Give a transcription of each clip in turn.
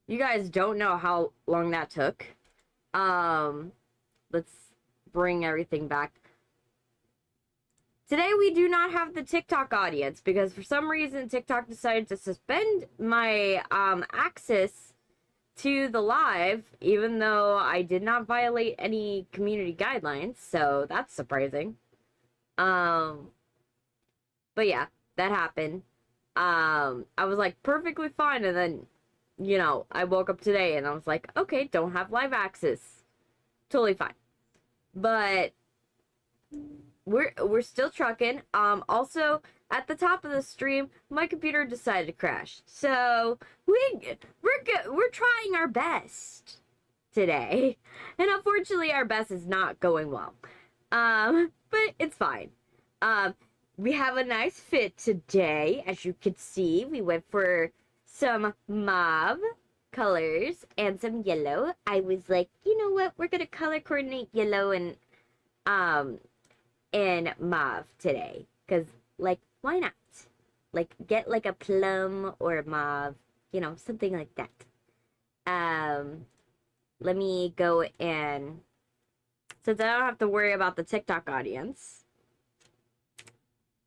You guys don't know how long that took. Let's bring everything back. Today we do not have the TikTok audience because for some reason TikTok decided to suspend my access to the live, even though I did not violate any community guidelines, so that's surprising. But yeah, that happened. I was like perfectly fine, and then, you know, I woke up today and I was like, okay, don't have live access. Totally fine. But we're still trucking. Also at the top of the stream, my computer decided to crash. So we're trying our best today. And unfortunately our best is not going well. But it's fine. We have a nice fit today. As you can see, we went for some mauve colors and some yellow. I was like, you know what? We're gonna color coordinate yellow and mauve today. Cause like, why not? Like, get like a plum or a mauve, you know, something like that. Let me go and, since I don't have to worry about the TikTok audience,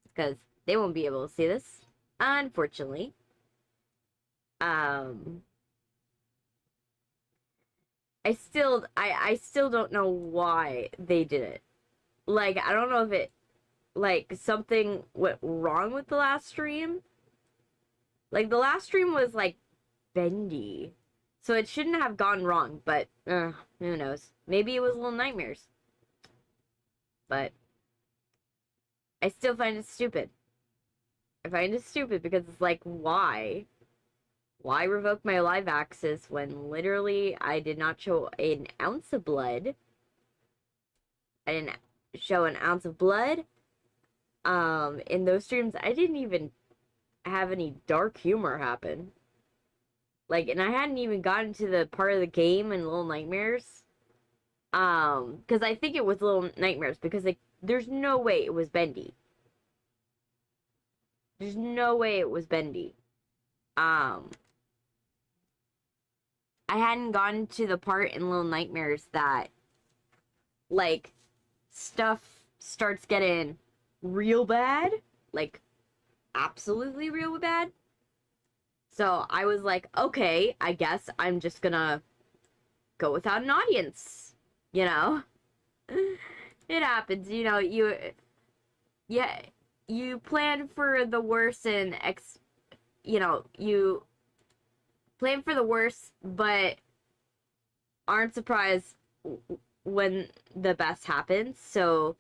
because they won't be able to see this, unfortunately. I still don't know why they did it. Like, I don't know if it, like, something went wrong with the last stream. Like, the last stream was, like, bendy. So it shouldn't have gone wrong, but, who knows. Maybe it was Little Nightmares. But I still find it stupid. I find it stupid because it's like, why? Why revoke my live access when literally I did not show an ounce of blood? I didn't show an ounce of blood. In those streams, I didn't even have any dark humor happen. Like, and I hadn't even gotten to the part of the game in Little Nightmares. Because I think it was Little Nightmares, because, like, there's no way it was bendy. There's no way it was bendy. I hadn't gotten to the part in Little Nightmares that, like, stuff starts getting real bad. Like, absolutely real bad. So I was like, okay, I guess I'm just gonna go without an audience. You know? It happens, you know, you plan for the worst and you plan for the worst, but aren't surprised when the best happens. So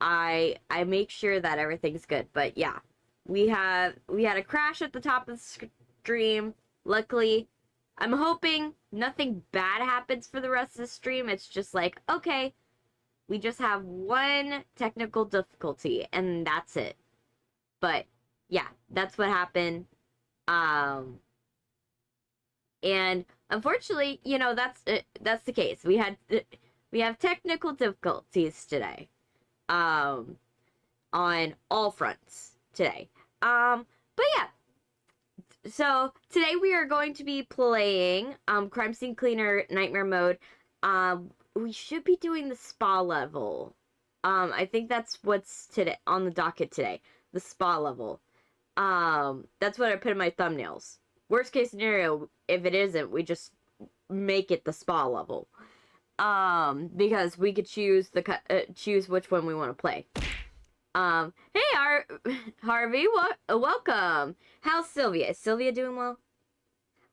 I make sure that everything's good. But yeah, we had a crash at the top of the stream. Luckily, I'm hoping nothing bad happens for the rest of the stream. It's just like, okay, we just have one technical difficulty, and that's it. But, yeah, that's what happened. And unfortunately, you know, that's the case. We have technical difficulties today. On all fronts today. But yeah. So, today we are going to be playing, Crime Scene Cleaner Nightmare Mode. We should be doing the spa level. I think that's what's today on the docket today. The spa level. That's what I put in my thumbnails. Worst case scenario, if it isn't, we just make it the spa level. Because we could choose choose which one we want to play. Hey, Harvey, welcome. How's Sylvia? Is Sylvia doing well?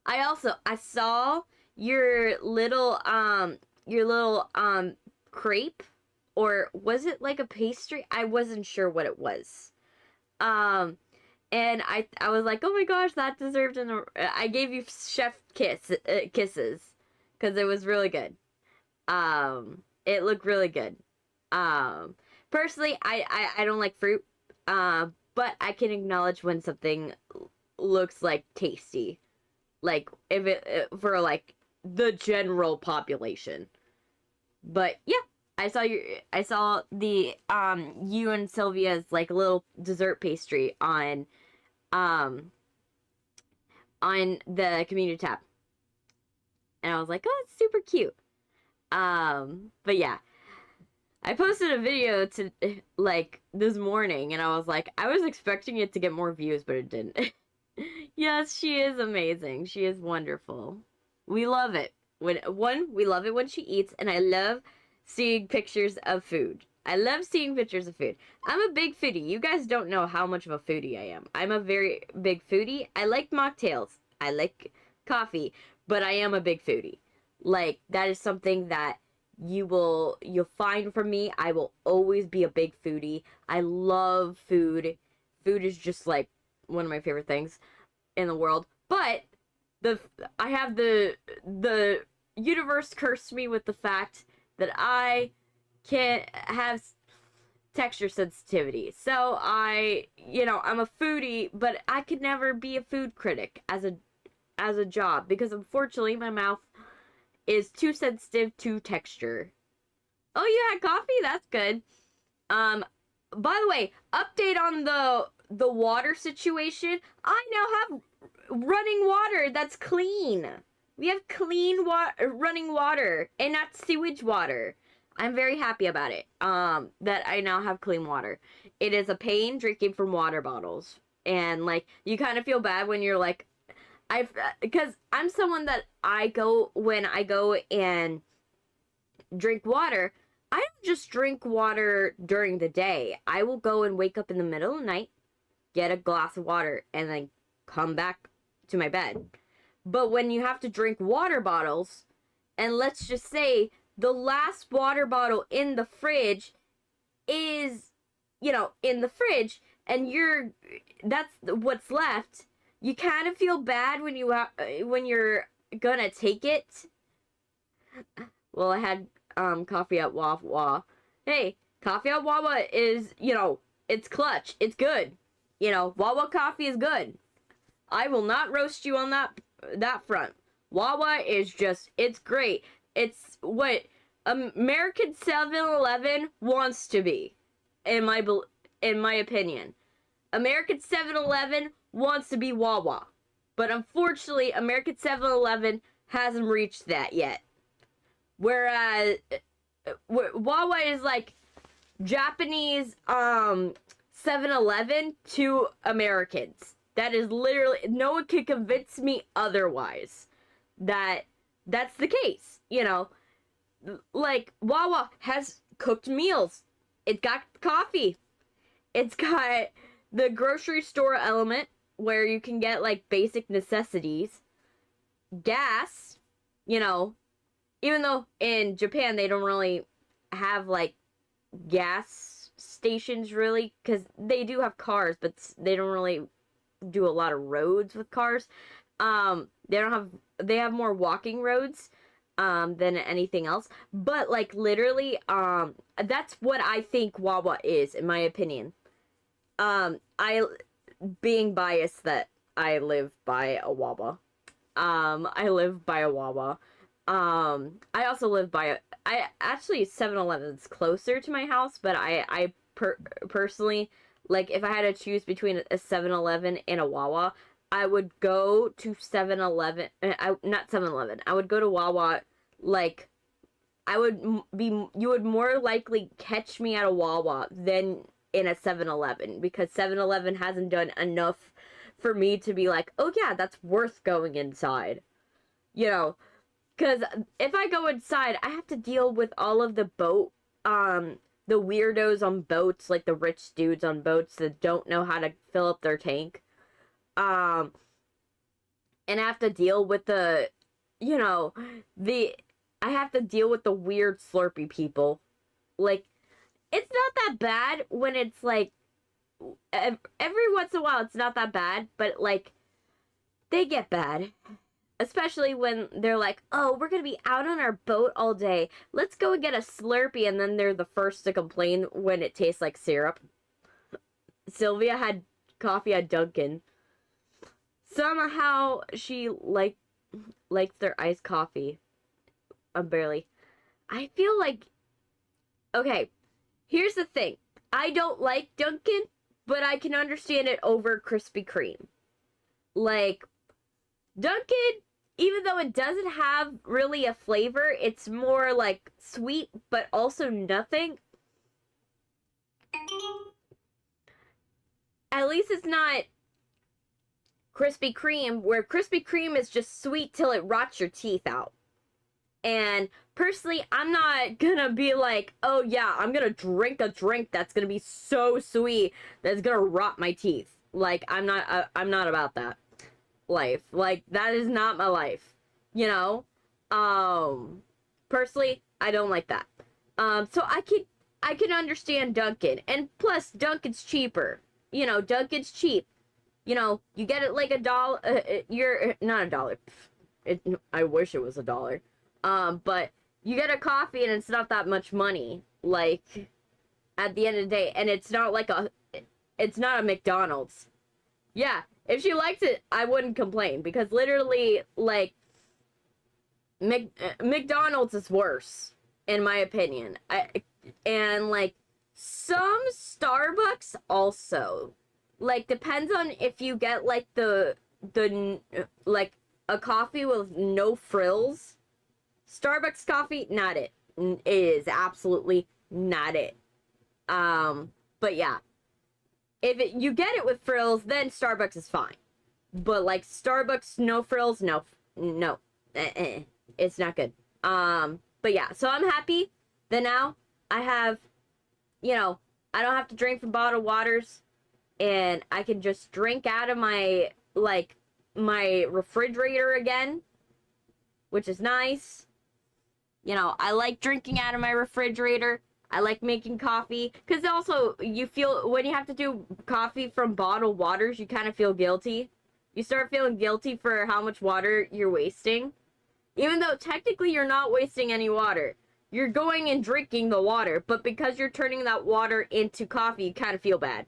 I saw your little crepe, or was it like a pastry? I wasn't sure what it was. And I was like, oh my gosh, that deserved I gave you chef kisses, because it was really good. It looked really good. Personally, I don't like fruit, but I can acknowledge when something looks like tasty, like if it for like the general population. But yeah, I saw the you and Sylvia's like little dessert pastry on the community tab. And I was like, oh, it's super cute. But yeah. I posted a video to, like, this morning, and I was like, I was expecting it to get more views, but it didn't. Yes, she is amazing. She is wonderful. We love it. We love it when she eats, and I love seeing pictures of food. I love seeing pictures of food. I'm a big foodie. You guys don't know how much of a foodie I am. I'm a very big foodie. I like mocktails. I like coffee, but I am a big foodie. Like, that is something that you'll find from me. I will always be a big foodie. I love food. Food is just like one of my favorite things in the world. But I have the universe cursed me with the fact that I can't have texture sensitivity. So I'm a foodie, but I could never be a food critic as a job, because unfortunately my mouth is too sensitive to texture. Oh, you had coffee? That's good. By the way, update on the water situation. I now have running water that's clean. We have clean running water, and not sewage water. I'm very happy about it. That I now have clean water. It is a pain drinking from water bottles, and like, you kind of feel bad when you're like, because I'm someone that when I go and drink water, I don't just drink water during the day. I will go and wake up in the middle of the night, get a glass of water, and then come back to my bed. But when you have to drink water bottles, and let's just say the last water bottle in the fridge is, in the fridge, and that's what's left, you kind of feel bad when you're gonna take it. Well, I had coffee at Wawa. Hey, coffee at Wawa is, it's clutch. It's good. Wawa coffee is good. I will not roast you on that front. Wawa is just, it's great. It's what American 7-Eleven wants to be, in my opinion. American 7-Eleven wants to be Wawa. But unfortunately, American 7-Eleven hasn't reached that yet. Whereas Wawa is like Japanese 7-Eleven to Americans. That is literally, no one can convince me otherwise that that's the case. Like, Wawa has cooked meals. It's got coffee. It's got the grocery store element where you can get like basic necessities. Gas, even though in Japan they don't really have like gas stations really, because they do have cars, but they don't really do a lot of roads with cars. They have more walking roads than anything else. But like, literally, that's what I think Wawa is, in my opinion. I, being biased that I live by a Wawa. I live by a Wawa. I also live by I actually 7-Eleven's closer to my house, but I personally, like, if I had to choose between a 7-Eleven and a Wawa, I would go to 7-Eleven, not 7-Eleven. I would go to Wawa, like, you would more likely catch me at a Wawa than in a 7-Eleven, because 7-Eleven hasn't done enough for me to be like, oh yeah, that's worth going inside. Because if I go inside, I have to deal with all of the the weirdos on boats, like the rich dudes on boats that don't know how to fill up their tank. And I have to deal with I have to deal with the weird Slurpee people. Like, it's not that bad when it's like, every once in a while it's not that bad, but like, they get bad. Especially when they're like, oh, we're gonna be out on our boat all day. Let's go and get a Slurpee, and then they're the first to complain when it tastes like syrup. Sylvia had coffee at Dunkin'. Somehow she likes their iced coffee. Barely. I feel like, okay, here's the thing. I don't like Dunkin', but I can understand it over Krispy Kreme. Like, Dunkin', even though it doesn't have really a flavor, it's more like sweet, but also nothing. At least it's not Krispy Kreme, where Krispy Kreme is just sweet till it rots your teeth out. And personally, I'm not gonna be like, oh yeah, I'm gonna drink a drink that's gonna be so sweet that's gonna rot my teeth. Like, I'm not about that life. Like, that is not my life, you know? Personally, I don't like that. So I can understand Dunkin', and plus Dunkin's cheaper. You know, Dunkin's cheap. You know, you get it like $1. You're not $1. I wish it was $1. But you get a coffee and it's not that much money. Like, at the end of the day, and it's not like it's not a McDonald's. Yeah, if she likes it, I wouldn't complain, because literally, like, McDonald's is worse, in my opinion. And like, some Starbucks also, like, depends on if you get like the like a coffee with no frills. Starbucks coffee, not it. It is absolutely not it. But yeah, if you get it with frills, then Starbucks is fine. But like, Starbucks no frills, no, it's not good. But yeah, so I'm happy that now I have, you know, I don't have to drink from bottled waters, and I can just drink out of my, like, my refrigerator again, which is nice. You know, I like drinking out of my refrigerator. I like making coffee, because also, you feel, when you have to do coffee from bottled waters, you kind of feel guilty. You start feeling guilty for how much water you're wasting. Even though technically you're not wasting any water. You're going and drinking the water, but because you're turning that water into coffee, you kind of feel bad.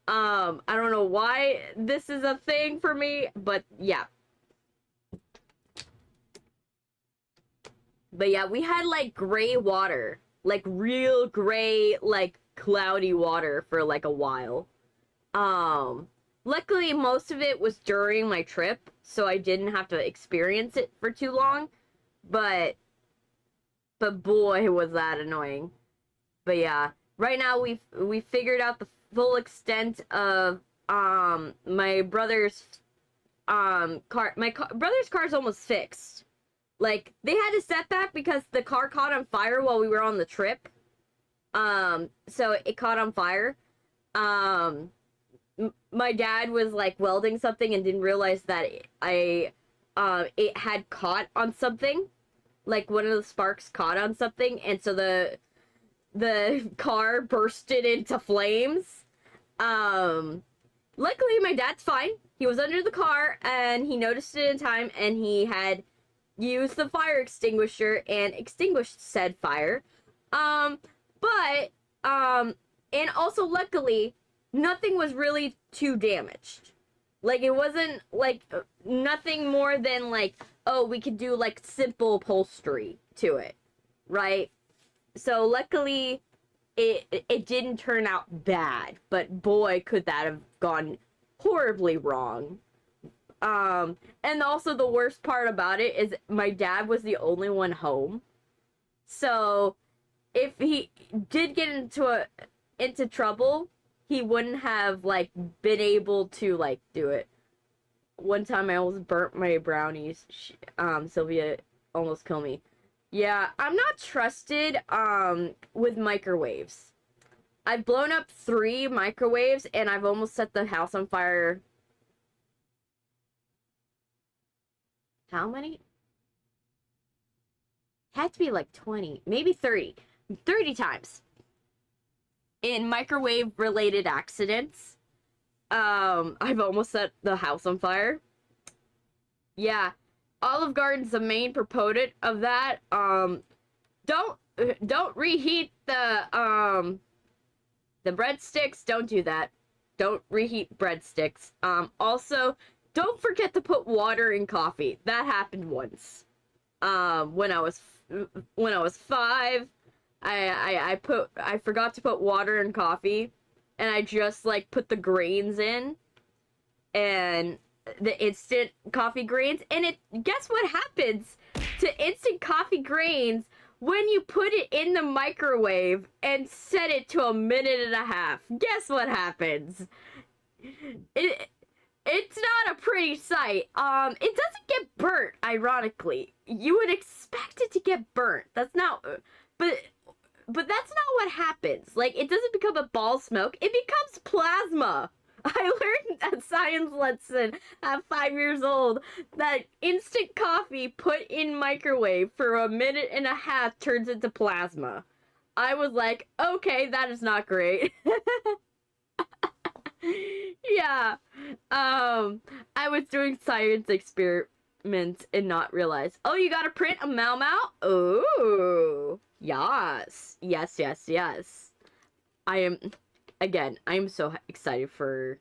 I don't know why this is a thing for me, but yeah. But yeah, we had like gray water. Like real gray, like cloudy water for like a while. Luckily most of it was during my trip, so I didn't have to experience it for too long. But boy, was that annoying. But yeah, right now we figured out the full extent of my brother's car. Brother's car's almost fixed. Like, they had a setback because the car caught on fire while we were on the trip. So it caught on fire. My dad was like welding something and didn't realize that it had caught on something. Like, one of the sparks caught on something, and so the car bursted into flames. Luckily my dad's fine. He was under the car and he noticed it in time, and he had used the fire extinguisher and extinguished said fire. And also luckily nothing was really too damaged. Like, it wasn't like nothing more than like, oh, we could do like simple upholstery to it, right? So luckily it didn't turn out bad, but boy, could that have gone horribly wrong. And also the worst part about it is my dad was the only one home. So if he did get into trouble, he wouldn't have like been able to like do it. One time I almost burnt my brownies. Sylvia almost killed me. Yeah, I'm not trusted with microwaves. I've blown up 3 microwaves and I've almost set the house on fire. How many? Had to be like 20, maybe 30. 30 times. In microwave related accidents. I've almost set the house on fire. Yeah. Olive Garden's the main proponent of that. Don't reheat the breadsticks. Don't do that. Don't reheat breadsticks. Also, don't forget to put water in coffee. That happened once. When I was 5, I forgot to put water in coffee, and I just like put the grains in, and the instant coffee grains, and guess what happens to instant coffee grains when you put it in the microwave and set it to 1.5 minutes? Guess what happens? It's not a pretty sight. It doesn't get burnt, ironically. You would expect it to get burnt. That's not, but that's not what happens. Like, it doesn't become a ball of smoke. It becomes plasma. I learned that science lesson at 5 years old, that instant coffee put in microwave for 1.5 minutes turns into plasma. I was like, okay, that is not great. Yeah. I was doing science experiments and not realize. Oh, you gotta print a MaoMao? Oh, yes. Yes, yes, yes. I am so excited for,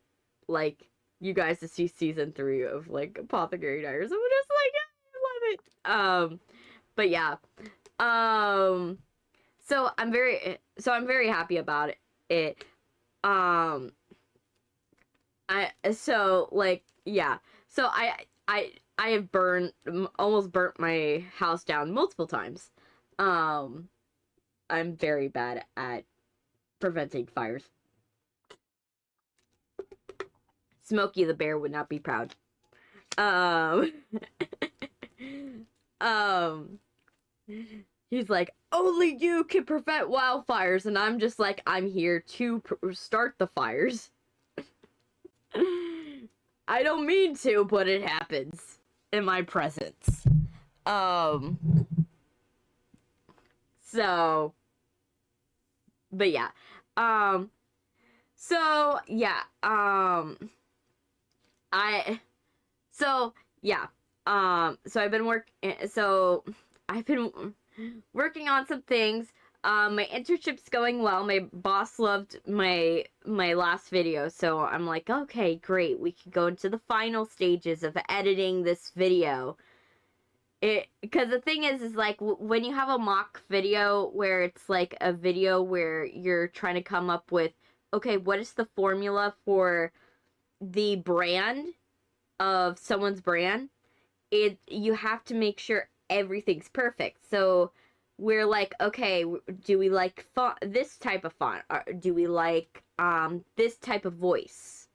like, you guys to see season 3 of, like, Apothecary Diaries. I'm just like, I love it. But yeah. So I'm very happy about it. I have almost burnt my house down multiple times. I'm very bad at preventing fires. Smokey the Bear would not be proud. He's like, only you can prevent wildfires, and I'm just like, I'm here to start the fires. I don't mean to, but it happens in my presence. But yeah. So yeah. I've been working on some things. My internship's going well. My boss loved my last video, so I'm like, okay, great. We can go into the final stages of editing this video. Because the thing is like, when you have a mock video where it's like a video where you're trying to come up with, okay, what is the formula for the brand of someone's brand? You have to make sure everything's perfect. So we're like, okay, do we like this type of font? Or do we like this type of voice?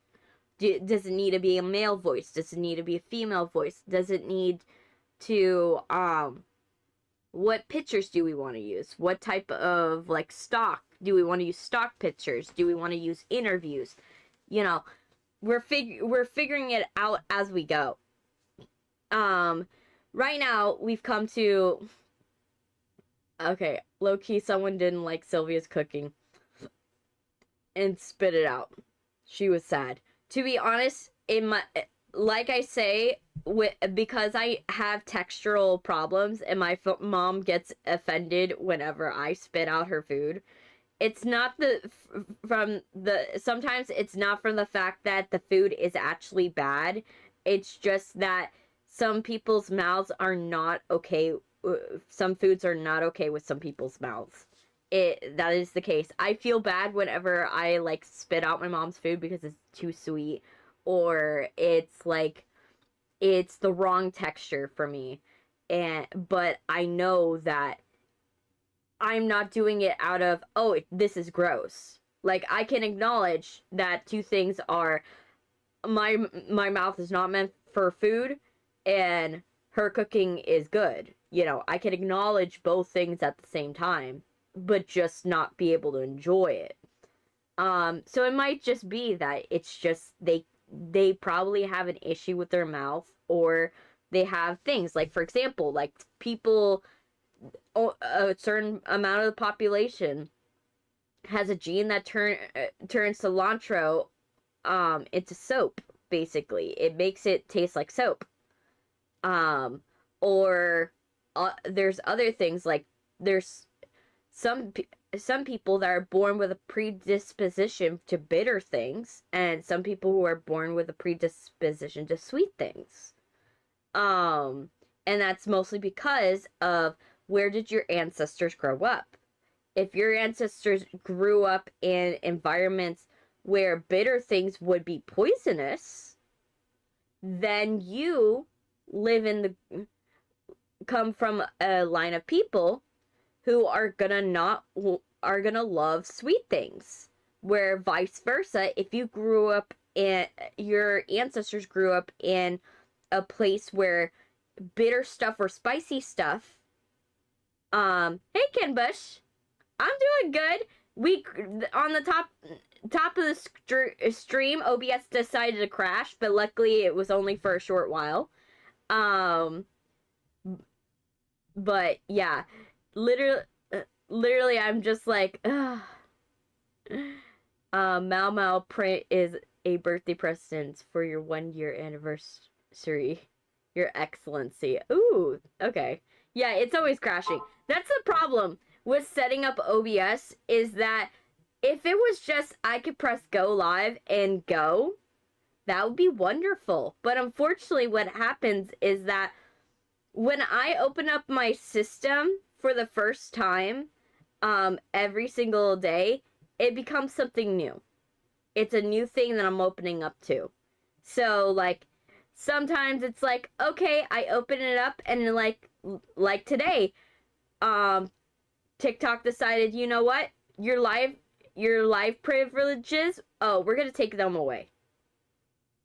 Does it need to be a male voice? Does it need to be a female voice? Does it need to what pictures do we want to use? What type of, like, stock? Do we want to use stock pictures? Do we want to use interviews? You know, we're figuring it out as we go. Right now we've come to, okay, low-key, someone didn't like Sylvia's cooking and spit it out. She was sad. To be honest, like I say, because I have textural problems and my mom gets offended whenever I spit out her food, it's not sometimes it's not from the fact that the food is actually bad. It's just that some people's mouths are not okay. Some foods are not okay with some people's mouths. That is the case. I feel bad whenever I, like, spit out my mom's food because it's too sweet, or it's like, it's the wrong texture for me. But I know that I'm not doing it out of, oh, this is gross. Like, I can acknowledge that two things are, my mouth is not meant for food, and her cooking is good. You know, I can acknowledge both things at the same time, but just not be able to enjoy it. So it might just be that it's just they probably have an issue with their mouth, or they have things like, for example, like, people, a certain amount of the population has a gene that turns cilantro into soap. Basically, it makes it taste like soap. Or there's other things, like, there's some people that are born with a predisposition to bitter things, and some people who are born with a predisposition to sweet things. And that's mostly because of, where did your ancestors grow up? If your ancestors grew up in environments where bitter things would be poisonous, then you live in the come from a line of people who are gonna love sweet things, where vice versa, if you grew up in, your ancestors grew up in a place where bitter stuff or spicy stuff. Hey Ken Bush, I'm doing good. We on the top of the stream, OBS decided to crash, but luckily it was only for a short while. But yeah, literally, I'm just like, MaoMao print is a birthday present for your 1 year anniversary, Your Excellency. Ooh, okay. Yeah, it's always crashing. That's the problem with setting up OBS, is that if it was just I could press go live and go, that would be wonderful. But unfortunately, what happens is that when I open up my system for the first time, every single day, it becomes something new. It's a new thing that I'm opening up to. So, like, sometimes it's like, okay, I open it up and like today, TikTok decided, you know what? Your live privileges, oh, we're gonna take them away.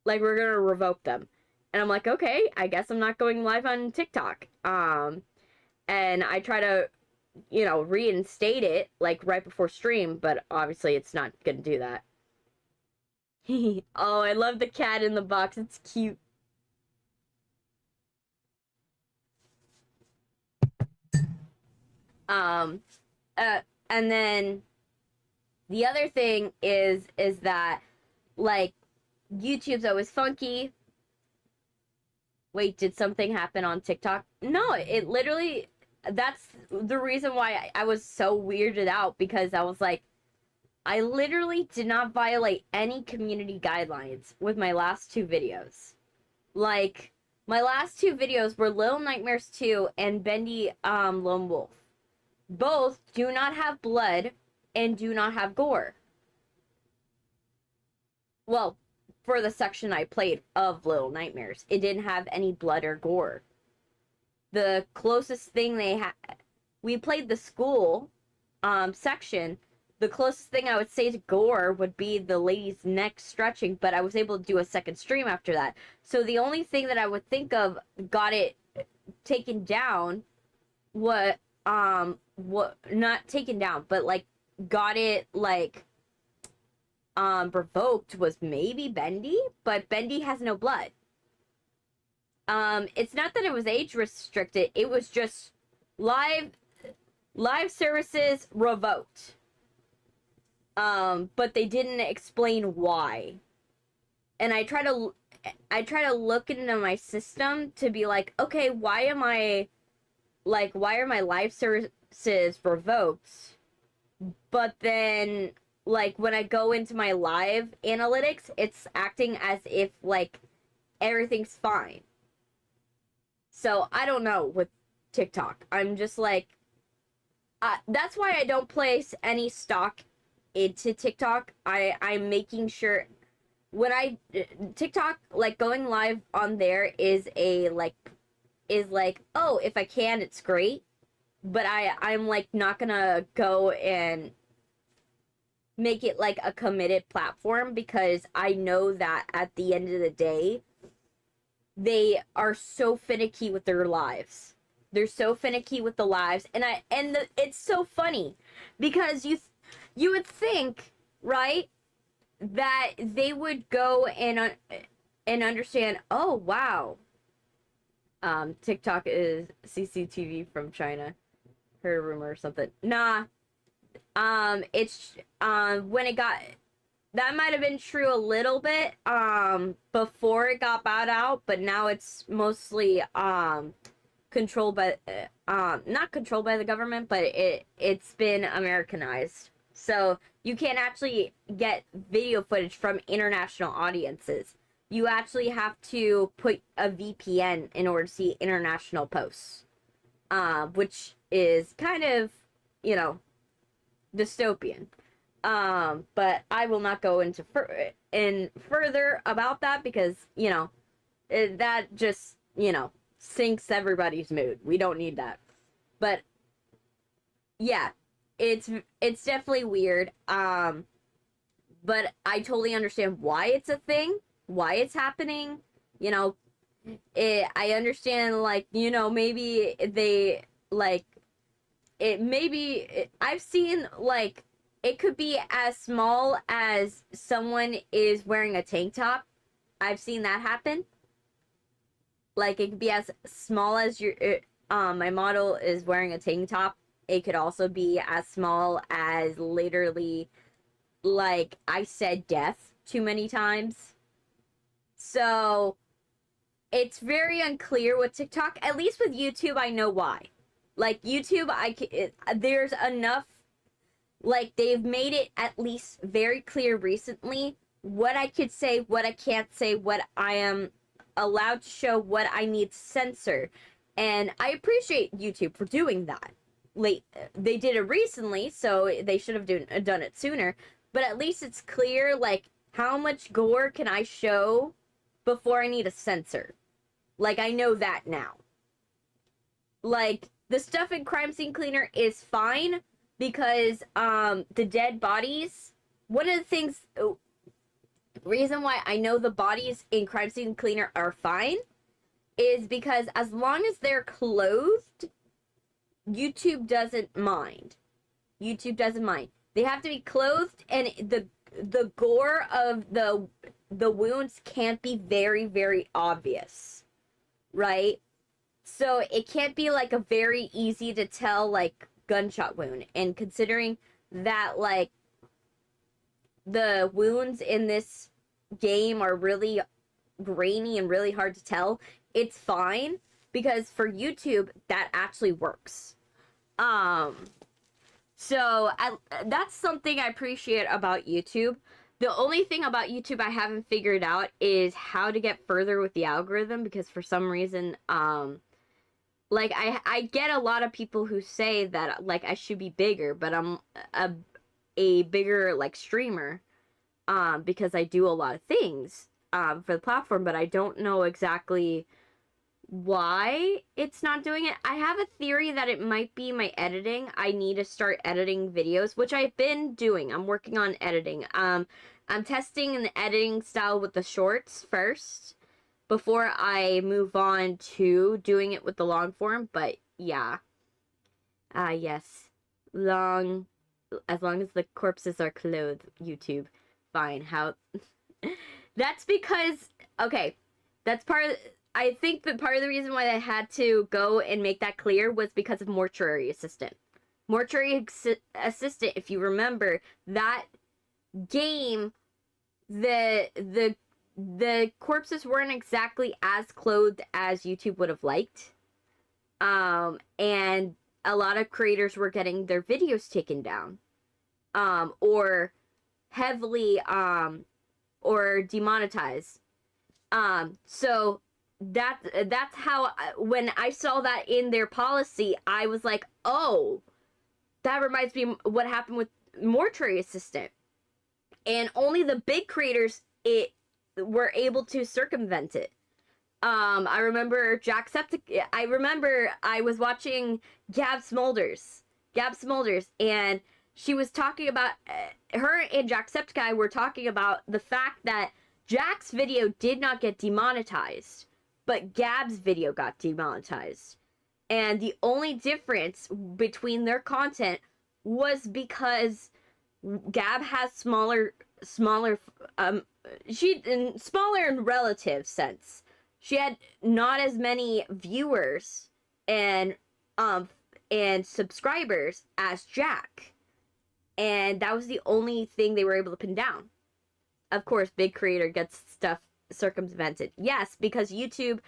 Like, we're gonna revoke them. And I'm like, okay, I guess I'm not going live on TikTok. And I try to, reinstate it, like, right before stream, but obviously it's not gonna do that. Oh, I love the cat in the box. It's cute. And then the other thing is that, like, YouTube's always funky. Wait, did something happen on TikTok? No, it literally, that's the reason why I was so weirded out, because I was like, I literally did not violate any community guidelines with my last two videos. Like, my last two videos were Little Nightmares 2 and Bendy Lone Wolf. Both do not have blood and do not have gore. Well, for the section I played of Little Nightmares, it didn't have any blood or gore. The closest thing they had, we played the school section. The closest thing I would say to gore would be the lady's neck stretching, but I was able to do a second stream after that. So the only thing that I would think of got it taken down, what not taken down, but like got it like revoked, was maybe Bendy, but Bendy has no blood. It's not that it was age restricted, it was just live services revoked. But they didn't explain why. And I try to look into my system to be like, okay, why are my live services revoked? But then, like, when I go into my live analytics, it's acting as if, like, everything's fine. So, I don't know with TikTok. I'm just like, that's why I don't place any stock into TikTok. I'm making sure when TikTok, like, going live on there is like, oh, if I can, it's great. But I'm like not gonna go and make it like a committed platform, because I know that at the end of the day, they are so finicky with their lives. They're so finicky with the lives, and it's so funny because you would think, right, that they would go and understand, oh wow, TikTok is CCTV from China. Heard a rumor or something. Nah. It's when it got, that might have been true a little bit before it got bought out, but now it's mostly controlled by not controlled by the government, but it's been Americanized. So you can't actually get video footage from international audiences. You actually have to put a VPN in order to see international posts, which is kind of, dystopian. But I will not go into further about that, because, That just, you know, sinks everybody's mood. We don't need that. But yeah, it's definitely weird. But I totally understand why it's a thing, why it's happening. You know, I understand, like, you know, maybe they, like, I've seen, like, it could be as small as someone is wearing a tank top. I've seen that happen. Like, it could be as small as my model is wearing a tank top. It could also be as small as literally, like, I said death too many times. So it's very unclear with TikTok. At least with YouTube, I know why. Like, YouTube, there's enough, like, they've made it at least very clear recently what I could say, what I can't say, what I am allowed to show, what I need to censor. And I appreciate YouTube for doing that. They did it recently, so they should have done it sooner. But at least it's clear, like, how much gore can I show before I need a censor. Like, I know that now. Like, the stuff in Crime Scene Cleaner is fine because the dead bodies, one of the things, reason why I know the bodies in Crime Scene Cleaner are fine is because as long as they're clothed, YouTube doesn't mind. YouTube doesn't mind. They have to be clothed, and the gore of the wounds can't be very, very obvious, right? So it can't be like a very easy to tell, like, gunshot wound. And considering that, like, the wounds in this game are really grainy and really hard to tell, it's fine because for YouTube that actually works. So that's something I appreciate about YouTube. The only thing about YouTube I haven't figured out is how to get further with the algorithm, because for some reason, like, I get a lot of people who say that, like, I should be bigger, but I'm a bigger, like, streamer, because I do a lot of things, for the platform, but I don't know exactly why it's not doing it. I have a theory that it might be my editing. I need to start editing videos, which I've been doing. I'm working on editing. I'm testing an editing style with the shorts first before I move on to doing it with the long form, but yeah. Yes. As long as the corpses are clothed, YouTube. Fine. How... That's because, okay, that's I think that part of the reason why I had to go and make that clear was because of Mortuary Assistant. Mortuary Assistant, if you remember, that game, the corpses weren't exactly as clothed as YouTube would have liked. And a lot of creators were getting their videos taken down. Or heavily, or demonetized. So that's how, when I saw that in their policy, I was like, oh, that reminds me of what happened with Mortuary Assistant. And only the big creators were able to circumvent it. I remember I was watching Gab Smulders, and she was talking about, her and Jacksepticeye were talking about the fact that Jack's video did not get demonetized, but Gab's video got demonetized. And the only difference between their content was because Gab has smaller, smaller in relative sense. She had not as many viewers and subscribers as Jack. And that was the only thing they were able to pin down. Of course, big creator gets stuff circumvented. Yes, because YouTube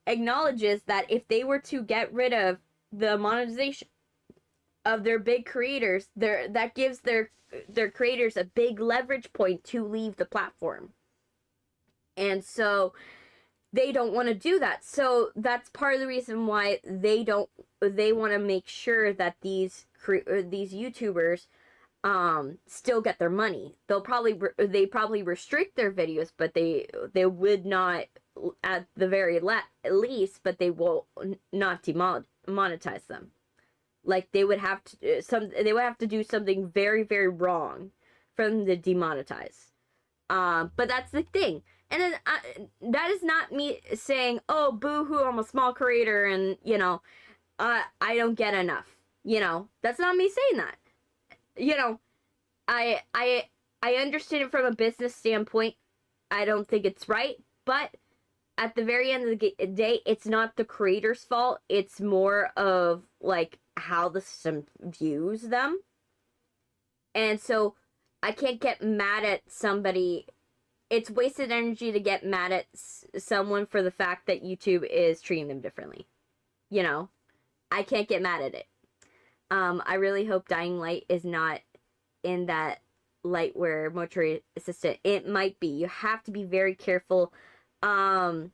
acknowledges that if they were to get rid of the monetization of their big creators, that gives their creators a big leverage point to leave the platform. And so they don't want to do that. So that's part of the reason why they want to make sure that these YouTubers still get their money. They probably restrict their videos, but they would not at the very least, but they will not demonetize them. Like they would have to they would have to do something very, very wrong for them to demonetize. But that's the thing. And then that is not me saying, oh, boo-hoo, I'm a small creator and, you know, I don't get enough. You know, that's not me saying that. You know, I understand it from a business standpoint. I don't think it's right, but at the very end of the day, it's not the creator's fault. It's more of, like, how the system views them. And so I can't get mad at somebody. It's wasted energy to get mad at someone for the fact that YouTube is treating them differently. You know, I can't get mad at it. I really hope Dying Light is not in that lightware mortuary assistant. It might be. You have to be very careful. How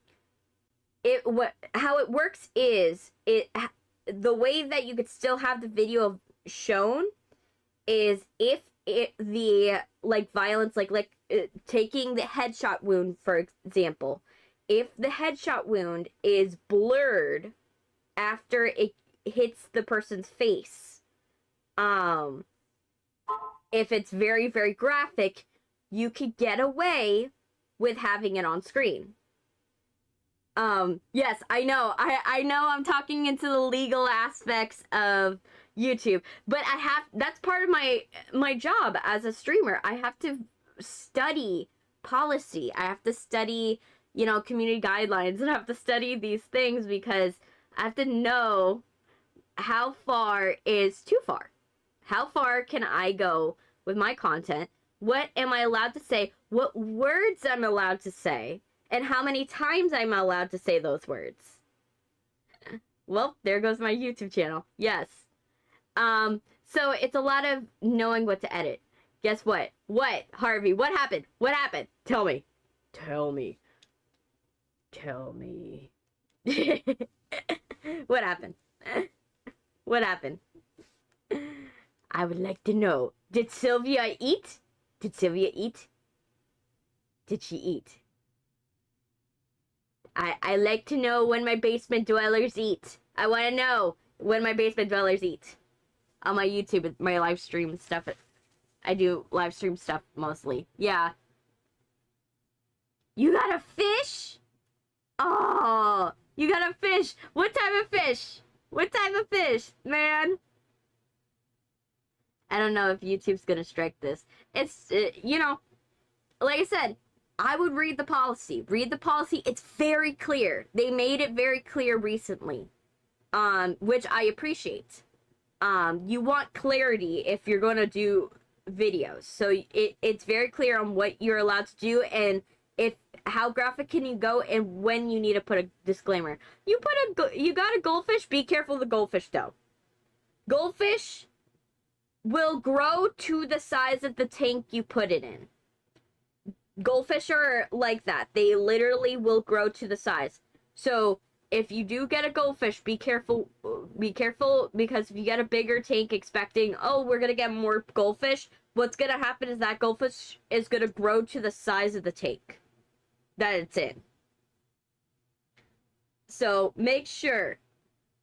it works is the way that you could still have the video shown is if the like violence, like taking the headshot wound for example, if the headshot wound is blurred after it hits the person's face, if it's very, very graphic, you could get away with having it on screen. Yes, I know. I know I'm talking into the legal aspects of YouTube, but that's part of my job as a streamer. I have to study policy. I have to study, you know, community guidelines, and I have to study these things because I have to know how far is too far. How far can I go with my content? What am I allowed to say? What words I'm allowed to say? And how many times I'm allowed to say those words. Well, there goes my YouTube channel. Yes. So it's a lot of knowing what to edit. Guess what? What, Harvey? What happened? What happened? Tell me. Tell me. Tell me. What happened? What happened? I would like to know. Did Sylvia eat? Did Sylvia eat? Did she eat? I like to know when my basement dwellers eat. I want to know when my basement dwellers eat. On my YouTube, my live stream stuff. I do live stream stuff mostly. Yeah. You got a fish? Oh, you got a fish. What type of fish? What type of fish, man? I don't know if YouTube's gonna strike this. It's, you know, like I said, I would read the policy. Read the policy. It's very clear. They made it very clear recently, which I appreciate. You want clarity if you're going to do videos. So it's very clear on what you're allowed to do and how graphic can you go and when you need to put a disclaimer. You got a goldfish. Be careful of the goldfish though. Goldfish will grow to the size of the tank you put it in. Goldfish are like that. They literally will grow to the size. So if you do get a goldfish, be careful. Be careful, because if you get a bigger tank expecting, oh, we're gonna get more goldfish, what's gonna happen is that goldfish is gonna grow to the size of the tank that it's in. So make sure.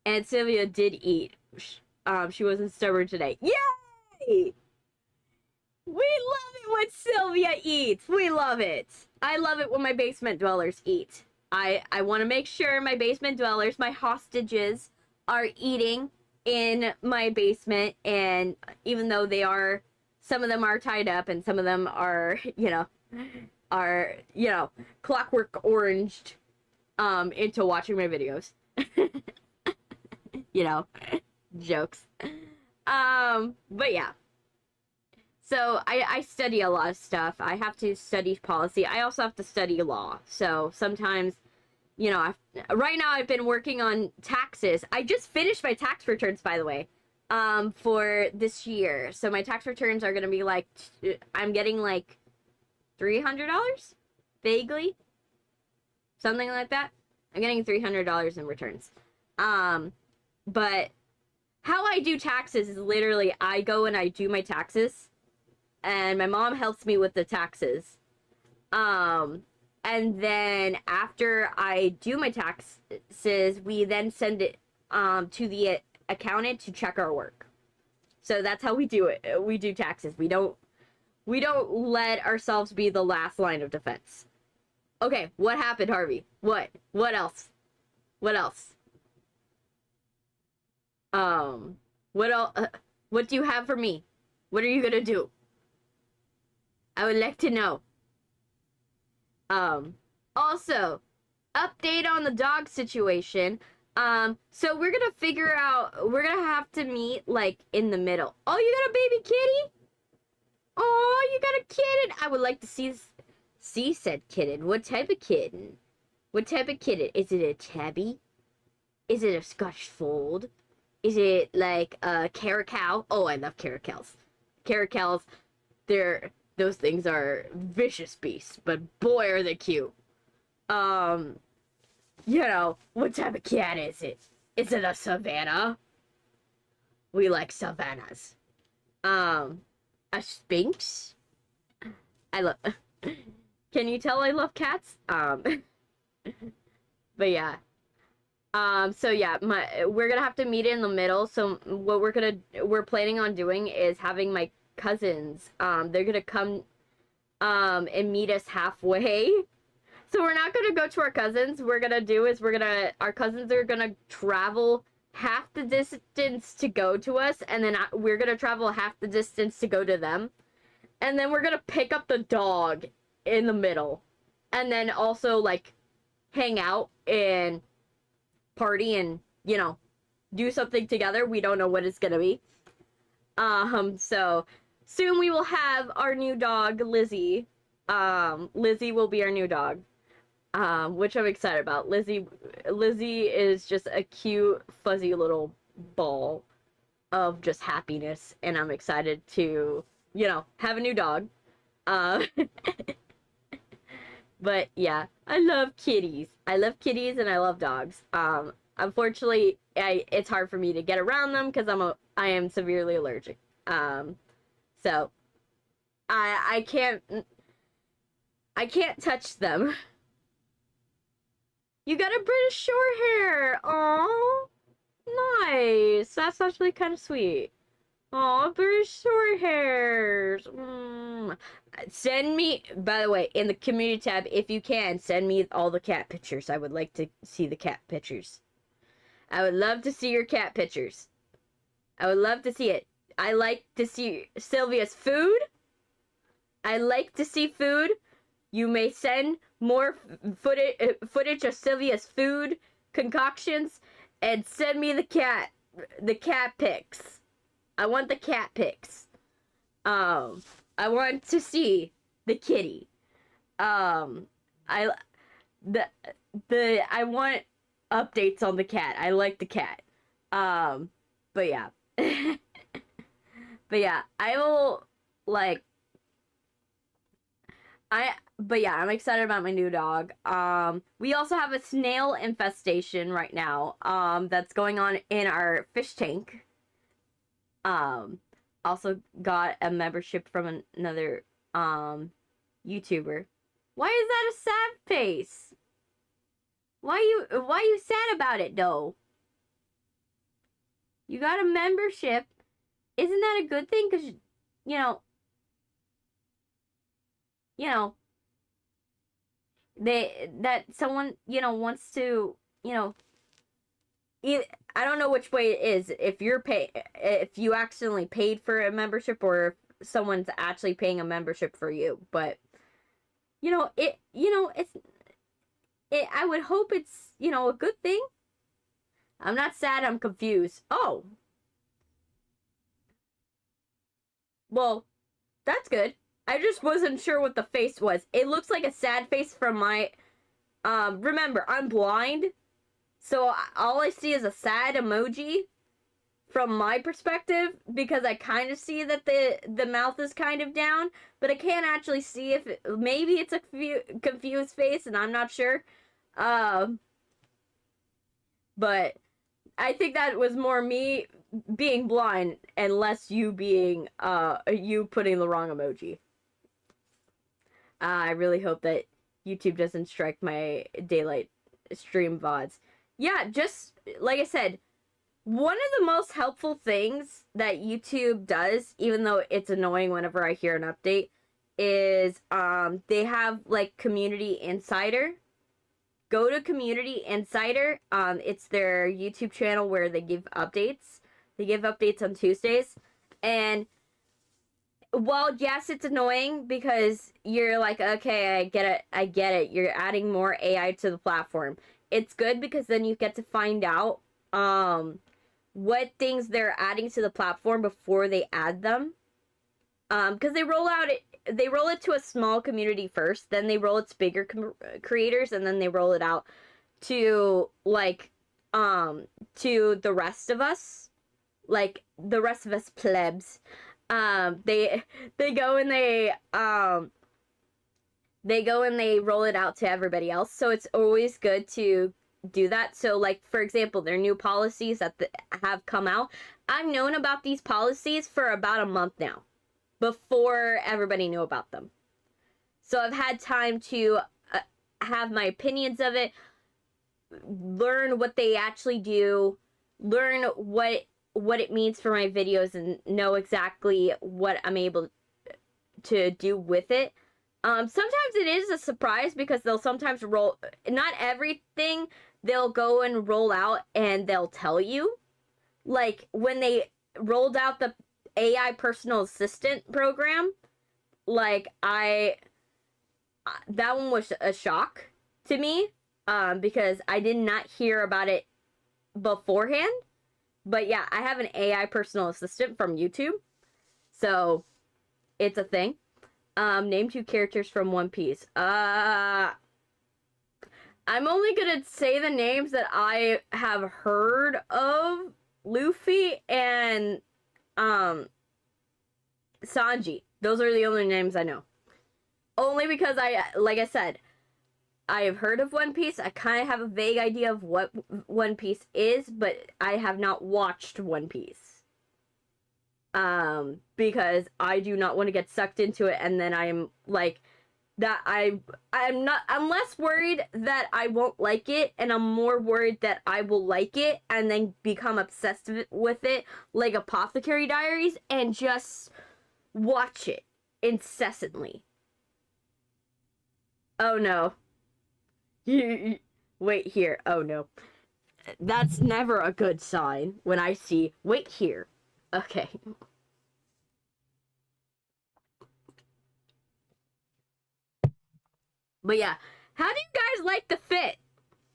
And Sylvia did eat. She wasn't stubborn today. Yay! We love it when Sylvia eats. We love it. I love it when my basement dwellers eat. I want to make sure my basement dwellers, my hostages, are eating in my basement. And even though some of them are tied up and some of them are, clockwork oranged into watching my videos. Jokes. But yeah. So I study a lot of stuff. I have to study policy. I also have to study law. So sometimes, right now I've been working on taxes. I just finished my tax returns, by the way, for this year. So my tax returns are going to be like, I'm getting like $300, vaguely. Something like that. I'm getting $300 in returns. But how I do taxes is literally I go and I do my taxes. And my mom helps me with the taxes. And then after I do my taxes, we then send it to the accountant to check our work. So that's how we do it. We do taxes. We don't let ourselves be the last line of defense. Okay, what happened, Harvey? What else? What else? What else? What do you have for me? What are you gonna do? I would like to know. Also, update on the dog situation. So we're gonna figure out, we're gonna have to meet, like, in the middle. Oh, you got a baby kitty? Oh, you got a kitten. I would like to see said kitten. What type of kitten? What type of kitten? Is it a tabby? Is it a Scotch fold? Is it, like, a caracal? Oh, I love caracals. Caracals, those things are vicious beasts, but boy, are they cute. You know, what type of cat is it? Is it a Savannah? We like Savannas. A Sphinx? I love... Can you tell I love cats? But yeah. So yeah, we're gonna have to meet in the middle. So what we're planning on doing is having my cousins, they're gonna come, and meet us halfway. So we're not gonna go to our cousins. We're gonna do is our cousins are gonna travel half the distance to go to us, and then we're gonna travel half the distance to go to them. And then we're gonna pick up the dog in the middle. And then also, like, hang out and party and, you know, do something together. We don't know what it's gonna be. So soon we will have our new dog, Lizzie. Lizzie will be our new dog. Which I'm excited about. Lizzie is just a cute, fuzzy little ball of just happiness, and I'm excited to, you know, have a new dog. But yeah, I love kitties. I love kitties and I love dogs. Unfortunately, it's hard for me to get around them because I am severely allergic. So I can't touch them. You got a British short hair. Aw, nice. That's actually kind of sweet. Aw, British short hairs. Send me, by the way, in the community tab, if you can, send me all the cat pictures. I would like to see the cat pictures. I would love to see your cat pictures. I would love to see it. I like to see Sylvia's food. I like to see food. You may send more footage of Sylvia's food concoctions and send me the cat pics. I want the cat pics. I want to see the kitty. I want updates on the cat. I like the cat. But yeah. But yeah, I will, like, but yeah, I'm excited about my new dog. We also have a snail infestation right now, that's going on in our fish tank. Also got a membership from another, YouTuber. Why is that a sad face? Why you sad about it, though? You got a membership. Isn't that a good thing? Because, you know, that someone, you know, wants to, you know, I don't know which way it is. If you accidentally paid for a membership, or if someone's actually paying a membership for you. But, you know, I would hope it's, you know, a good thing. I'm not sad, I'm confused. Oh. Well, that's good. I just wasn't sure what the face was. It looks like a sad face from my... remember, I'm blind. So all I see is a sad emoji from my perspective, because I kind of see that the mouth is kind of down, but I can't actually see if maybe it's a confused face, and I'm not sure. But I think that was more me being blind and less you being you putting the wrong emoji. I really hope that YouTube doesn't strike my daylight stream VODs. Yeah, just like I said, one of the most helpful things that YouTube does, even though it's annoying whenever I hear an update, is they have like Community Insider. Go to Community Insider. It's their YouTube channel where they give updates. They give updates on Tuesdays. And while yes, it's annoying because you're like, okay, I get it. You're adding more AI to the platform. It's good because then you get to find out what things they're adding to the platform before they add them. Because they roll it to a small community first, then they roll it to bigger creators, and then they roll it out to like to the rest of us, like the rest of us plebs. They go and they roll it out to everybody else. So it's always good to do that. So like, for example, their new policies that have come out. I've known about these policies for about a month now, before everybody knew about them. So I've had time to have my opinions of it, learn what they actually do, learn what it means for my videos, and know exactly what I'm able to do with it. Sometimes it is a surprise because they'll sometimes roll, not everything they'll go and roll out and they'll tell you. Like when they rolled out the AI personal assistant program, like that one was a shock to me, because I did not hear about it beforehand. But yeah, I have an AI personal assistant from YouTube, so it's a thing. Name 2 characters from One Piece. I'm only gonna say the names that I have heard of: Luffy and Sanji. Those are the only names I know. Only because like I said, I have heard of One Piece. I kind of have a vague idea of what One Piece is, but I have not watched One Piece. Because I do not want to get sucked into it, and then I'm like, that I'm less worried that I won't like it, and I'm more worried that I will like it and then become obsessed with it, like Apothecary Diaries, and just watch it incessantly. Oh no. Wait here. Oh no. That's never a good sign when I see wait here. Okay. But yeah, how do you guys like the fit?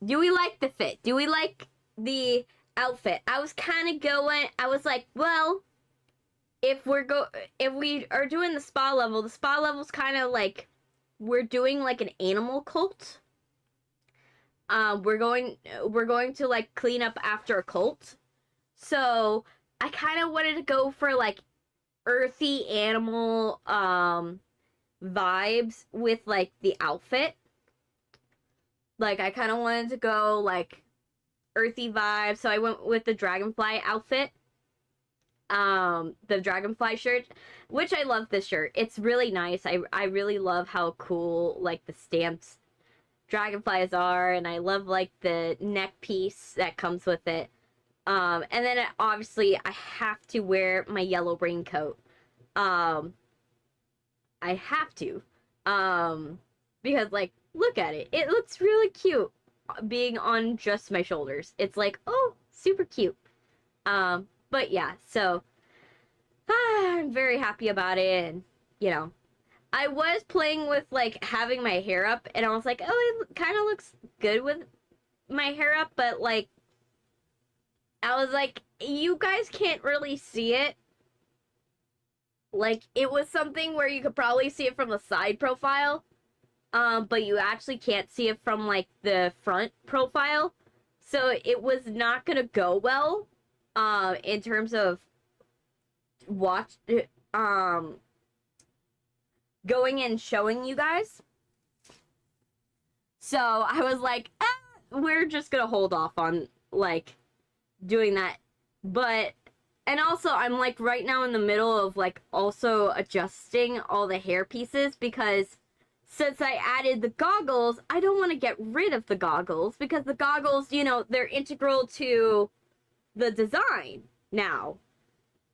Do we like the fit? Do we like the outfit? I was kind of going, I was like, well, if we are doing the spa level's kind of like, we're doing like an animal cult. We're going to like clean up after a cult. So I kind of wanted to go for like earthy animal vibes with like the outfit. Like I kind of wanted to go like earthy vibes, so I went with the dragonfly outfit. The dragonfly shirt, which I love this shirt. It's really nice. I really love how cool like the stamps dragonflies are, and I love like the neck piece that comes with it. And then obviously I have to wear my yellow raincoat. I have to. Because like, look at it. It looks really cute being on just my shoulders. It's like, oh, super cute. But yeah, so I'm very happy about it, and you know, I was playing with like having my hair up, and I was like, oh, it kind of looks good with my hair up, but like, I was like, you guys can't really see it. Like, it was something where you could probably see it from the side profile, but you actually can't see it from like the front profile, so it was not gonna go well. In terms of going and showing you guys. So I was like, we're just gonna hold off on like doing that. But, and also I'm like right now in the middle of like also adjusting all the hair pieces, because since I added the goggles, I don't want to get rid of the goggles because the goggles, you know, they're integral to the design now.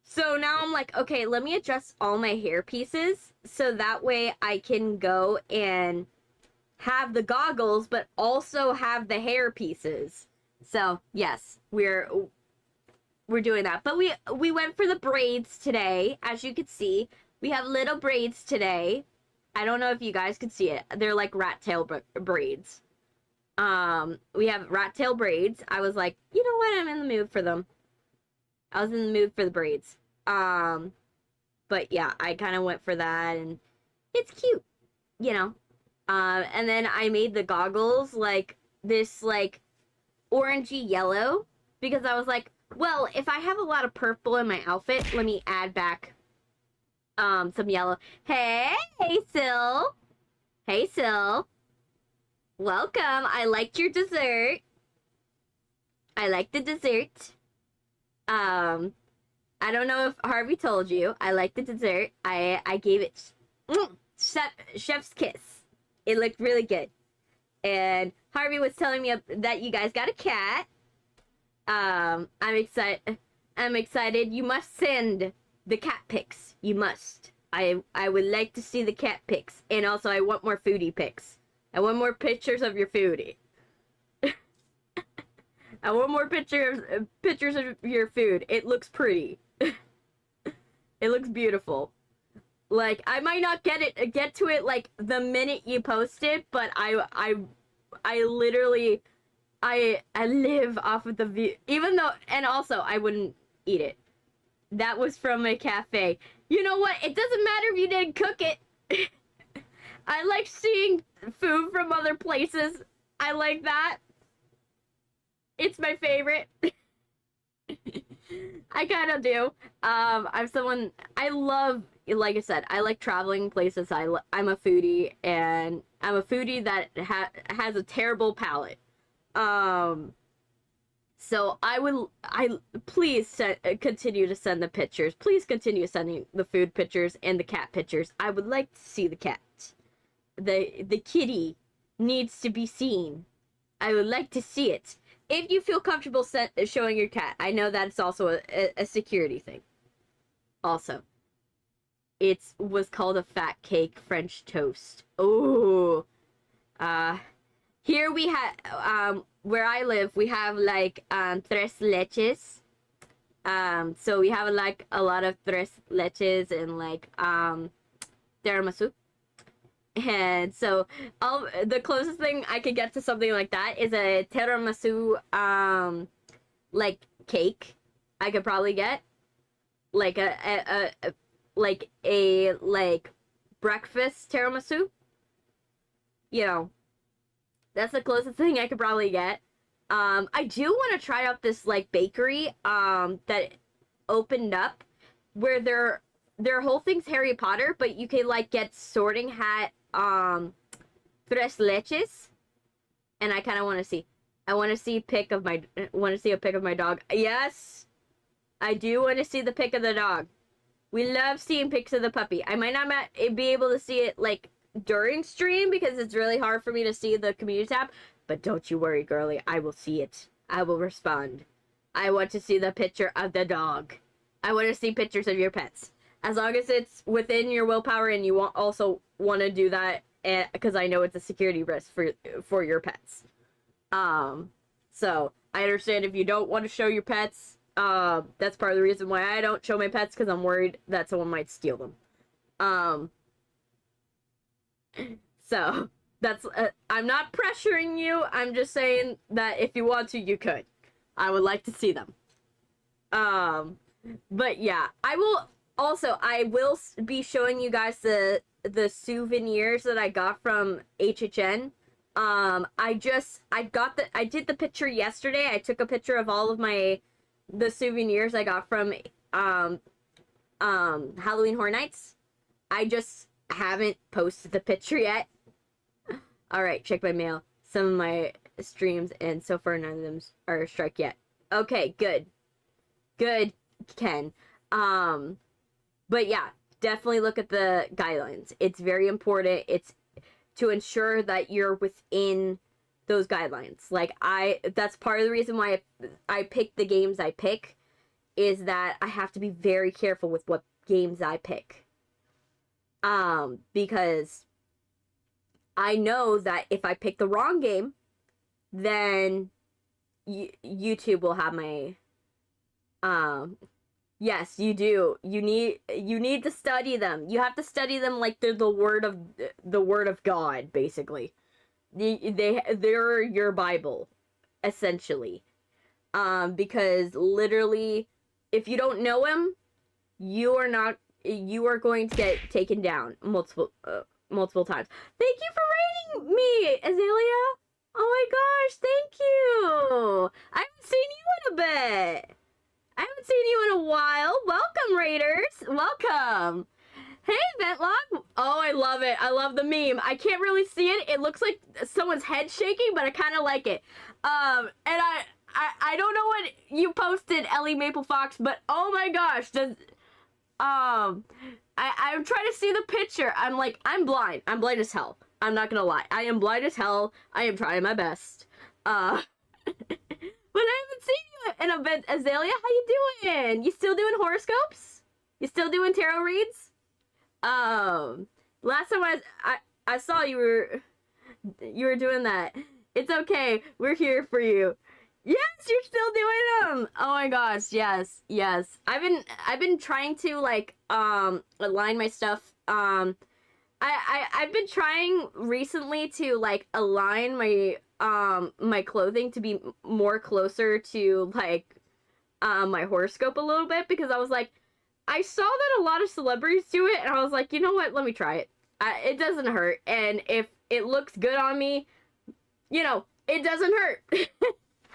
So now I'm like, okay, let me adjust all my hair pieces so that way I can go and have the goggles but also have the hair pieces. So, yes, we're doing that. But we went for the braids today, as you can see. We have little braids today. I don't know if you guys could see it. They're like rat tail braids. We have rat tail braids. I was like, you know what? I'm in the mood for them. I was in the mood for the braids. But yeah, I kind of went for that, and it's cute, you know. And then I made the goggles like this, like orangey yellow, because I was like, well, if I have a lot of purple in my outfit, let me add back some yellow. Hey, Sil. Hey, Sil. Welcome. I liked your dessert. I like the dessert. I don't know if Harvey told you. I like the dessert. I gave it chef's kiss. It looked really good. And Harvey was telling me that you guys got a cat. I'm excited. You must send the cat pics. You must. I would like to see the cat pics. And also I want more foodie pics. I want more pictures of your foodie. I want more pictures of your food. It looks pretty. It looks beautiful. Like, I might not get to it like the minute you post it, but I literally I live off of the view. Even though, and also I wouldn't eat it. That was from a cafe. You know what? It doesn't matter if you didn't cook it. I like seeing food from other places. I like that. It's my favorite. I kind of do. I'm someone, I love, like I said, I like traveling places. I'm a foodie, and I'm a foodie that has a terrible palate. So please continue to send the pictures. Please continue sending the food pictures and the cat pictures. I would like to see the cat. The kitty needs to be seen. I would like to see it. If you feel comfortable showing your cat, I know that it's also a security thing. Also, it was called a fat cake French toast. Oh, here we have where I live, we have like tres leches. So we have like a lot of tres leches and like tiramisu. And so the closest thing I could get to something like that is a tiramisu like cake. I could probably get like a breakfast tiramisu. You know, that's the closest thing I could probably get. I do want to try out this like bakery that opened up where their whole thing's Harry Potter, but you can like get Sorting Hat tres leches, and I kind of want to see. I want to see a pic of my dog. Yes, I do want to see the pic of the dog. We love seeing pics of the puppy. I might not be able to see it like during stream because it's really hard for me to see the community tab, but don't you worry, girly. I will see it. I will respond. I want to see the picture of the dog. I want to see pictures of your pets. As long as it's within your willpower and you also want to do that, because I know it's a security risk for your pets. So I understand if you don't want to show your pets. That's part of the reason why I don't show my pets, because I'm worried that someone might steal them. So that's I'm not pressuring you. I'm just saying that if you want to, you could. I would like to see them. But yeah, I will be showing you guys the souvenirs that I got from HHN. I did the picture yesterday. I took a picture of all of the souvenirs I got from Halloween Horror Nights. I just haven't posted the picture yet. All right, check my mail. Some of my streams, and so far none of them are a strike yet. Okay, good, Ken. But yeah, definitely look at the guidelines. It's very important. to ensure that you're within those guidelines. Like, that's part of the reason why I pick the games I pick, is that I have to be very careful with what games I pick. Because I know that if I pick the wrong game, then YouTube will have my, yes, you do. You need to study them. You have to study them like they're the word of God, basically. They're your Bible, essentially. Because literally, if you don't know him, you are going to get taken down multiple times. Thank you for rating me, Azalea. Oh my gosh, thank you. I haven't seen you in a bit. I haven't seen you in a while. Welcome, Raiders. Welcome. Hey, Ventlog. Oh, I love it. I love the meme. I can't really see it. It looks like someone's head shaking, but I kind of like it. And I don't know what you posted, Ellie Maple Fox, but oh my gosh, I'm trying to see the picture. I'm blind. I'm blind as hell. I'm not gonna lie. I am blind as hell. I am trying my best. But I haven't seen you in a bit, Azalea. How you doing? You still doing horoscopes? You still doing tarot reads? Last time I saw you were doing that. It's okay. We're here for you. Yes, you're still doing them. Oh my gosh, yes. I've been trying to like align my stuff. I've been trying recently to like align my my clothing to be more closer to like my horoscope a little bit, because I was like, I saw that a lot of celebrities do it, and I was like, you know what? Let me try it. It doesn't hurt, and if it looks good on me, you know, it doesn't hurt.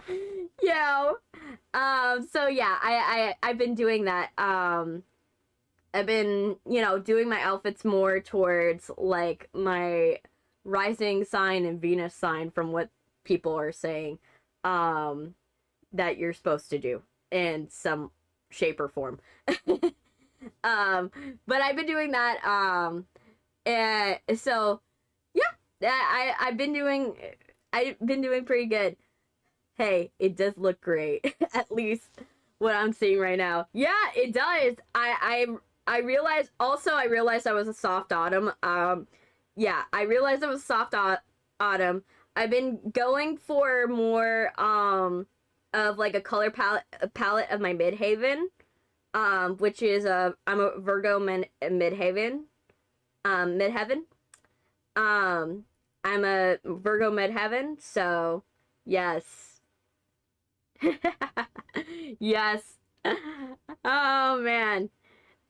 You know, so yeah, I've been doing that. I've been, you know, doing my outfits more towards like my rising sign and Venus sign, from what people are saying, that you're supposed to do in some shape or form. But I've been doing that, and so yeah, I've been doing pretty good. Hey, it does look great. At least what I'm seeing right now. Yeah, it does. I realized I was a soft autumn. Yeah, I realized I was a soft autumn. I've been going for more of like a color palette of my midhaven, which is I'm a Virgo midheaven. I'm a Virgo midheaven, so yes. Yes. Oh man.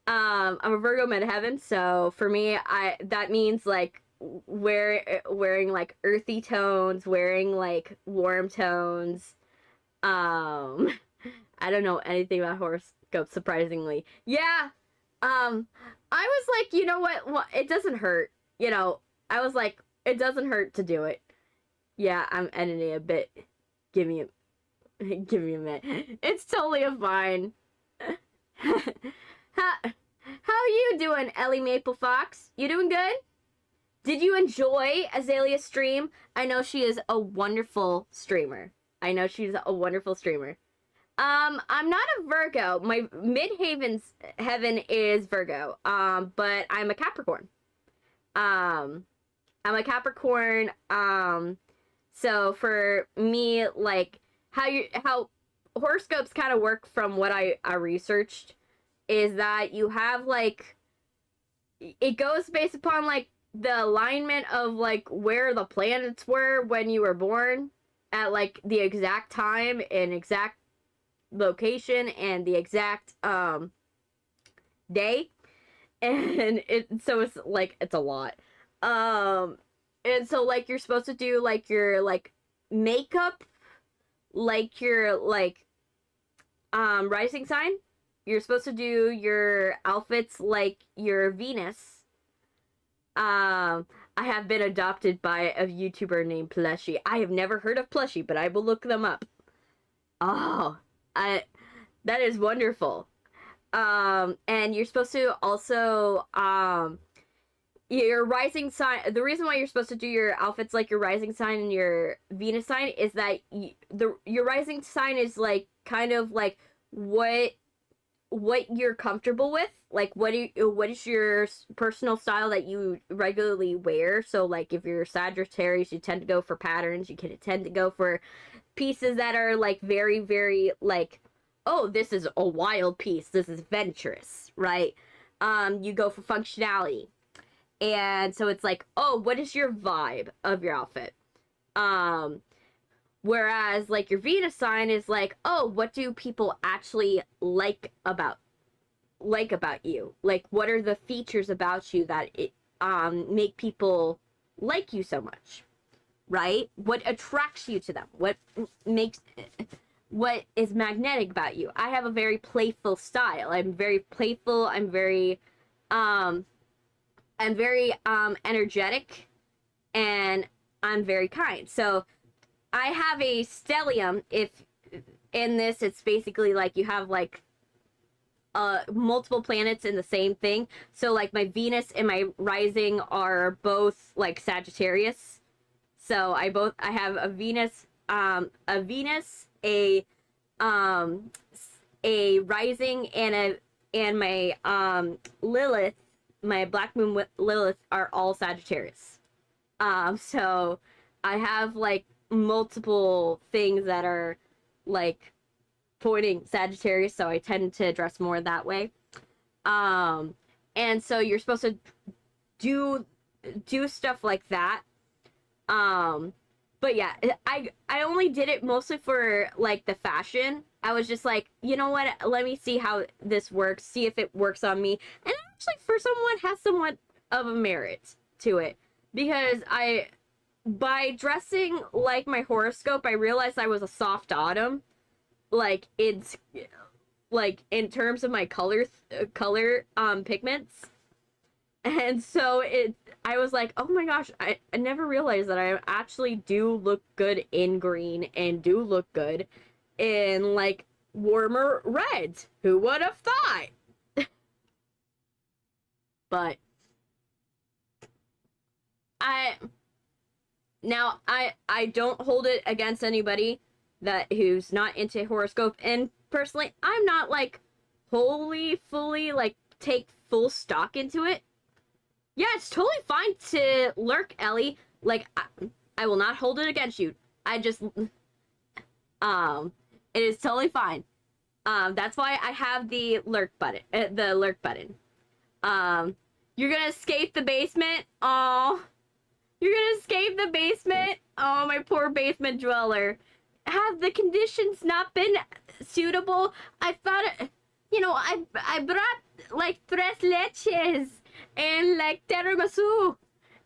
I'm a Virgo midheaven, so for me, that means like wearing like earthy tones, wearing like warm tones. I don't know anything about horoscopes, surprisingly. Yeah. I was like, you know what? It doesn't hurt. You know, I was like, it doesn't hurt to do it. Yeah, I'm editing a bit. Give me a minute. It's totally fine. How you doing, Ellie Maple Fox? You doing good? Did you enjoy Azalea's stream? I know she is a wonderful streamer. I'm not a Virgo. My heaven is Virgo. But I'm a Capricorn. I'm a Capricorn. So for me, like how horoscopes kind of work, from what I researched, is that you have like, it goes based upon like the alignment of like where the planets were when you were born, at like the exact time and exact location and the exact day, and it's a lot, and so like you're supposed to do like your like makeup, like your like rising sign. You're supposed to do your outfits like your Venus. I have been adopted by a YouTuber named Plushie. I have never heard of Plushie, but I will look them up. Oh, that is wonderful. And you're supposed to also your rising sign, the reason why you're supposed to do your outfits like your rising sign and your Venus sign is that your rising sign is like kind of like what you're comfortable with, like what is your personal style that you regularly wear. So like if you're Sagittarius, you tend to go for patterns, you can tend to go for pieces that are like very, very like, oh, this is a wild piece, this is adventurous, right? You go for functionality. And so it's like, oh, what is your vibe of your outfit? Whereas like your Venus sign is like, oh, what do people actually like about you? Like what are the features about you that it make people like you so much? Right? What attracts you to them? What is magnetic about you? I have a very playful style. I'm very playful. I'm very energetic, and I'm very kind. So I have a stellium. If in this, it's basically like you have like multiple planets in the same thing. So like my Venus and my rising are both like Sagittarius. So I have a Venus, a rising, and my Lilith, my Black Moon Lilith are all Sagittarius. So I have like multiple things that are like pointing Sagittarius, so I tend to dress more that way. And so you're supposed to do stuff like that. But yeah, I only did it mostly for like the fashion. I was just like, you know what? Let me see how this works, see if it works on me. And actually, for someone, has somewhat of a merit to it, because by dressing like my horoscope, I realized I was a soft autumn. Like it's like in terms of my color pigments. And so I was like, oh my gosh, I never realized that I actually do look good in green and do look good in like warmer red. Who would have thought? But I don't hold it against anybody who's not into horoscope, and personally, I'm not like fully like take full stock into it. Yeah, it's totally fine to lurk, Ellie. Like, I will not hold it against you. I just, it is totally fine. That's why I have the lurk button. You're gonna escape the basement. Oh, you're gonna escape the basement. Oh, my poor basement dweller. Have the conditions not been suitable? I thought, I brought like tres leches and like tiramisu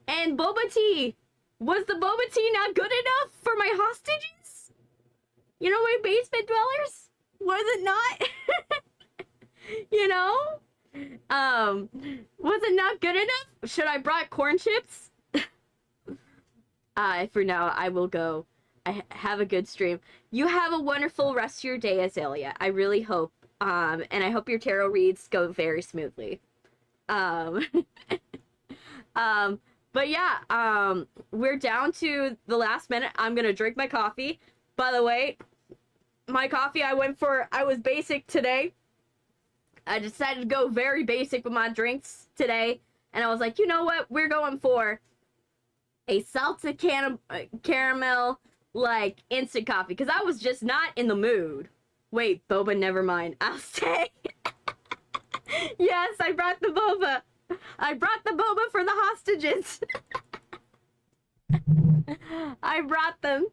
and boba tea. Was the boba tea not good enough for my hostages? You know, my basement dwellers? Was it not? You know? Was it not good enough? Should I brought corn chips? For now, I will go. Have a good stream. You have a wonderful rest of your day, Azalea. I really hope. And I hope your tarot reads go very smoothly. But yeah, we're down to the last minute. I'm gonna drink my coffee. By the way, my coffee I was basic today. I decided to go very basic with my drinks today. And I was like, you know what? We're going for a salted caramel, like, instant coffee. Because I was just not in the mood. Wait, boba, never mind. I'll stay. Yes, I brought the boba. I brought the boba for the hostages. I brought them.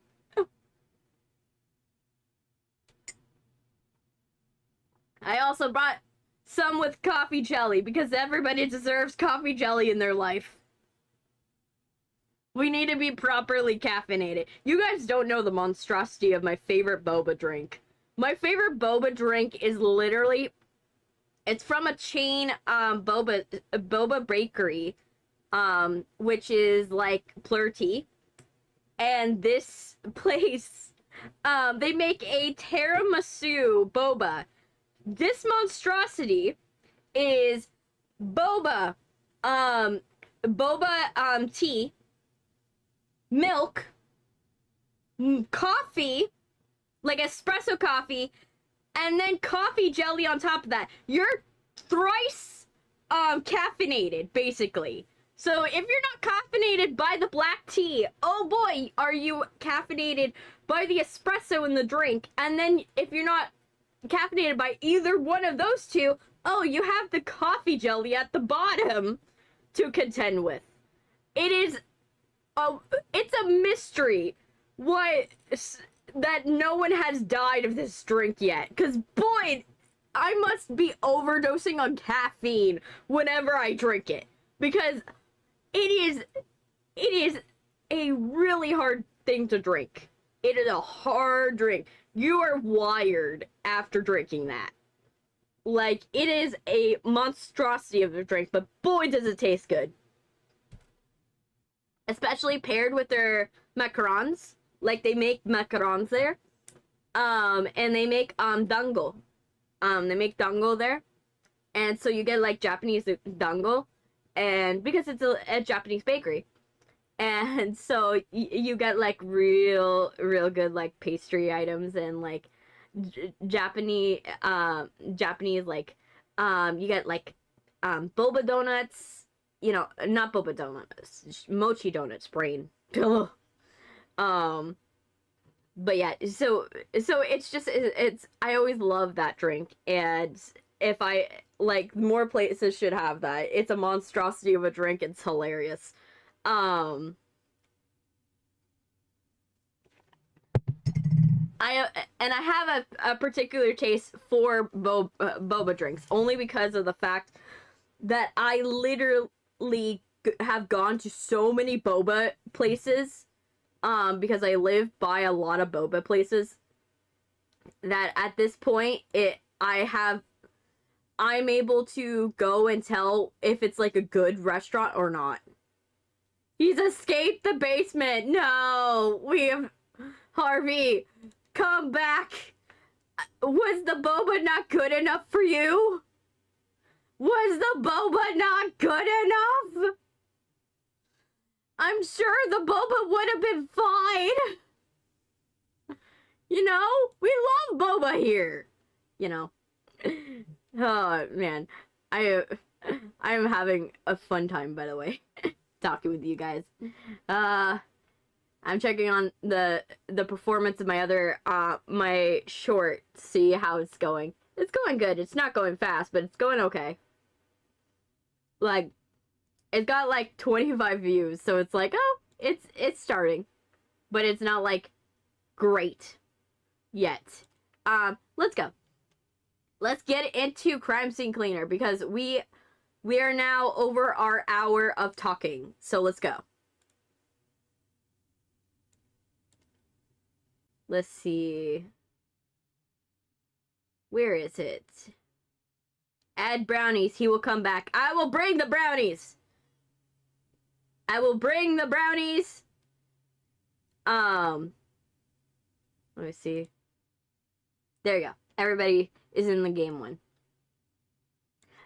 I also brought some with coffee jelly, because everybody deserves coffee jelly in their life. We need to be properly caffeinated. You guys don't know the monstrosity of my favorite boba drink. My favorite boba drink is literally, it's from a chain boba bakery, which is like Plurty. And this place, they make a tiramisu boba. This monstrosity is boba, boba tea, milk, coffee, like espresso coffee, and then coffee jelly on top of that. You're thrice caffeinated, basically. So if you're not caffeinated by the black tea, oh boy, are you caffeinated by the espresso in the drink. And then if you're not caffeinated by either one of those two, oh, you have the coffee jelly at the bottom to contend with. It's a mystery why that no one has died of this drink yet. Because boy, I must be overdosing on caffeine whenever I drink it. Because it is a really hard thing to drink. It is a hard drink. You are wired after drinking that. Like, it is a monstrosity of a drink, but boy does it taste good. Especially paired with their macarons. Like, they make macarons there. And they make dango. They make dango there. And so you get, like, Japanese dango. And because it's a Japanese bakery. And so you get, like, real good, like, pastry items and, like, Japanese, like, you get, like, boba donuts, you know, not boba donuts, mochi donuts, brain. But yeah, so it's just, I always love that drink, and if I, like, more places should have that. It's a monstrosity of a drink, it's hilarious. I have a particular taste for boba drinks, only because of the fact that I literally have gone to so many boba places, because I live by a lot of boba places, that at this point, I'm able to go and tell if it's, like, a good restaurant or not. He's escaped the basement! No! Harvey, come back! Was the boba not good enough for you? Was the boba not good enough? I'm sure the boba would have been fine. You know, we love boba here. You know. Oh, man. I'm having a fun time, by the way, talking with you guys. I'm checking on the performance of my other, my short, see how it's going. It's going good. It's not going fast, but it's going okay. Like, it's got, like, 25 views, so it's like, oh, it's starting. But it's not, like, great yet. Let's go. Let's get into Crime Scene Cleaner, because we are now over our hour of talking. So let's go. Let's see. Where is it? Add brownies. He will come back. I will bring the brownies. I will bring the brownies. Let me see. There you go. Everybody is in the game one.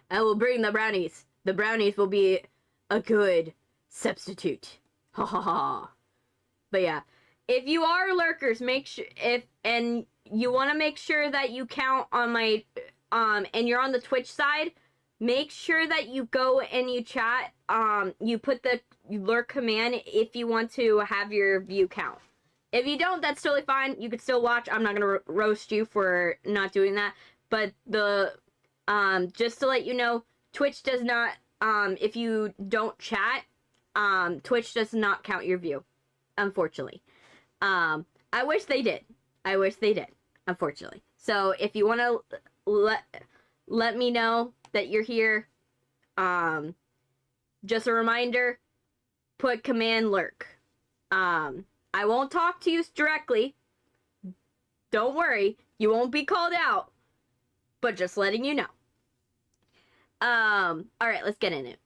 I will bring the brownies. The brownies will be a good substitute. Ha ha ha. But yeah, if you are lurkers, make sure and you want to make sure that you count on my and you're on the Twitch side, make sure that you go and you chat, you put the lurk command if you want to have your view count. If you don't, that's totally fine. You could still watch. I'm not going to roast you for not doing that. But just to let you know, Twitch does not, if you don't chat, Twitch does not count your view, unfortunately. I wish they did. I wish they did, unfortunately. So if you want to let me know that you're here, just a reminder, put command lurk. I won't talk to you directly. Don't worry, you won't be called out. But just letting you know. Alright, let's get in it.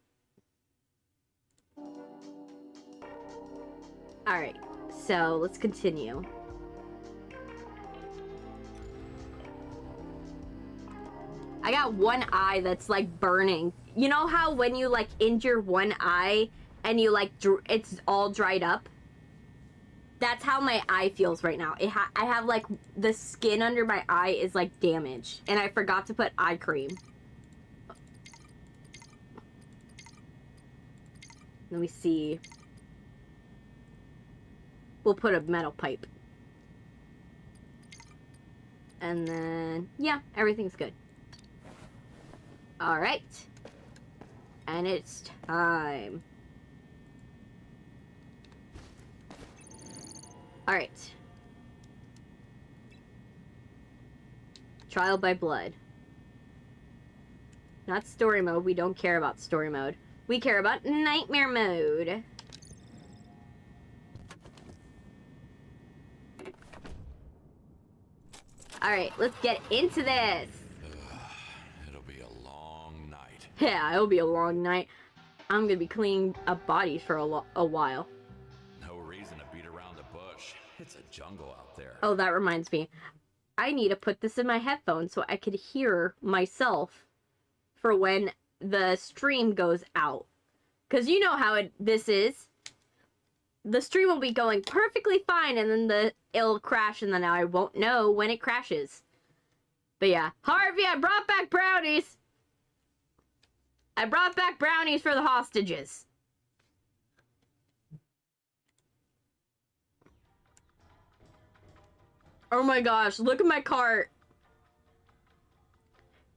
Alright, so let's continue. I got one eye that's, like, burning. you know how when you like injure one eye and you like it's all dried up? That's how my eye feels right now. I have like the skin under my eye is like damaged, and I forgot to put eye cream. Let me see. We'll put a metal pipe. And then, yeah, everything's good. All right. And it's time. All right. Trial by blood. Not story mode. We don't care about story mode. We care about nightmare mode. All right, let's get into this. It'll be a long night. Yeah, it'll be a long night. I'm gonna be cleaning up bodies for a while. No reason to beat around the bush. It's a jungle out there. Oh, that reminds me. I need to put this in my headphones so I could hear myself for when the stream goes out. Because you know how this is. The stream will be going perfectly fine, and then it'll crash, and then I won't know when it crashes. But yeah, Harvey, I brought back brownies. I brought back brownies for the hostages. Oh my gosh, look at my cart.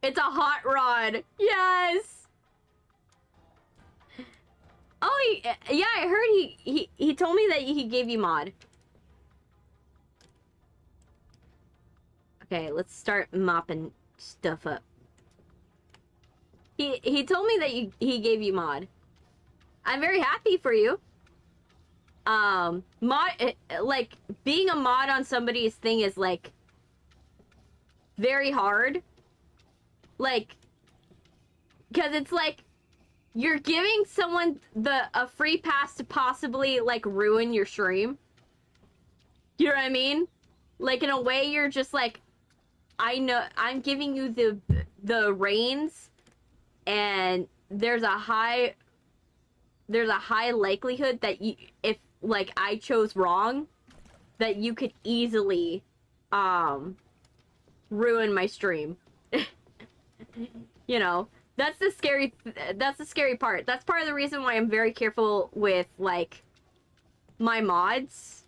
It's a hot rod. Yes. Oh, yeah, I heard he told me that he gave you mod. Okay, let's start mopping stuff up. He told me that he gave you mod. I'm very happy for you. Like being a mod on somebody's thing is like very hard. Like, because it's like you're giving someone a free pass to possibly like ruin your stream. You know what I mean? Like in a way you're just like, I know I'm giving you the reins, and there's a high likelihood that if like I chose wrong, that you could easily ruin my stream. You know, that's the scary part. That's part of the reason why I'm very careful with like my mods.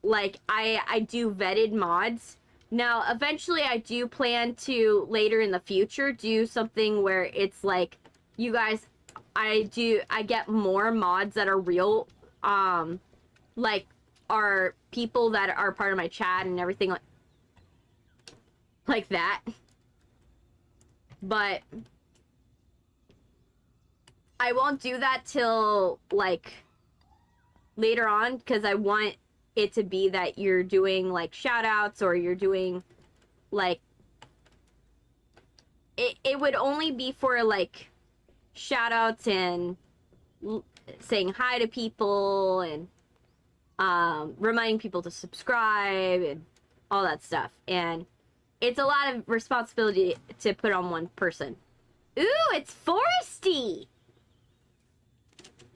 Like I do vetted mods. Now, eventually I do plan to later in the future do something where it's like you guys, I get more mods that are real, like are people that are part of my chat and everything like that. But I won't do that till like later on, because I want it to be that you're doing like shout outs, or you're doing like it would only be for like shout outs and saying hi to people and reminding people to subscribe and all that stuff. And it's a lot of responsibility to put on one person. Ooh, it's foresty.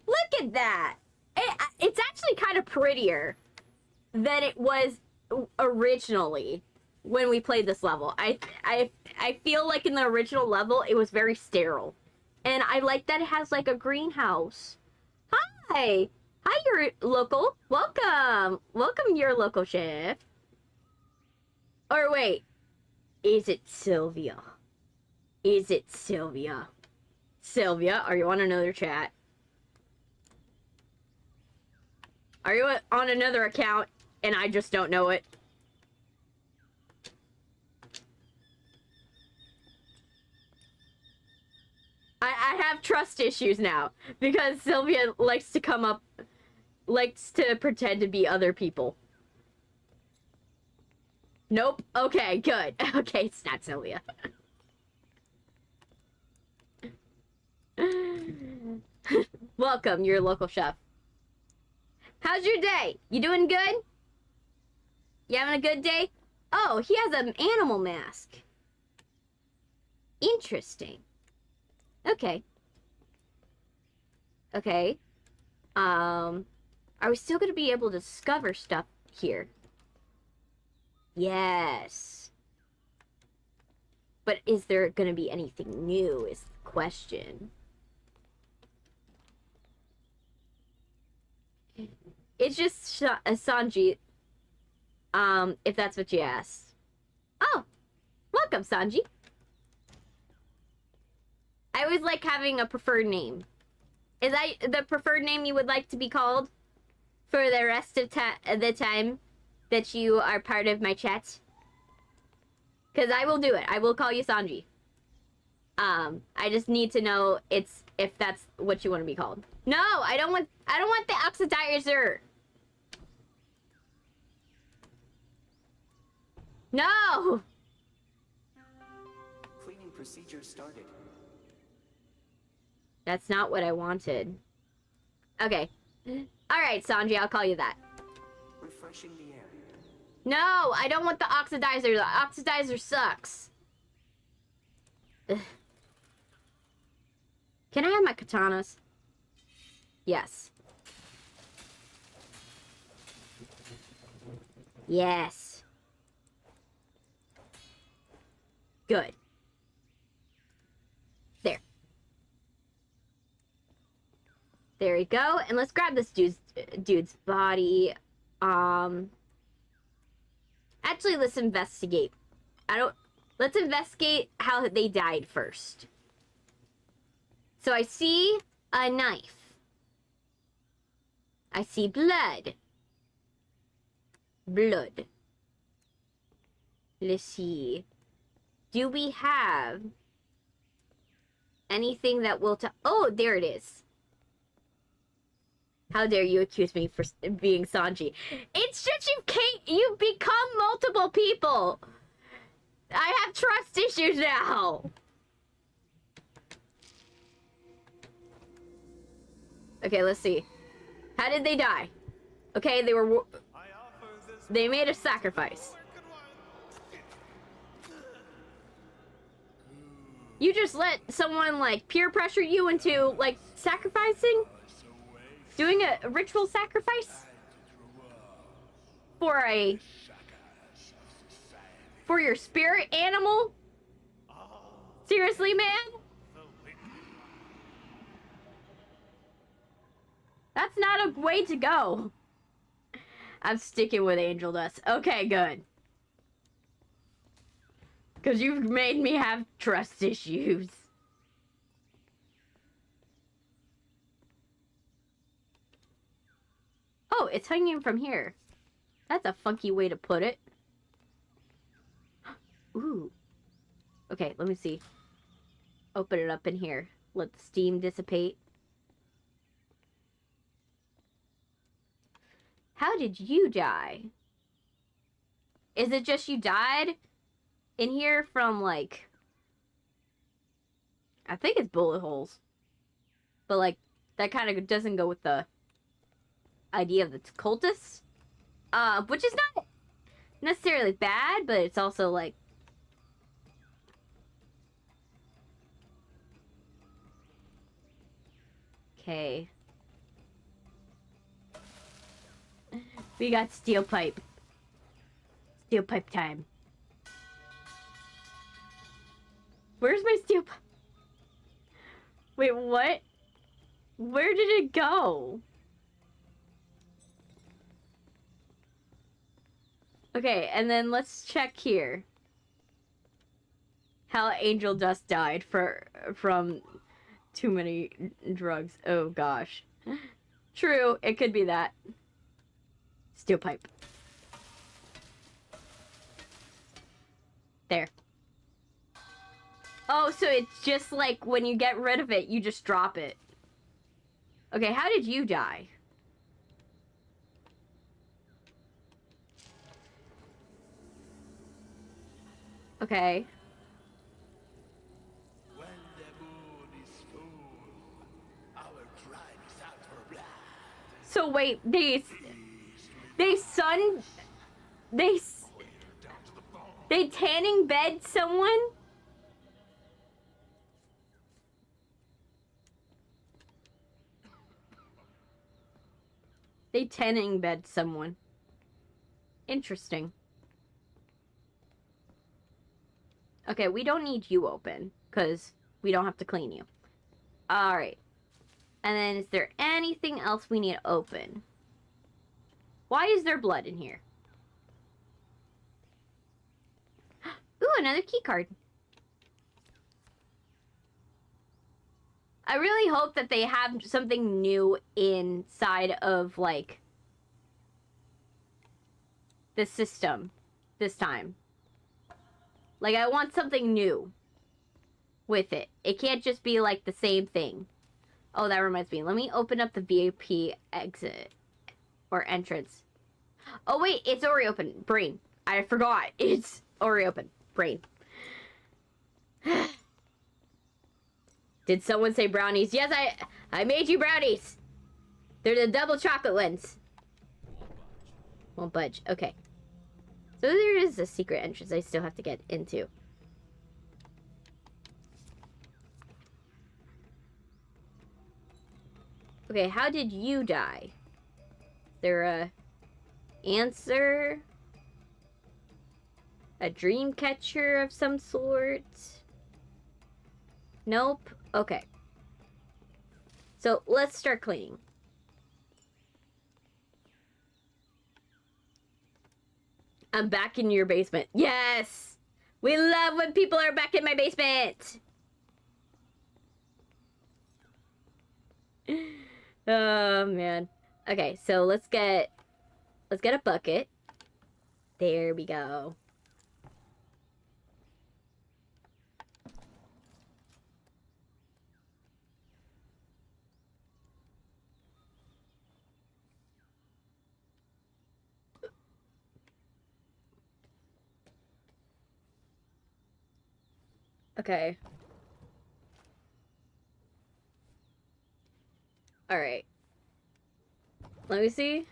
Look at that. It's actually kind of prettier than it was originally when we played this level. I feel like in the original level it was very sterile, and I like that it has like a greenhouse. Hi, your local. Welcome, your local chef. Or wait, is it Sylvia? Is it Sylvia? Sylvia, are you on another chat? Are you on another account and I just don't know it? I have trust issues now because Sylvia likes to pretend to be other people. Nope. Okay, good. Okay, it's not Sylvia. Welcome, your local chef. How's your day? You doing good? You having a good day? Oh, he has an animal mask. Interesting. Okay. Okay. Are we still gonna be able to discover stuff here? Yes. But is there gonna be anything new is the question. It's just Sanji. If that's what you asked. Oh, welcome, Sanji. I always like having a preferred name. Is that the preferred name you would like to be called for the rest of the time that you are part of my chat? Because I will do it. I will call you Sanji. I just need to know if that's what you want to be called. No, I don't want the oxidizer. No. Cleaning procedure started. That's not what I wanted. Okay. Alright, Sanji, I'll call you that. Refreshing the air. No, I don't want the oxidizer. The oxidizer sucks. Ugh. Can I have my katanas? Yes. Yes. Good. There. There we go. And let's grab this dude's body. Actually, let's investigate. Let's investigate how they died first. So I see a knife. I see blood. Blood. Let's see. Do we have anything that will oh, there it is. How dare you accuse me for being Sanji? It's just you become multiple people. I have trust issues now. Okay, let's see. How did they die? Okay, they made a sacrifice. You just let someone, like, peer pressure you into, like, sacrificing? Doing a ritual sacrifice? For your spirit animal? Seriously, man? That's not a way to go. I'm sticking with Angel Dust. Okay, good. Because you've made me have trust issues. Oh, it's hanging from here. That's a funky way to put it. Ooh. Okay, let me see. Open it up in here. Let the steam dissipate. How did you die? Is it just you died in here from, like... I think it's bullet holes. But, like, that kind of doesn't go with the idea of the cultists. Which is not necessarily bad, but it's also, like... Okay. We got steel pipe. Steel pipe time. Where's my steel pipe? Wait, what? Where did it go? Okay, and then let's check here. How Angel Dust died from too many drugs. Oh gosh. True, it could be that. Steel pipe. There. Oh, so it's just like when you get rid of it, you just drop it. Okay, how did you die? Okay. When the moon is full, our tribe is out for blood. So wait, they tanning bed someone? They tanning bed someone. Interesting. Okay, we don't need you open, because we don't have to clean you. Alright. And then is there anything else we need open? Why is there blood in here? Ooh, another key card. I really hope that they have something new inside of, like, the system this time. Like, I want something new with it. It can't just be, like, the same thing. Oh, that reminds me. Let me open up the VIP exit. Or entrance. Oh, wait. It's already open. Brain. I forgot. It's already open. Brain. Did someone say brownies? Yes, I made you brownies. They're the double chocolate ones. Won't budge. Okay. So there is a secret entrance I still have to get into. Okay, how did you die? Is there a answer? A dream catcher of some sort? Nope. Okay. So let's start cleaning. I'm back in your basement. Yes! We love when people are back in my basement! Oh, man. Okay, so let's get a bucket. There we go. Okay. Alright. Let me see.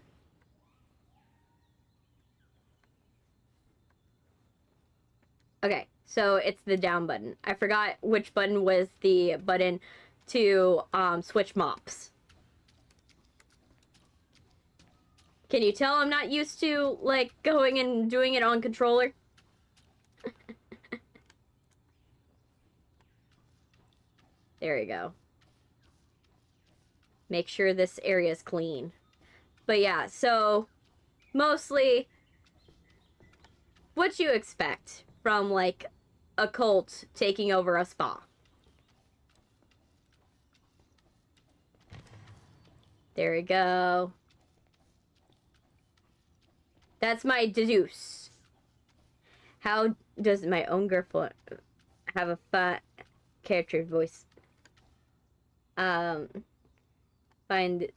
Okay, so it's the down button. I forgot which button was the button to switch mops. Can you tell I'm not used to, like, going and doing it on controller? There you go. Make sure this area is clean. But yeah, so mostly what you expect from, like, a cult taking over a spa. There we go. That's my deduce. How does my own girlfriend have a fat character voice? Find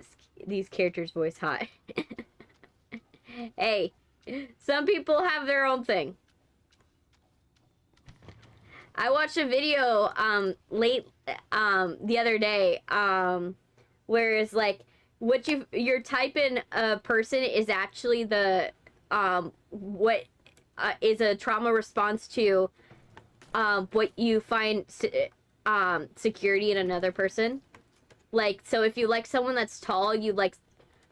these characters' voice hot. Hey, some people have their own thing. I watched a video the other day where it's like what you're typing a person is actually the what is a trauma response to what you find security in another person. Like, so if you like someone that's tall, you like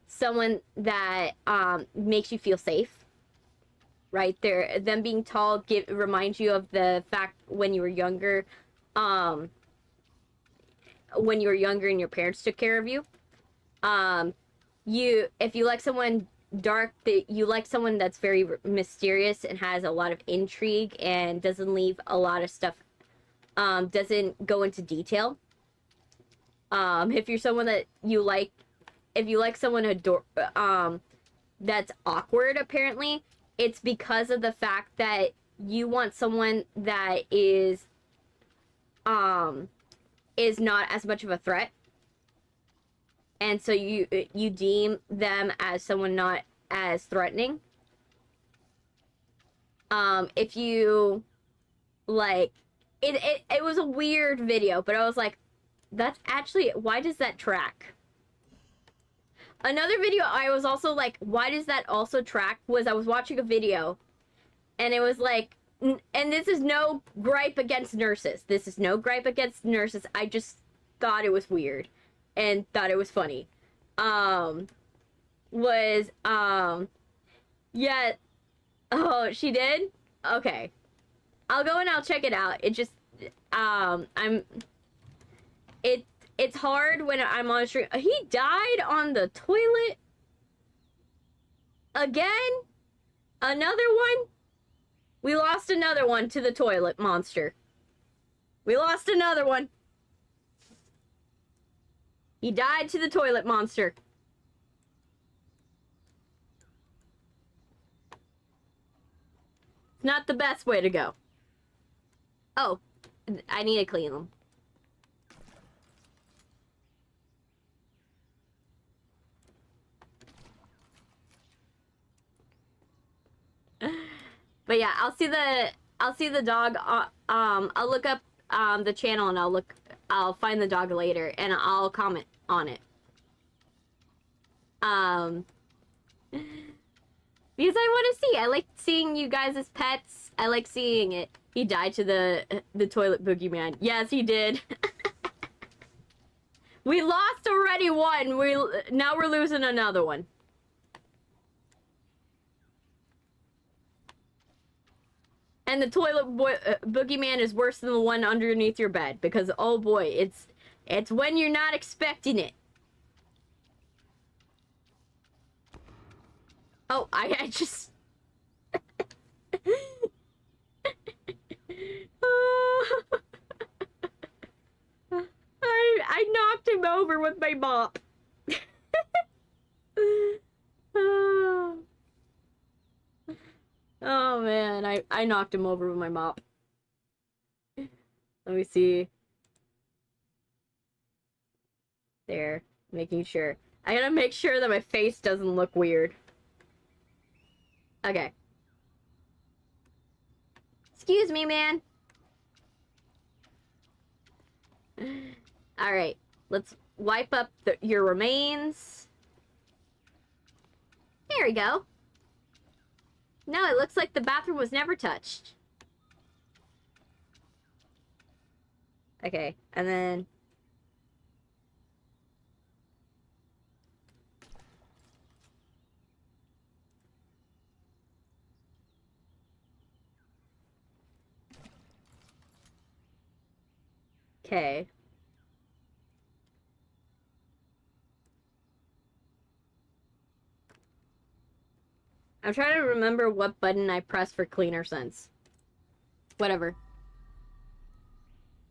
someone that makes you feel safe. Right there, them being tall reminds you of the fact when you were younger, and your parents took care of you. If you like someone dark, you like someone that's very mysterious and has a lot of intrigue and doesn't leave a lot of stuff, doesn't go into detail. If you're someone that if you like someone that's awkward, apparently, it's because of the fact that you want someone that is not as much of a threat. And so you deem them as someone not as threatening. If you like it was a weird video, but I was like, that's actually, why does that track? Another video I was also like, why does that also track, was I was watching a video and it was like, and this is no gripe against nurses. This is no gripe against nurses. I just thought it was weird and thought it was funny. was, yeah, oh, she did? Okay. I'll go and I'll check it out. It just, it's hard when I'm on stream. He died on the toilet? Again? Another one? We lost another one to the toilet monster. We lost another one. He died to the toilet monster. It's not the best way to go. Oh, I need to clean them. But yeah, I'll see the dog. I'll look up the channel and I'll find the dog later and I'll comment on it. Because I want to see. I like seeing you guys as pets. I like seeing it. He died to the toilet boogeyman. Yes, he did. We lost already one. Now we're losing another one. And the toilet boogeyman is worse than the one underneath your bed because oh boy, it's when you're not expecting it. Oh, I just I knocked him over with my mop. Oh man, I knocked him over with my mop. Let me see. There, making sure. I gotta make sure that my face doesn't look weird. Okay. Excuse me, man. Alright, let's wipe up your remains. There we go. No, it looks like the bathroom was never touched. Okay, and then... Okay. I'm trying to remember what button I pressed for cleaner sense. Whatever.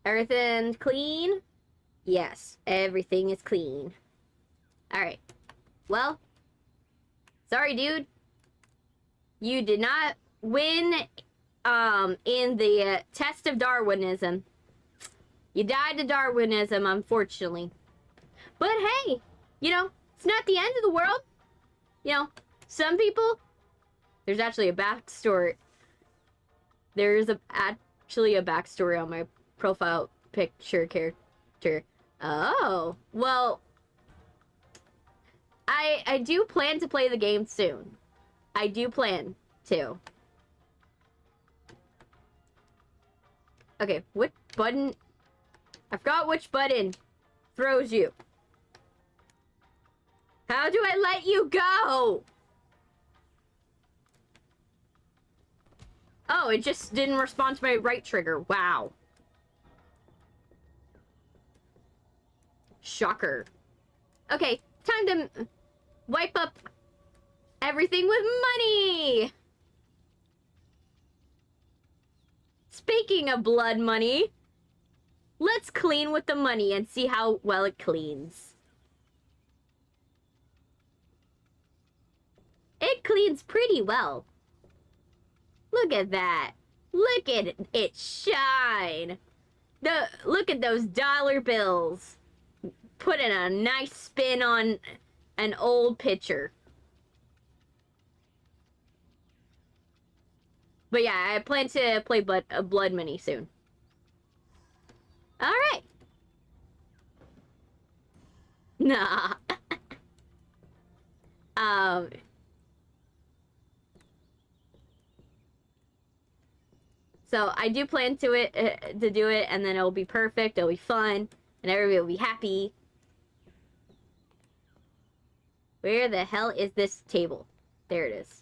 Everything's clean? Yes, everything is clean. Alright. Well, sorry, dude. You did not win in the test of Darwinism. You died to Darwinism, unfortunately. But hey, you know, it's not the end of the world. You know, some people... There's actually a backstory. There's actually a backstory on my profile picture character. Oh, well, I do plan to play the game soon. I do plan to. Okay, what button? I forgot which button throws you. How do I let you go? Oh, it just didn't respond to my right trigger. Wow. Shocker. Okay, time to wipe up everything with money! Speaking of blood money, let's clean with the money and see how well it cleans. It cleans pretty well. Look at that. Look at it shine. Look at those dollar bills. Putting a nice spin on an old picture. But yeah, I plan to play Blood Money soon. Alright. Nah. So I do plan to do it, and then it'll be perfect. It'll be fun, and everybody will be happy. Where the hell is this table? There it is.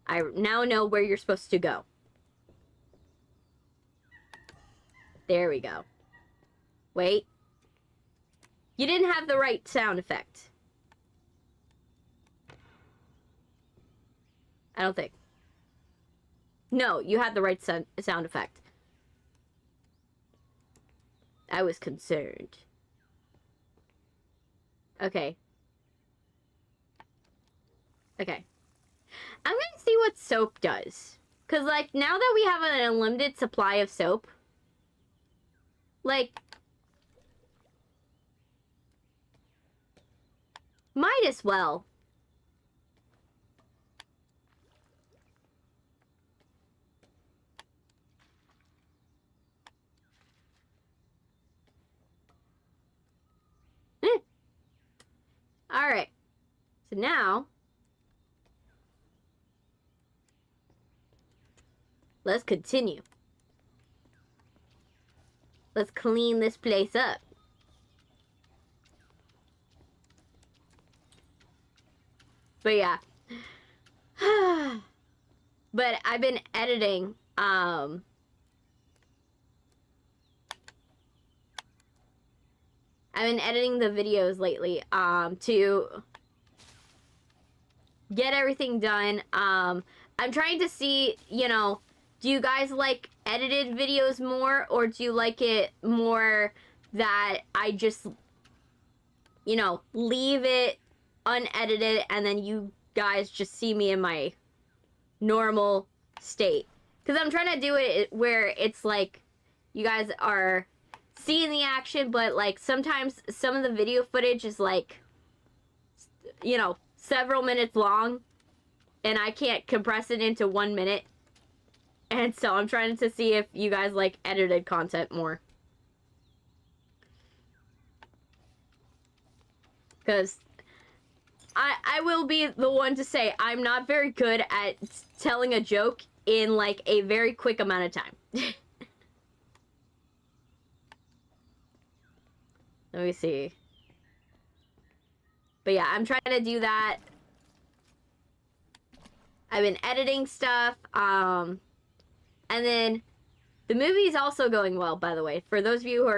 I now know where you're supposed to go. There we go. Wait. You didn't have the right sound effect. I don't think. No, you had the right sound effect. I was concerned. Okay. Okay. I'm gonna see what soap does. Because, like, now that we have an unlimited supply of soap, like, might as well. Alright. So now, let's continue. Let's clean this place up. But yeah. But I've been editing, I've been editing the videos lately, to get everything done. I'm trying to see, you know, do you guys like edited videos more, or do you like it more that I just, you know, leave it unedited and then you guys just see me in my normal state? Because I'm trying to do it where it's like you guys are seeing the action, but like sometimes some of the video footage is like, you know, several minutes long and I can't compress it into 1 minute. And so I'm trying to see if you guys like edited content more. Because I will be the one to say I'm not very good at telling a joke in like a very quick amount of time. Let me see. But yeah, I'm trying to do that. I've been editing stuff. And then the movie's also going well, by the way. For those of you who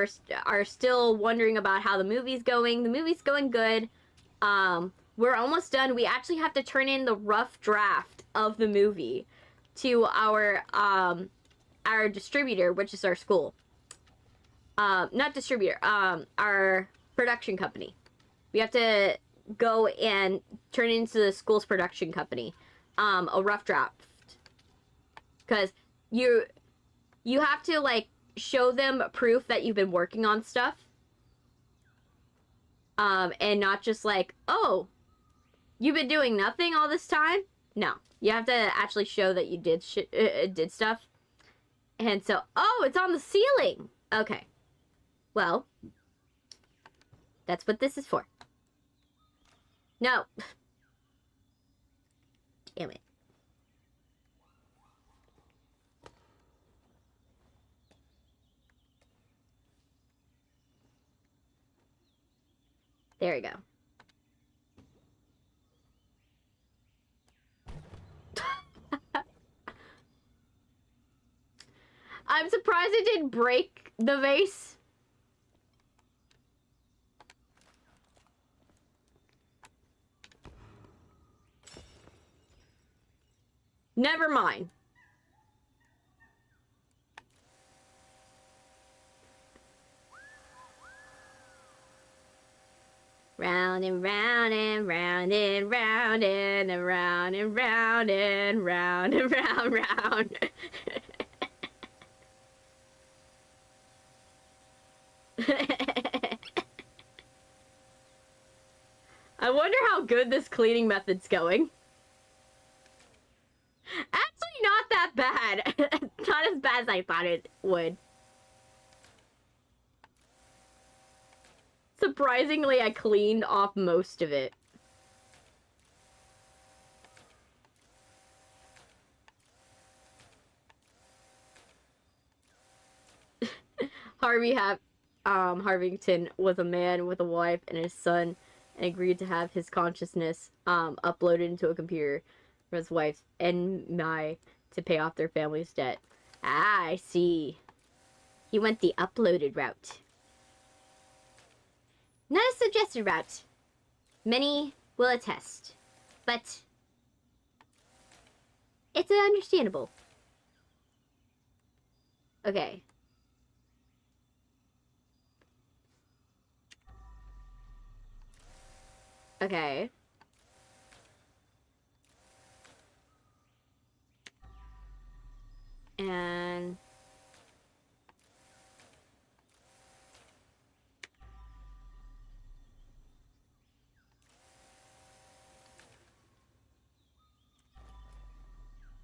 are still wondering about how the movie's going good. We're almost done. We actually have to turn in the rough draft of the movie to our distributor, which is our school. Not distributor, our production company. We have to go and turn it into the school's production company, a rough draft. Because you have to, like, show them proof that you've been working on stuff. And not just like, oh, you've been doing nothing all this time? No. You have to actually show that you did stuff. And so, oh, it's on the ceiling! Okay. Well, that's what this is for. No. Damn it. There we go. I'm surprised it didn't break the vase. Never mind. Round and round and round and round and round and round and round and round round. I wonder how good this cleaning method's going. Actually, not that bad. Not as bad as I thought it would. Surprisingly, I cleaned off most of it. Harvington was a man with a wife and his son and agreed to have his consciousness uploaded into a computer for his wife and my to pay off their family's debt. Ah, I see. He went the uploaded route. Not a suggested route. Many will attest. But it's understandable. Okay. Okay. And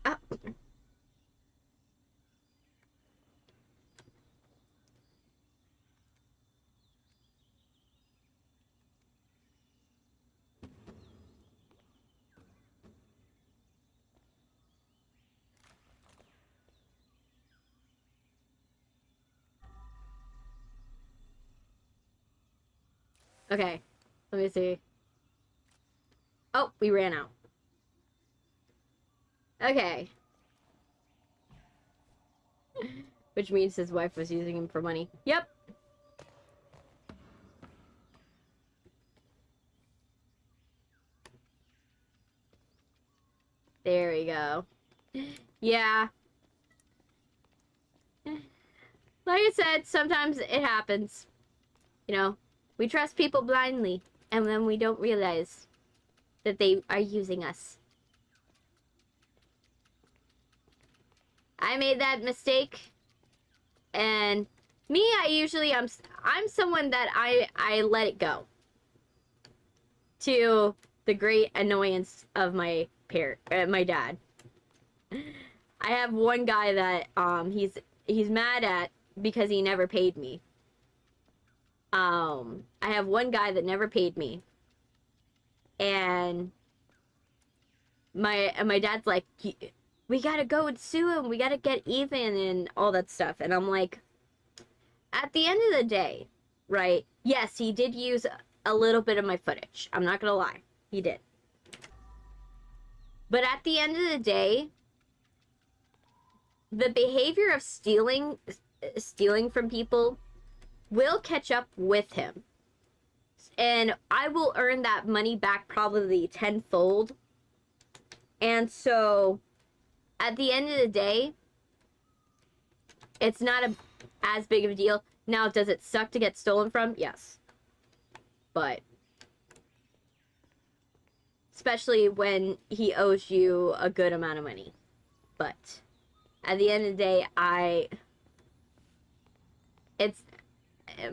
ah. Okay. Let me see. Oh, we ran out. Okay. Which means his wife was using him for money. Yep. There we go. Yeah. Like I said, sometimes it happens. You know, we trust people blindly, and then we don't realize that they are using us. I made that mistake, and me, I'm someone that I let it go. To the great annoyance of my dad. I have one guy that he's mad at because he never paid me. I have one guy that never paid me. And my dad's like, we gotta go and sue him, we gotta get even and all that stuff. And I'm like, at the end of the day, right, yes, he did use a little bit of my footage. I'm not gonna lie, he did. But at the end of the day, the behavior of stealing from people will catch up with him. And I will earn that money back probably tenfold. And so, at the end of the day, it's not as big of a deal. Now, does it suck to get stolen from? Yes. But especially when he owes you a good amount of money. But at the end of the day,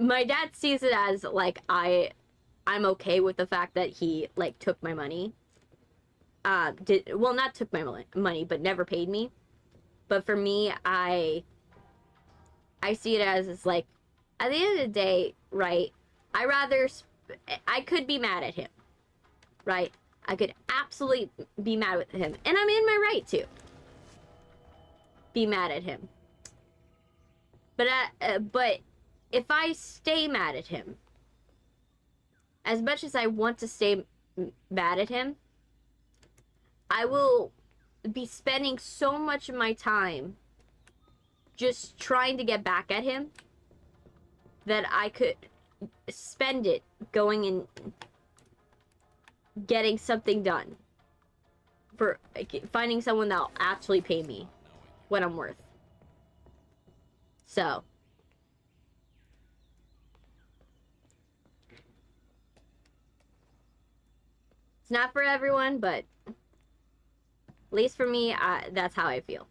my dad sees it as like I'm okay with the fact that he like took my money. Not took my money, but never paid me. But for me, I see it as it's like, at the end of the day, right, I could be mad at him, right? I could absolutely be mad with him. And I'm in my right to be mad at him. But if I stay mad at him, as much as I want to stay mad at him, I will be spending so much of my time just trying to get back at him that I could spend it going and getting something done. For finding someone that'll actually pay me what I'm worth. So. It's not for everyone, but at least for me, that's how I feel.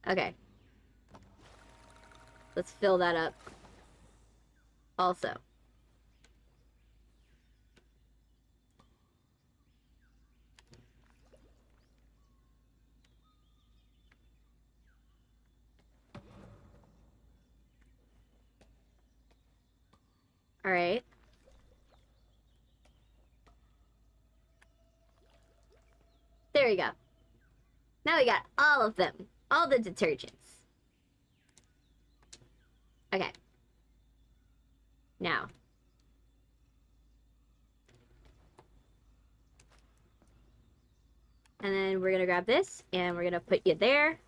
Okay. Let's fill that up. Also. All right. There we go. Now we got all of them. All the detergents. Okay. Now. And then we're gonna grab this, and we're gonna put you there.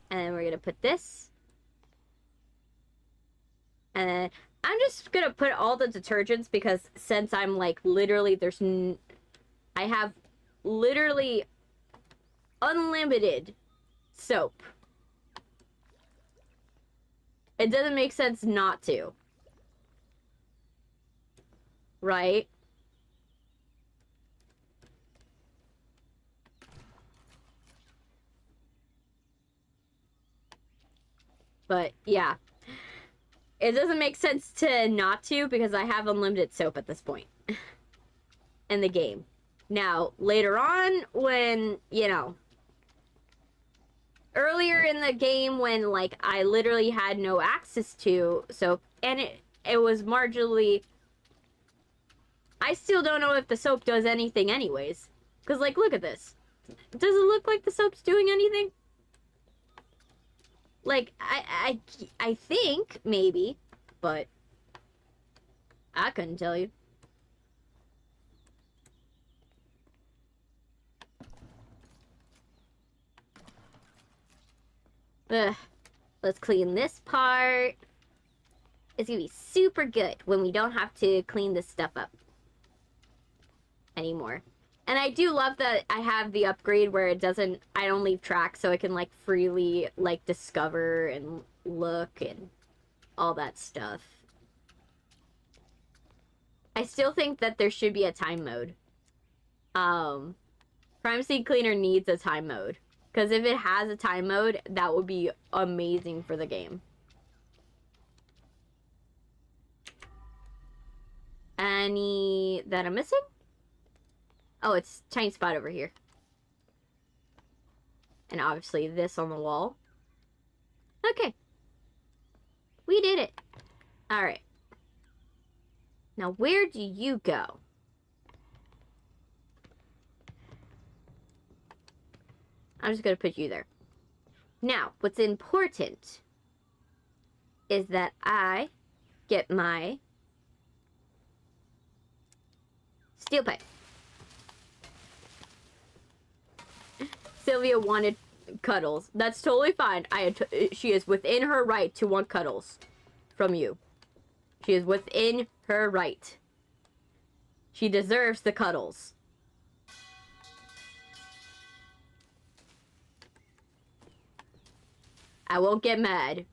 And then we're gonna put this. And then I'm just gonna put all the detergents because since I'm like literally, I have literally unlimited soap. It doesn't make sense not to. Right? But yeah, it doesn't make sense to not to because I have unlimited soap at this point in the game. Now, later on when, you know, earlier in the game when like I literally had no access to soap and it was marginally, I still don't know if the soap does anything anyways. Because like, look at this. Does it look like the soap's doing anything? Like, I think, maybe, but I couldn't tell you. Ugh. Let's clean this part. It's gonna be super good when we don't have to clean this stuff up anymore. And I do love that I have the upgrade where it doesn't, I don't leave tracks, so I can like freely like discover and look and all that stuff. I still think that there should be a time mode. Prime Seed Cleaner needs a time mode. Because if it has a time mode, that would be amazing for the game. Any that I'm missing? Oh, it's tiny spot over here. And obviously this on the wall. Okay. We did it. Alright. Now where do you go? I'm just going to put you there. Now, what's important is that I get my steel pipe. Sylvia wanted cuddles. That's totally fine. She is within her right to want cuddles from you. She is within her right. She deserves the cuddles. I won't get mad.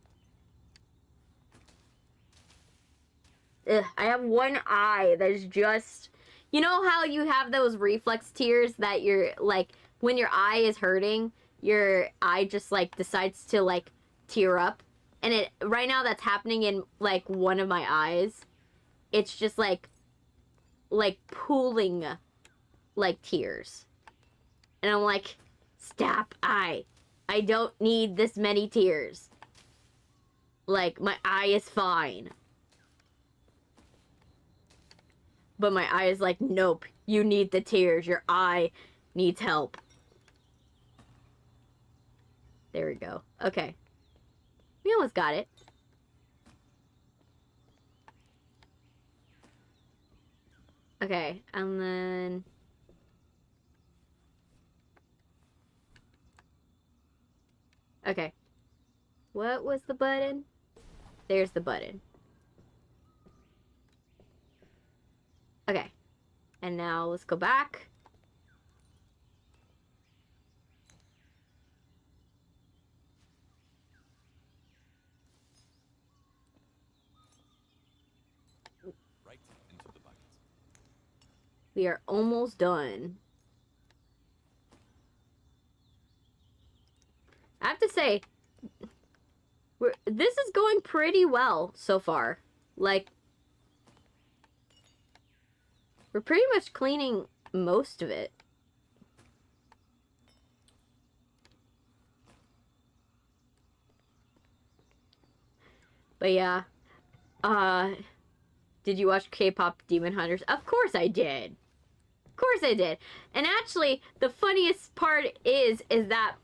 Ugh, I have one eye that's just... You know how you have those reflex tears that you're, like, when your eye is hurting, your eye just, like, decides to, like, tear up? And it right now that's happening in, like, one of my eyes. It's just, like, pooling, like, tears. And I'm like, stop, eye. I don't need this many tears. Like, my eye is fine. But my eye is like, nope, you need the tears. Your eye needs help. There we go. Okay. We almost got it. Okay, and then... Okay. What was the button? There's the button. Okay. And now let's go back. Right into the buckets. We are almost done. I have to say, this is going pretty well so far. Like, we're pretty much cleaning most of it. But yeah, did you watch K-pop Demon Hunters? Of course I did. Of course I did. And actually, the funniest part is that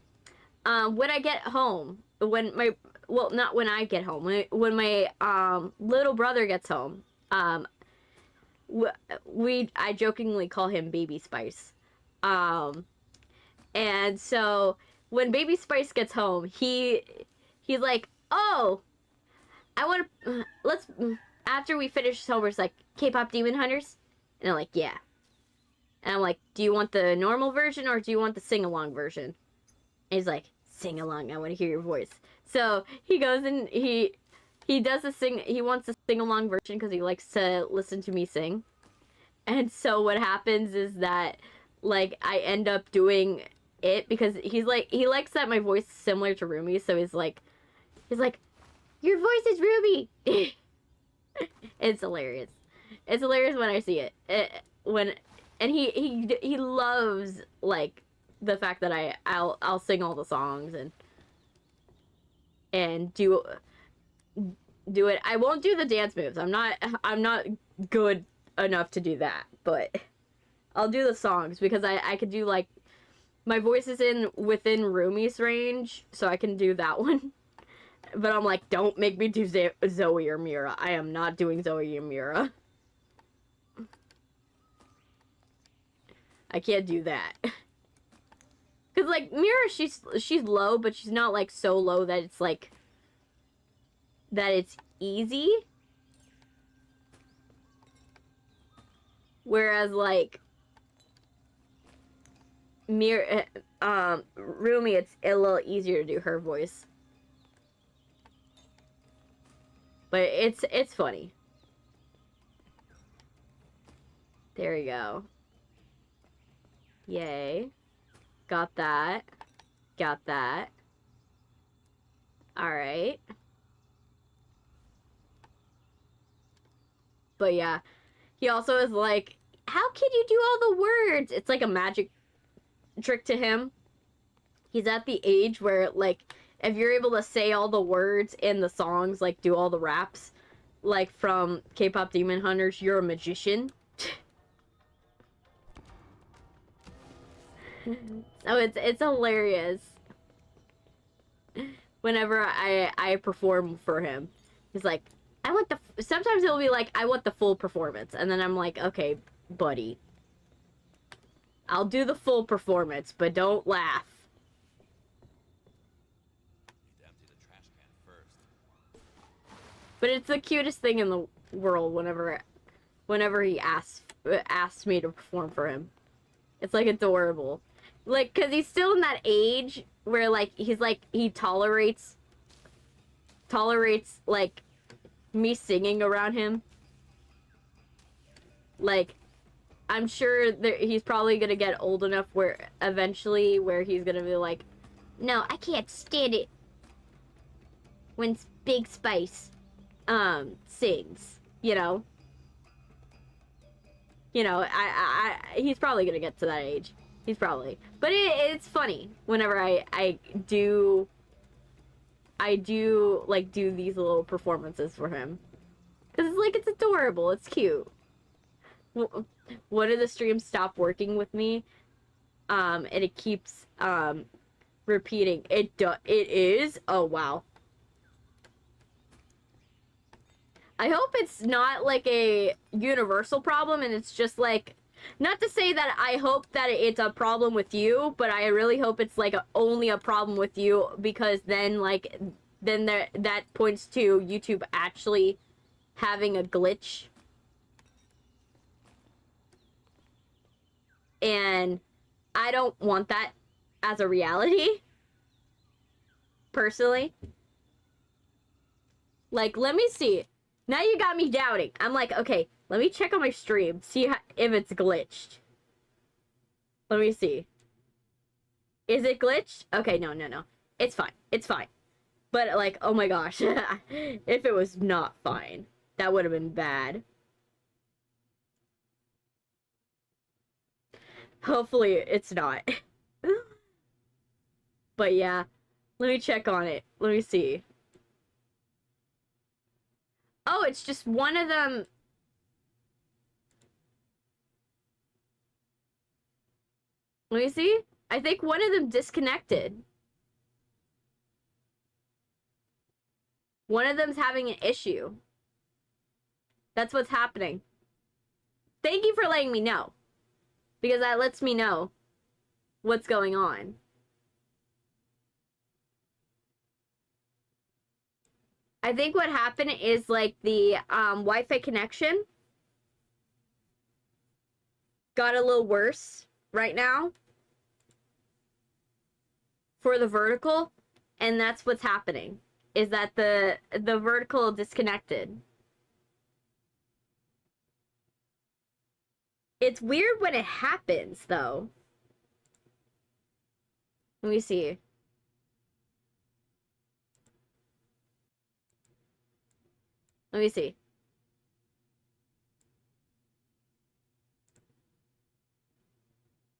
when I get home, when my, well, not when I get home, when my little brother gets home, I jokingly call him Baby Spice. And so when Baby Spice gets home, he's like, "Oh, I want to let's after we finish sober, it's like K-pop Demon Hunters." And I'm like, "Yeah." And I'm like, "Do you want the normal version or do you want the sing-along version?" And he's like, "Sing along. I want to hear your voice." So he goes and he does a sing. He wants a sing-along version because he likes to listen to me sing. And so what happens is that, like, I end up doing it because he likes that my voice is similar to Rumi. So he's like, "Your voice is Ruby." It's hilarious. It's hilarious when I see it. And he loves, like, the fact that I'll sing all the songs and do it. I won't do the dance moves. I'm not good enough to do that, but I'll do the songs because I could do, like, my voice is within Rumi's range, so I can do that one. But I'm like, don't make me do Zoe or Mira. I am not doing Zoe or Mira. I can't do that. Cause, like, Mira, she's low, but she's not, like, so low that it's like that it's easy. Whereas, like, Rumi, it's a little easier to do her voice. But it's funny. There we go. Yay. Got that. Got that. Alright. But yeah. He also is like, how can you do all the words? It's like a magic trick to him. He's at the age where, like, if you're able to say all the words in the songs, like, do all the raps, like, from K-pop Demon Hunters, you're a magician. So it's hilarious. Whenever I perform for him, he's like, I want the. Sometimes he'll be like, I want the full performance, and then I'm like, okay, buddy, I'll do the full performance, but don't laugh. Need to empty the trash can first. But it's the cutest thing in the world whenever he asks me to perform for him. It's, like, adorable. Like, because he's still in that age where, like, he tolerates, like, me singing around him. Like, I'm sure that he's probably gonna get old enough where he's gonna be like, no, I can't stand it when Big Spice sings, you know. He's probably gonna get to that age. He's probably, but it's funny whenever I do like do these little performances for him, because it's like, it's adorable, it's cute. One of the streams stopped working with me, and it keeps repeating. It is. Oh wow. I hope it's not like a universal problem and it's just like, not to say that I hope that it's a problem with you, but I really hope it's like only a problem with you, because then that points to YouTube actually having a glitch. And I don't want that as a reality, personally. Like, let me see. Now you got me doubting. I'm like, okay, let me check on my stream, see if it's glitched. Let me see. Is it glitched? Okay, no. It's fine. It's fine. But, like, oh my gosh. If it was not fine, that would have been bad. Hopefully it's not. But yeah, let me check on it. Let me see. Oh, it's just one of them. Let me see. I think one of them disconnected. One of them's having an issue. That's what's happening. Thank you for letting me know. Because that lets me know what's going on. I think what happened is like the Wi-Fi connection got a little worse right now for the vertical, and that's what's happening. Is that the vertical disconnected. It's weird when it happens, though. Let me see. Let me see.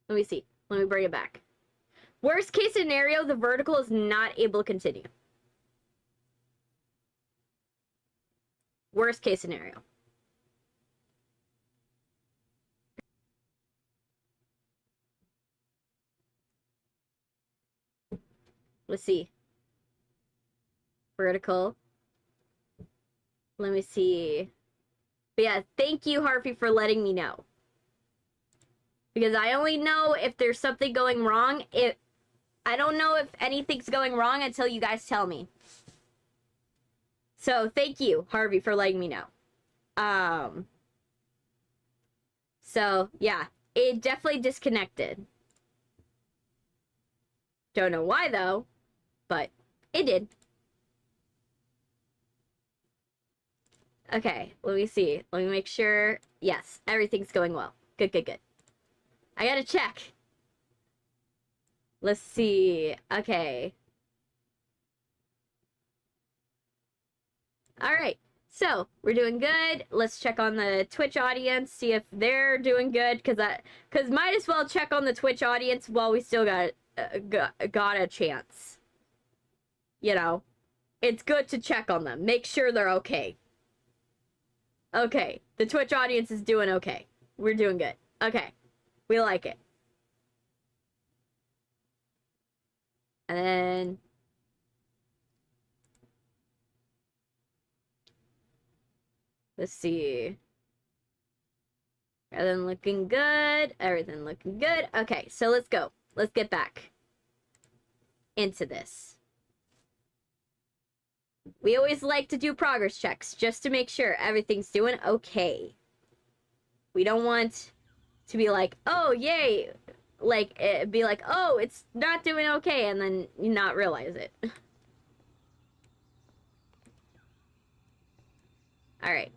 Let me see. Let me bring it back. Worst case scenario, the vertical is not able to continue. Worst case scenario. Let's see. Vertical. Let me see. But yeah, thank you, Harvey, for letting me know. Because I only know if there's something going wrong. I don't know if anything's going wrong until you guys tell me. So thank you, Harvey, for letting me know. So yeah, it definitely disconnected. Don't know why though, but it did. Okay, let me see. Let me make sure. Yes, everything's going well. Good, good, good. I gotta check. Let's see. Okay. Alright, so we're doing good. Let's check on the Twitch audience, see if they're doing good, because might as well check on the Twitch audience while we still got a chance. You know, it's good to check on them. Make sure they're okay. Okay, the Twitch audience is doing okay. We're doing good. Okay, we like it. And then... let's see. Everything looking good. Everything looking good. Okay, so let's go. Let's get back into this. We always like to do progress checks just to make sure everything's doing okay. We don't want to be like, oh, yay. Like, be like, oh, it's not doing okay, and then you not realize it. Alright.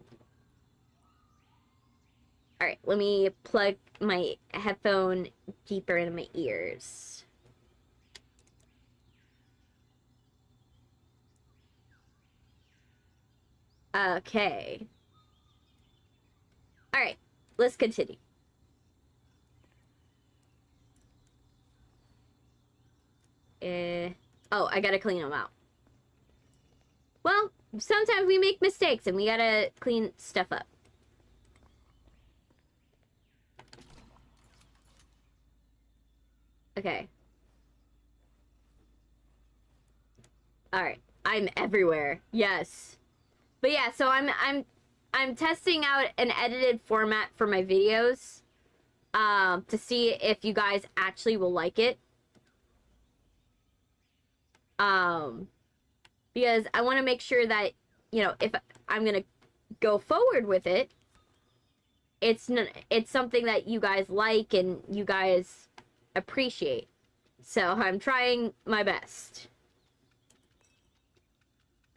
Alright, let me plug my headphone deeper into my ears. Okay. Alright, let's continue. Oh, I gotta clean them out. Well, sometimes we make mistakes and we gotta clean stuff up. Okay. Alright, I'm everywhere. Yes. But yeah, so I'm testing out an edited format for my videos to see if you guys actually will like it. Because I want to make sure that, you know, if I'm going to go forward with it, it's something that you guys like and you guys appreciate. So I'm trying my best.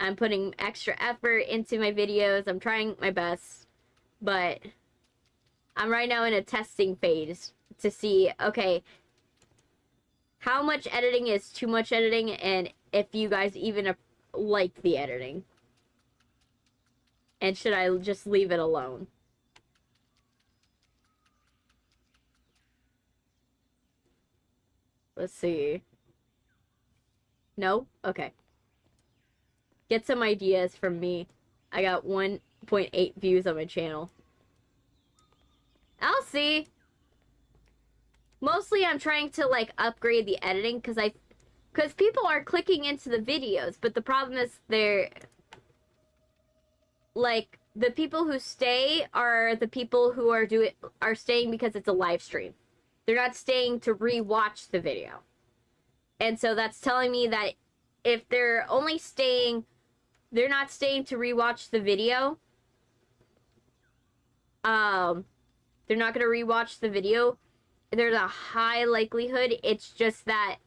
I'm putting extra effort into my videos. I'm trying my best. But I'm right now in a testing phase to see, okay, how much editing is too much editing, and if you guys even like the editing. And should I just leave it alone? Let's see. No? Okay. Get some ideas from me. I got 1.8 views on my channel. I'll see. Mostly I'm trying to like upgrade the editing because people are clicking into the videos, but the problem is like the people who stay are the people who are staying because it's a live stream. They're not staying to re-watch the video. And so that's telling me that if they're only staying, they're not staying to re-watch the video. They're not going to re-watch the video. There's a high likelihood it's just that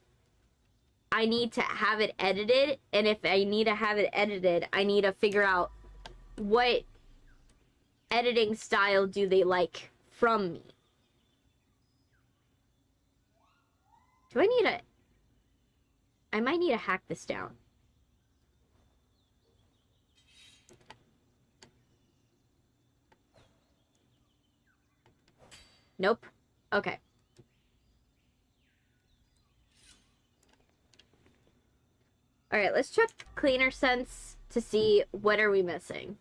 I need to have it edited, and if I need to have it edited, I need to figure out what editing style do they like from me. Do I need to... I might need to hack this down. Nope. Okay. Alright, let's check Cleaner Sense to see what are we missing.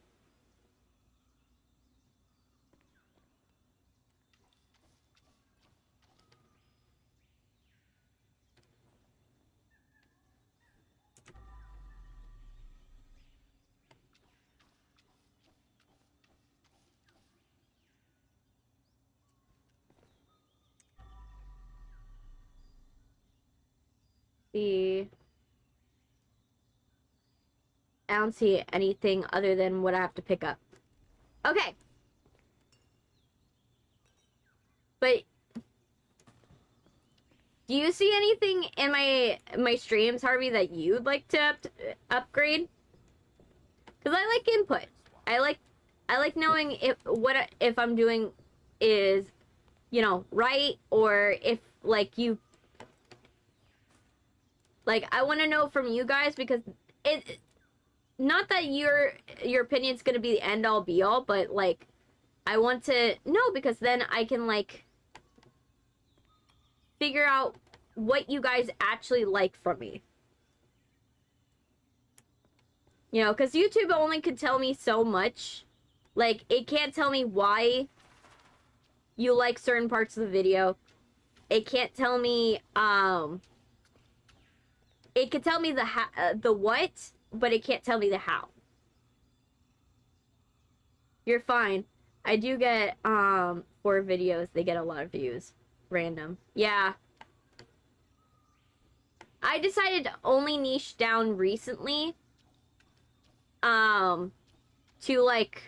I don't see anything other than what I have to pick up. Okay. But do you see anything in my streams, Harvey, that you'd like to upgrade? Because I like input. I like knowing if I'm doing is, you know, right, or if like you like I want to know from you guys, because it not that your opinion's going to be the end all be all, but like I want to know, because then I can like figure out what you guys actually like from me. You know, because YouTube only can tell me so much. Like, it can't tell me why you like certain parts of the video. It can't tell me, it can tell me the what, but it can't tell me the how. You're fine. I do get, 4 videos, they get a lot of views. Random. Yeah. I decided to only niche down recently, to like,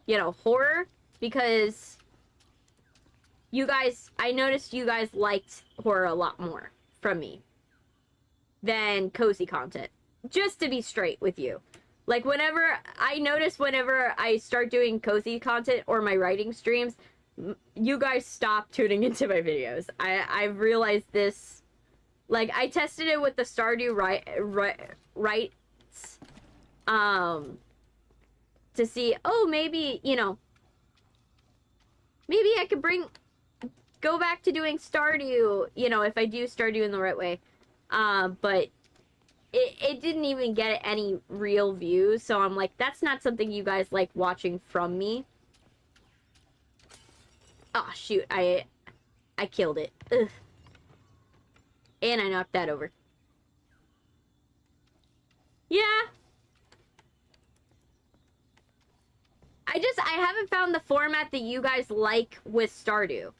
you know, horror, because you guys, I noticed you guys liked horror a lot more from me than cozy content. Just to be straight with you. Like, whenever I start doing cozy content or my writing streams, you guys stop tuning into my videos. I've realized this. Like, I tested it with the Stardew rights, to see, oh, maybe, you know, maybe I could go back to doing Stardew, you know, if I do Stardew in the right way. But it didn't even get any real views, so I'm like, that's not something you guys like watching from me. Oh, shoot, I killed it. Ugh. And I knocked that over. Yeah. I haven't found the format that you guys like with Stardew.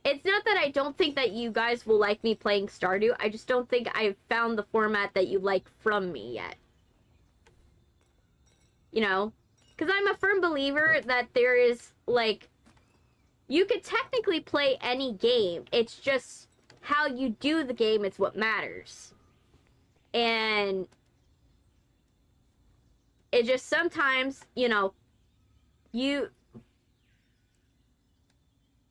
It's not that I don't think that you guys will like me playing Stardew. I just don't think I've found the format that you like from me yet. You know? Because I'm a firm believer that there is, like, you could technically play any game. It's just how you do the game is what matters. And it just sometimes, you know, you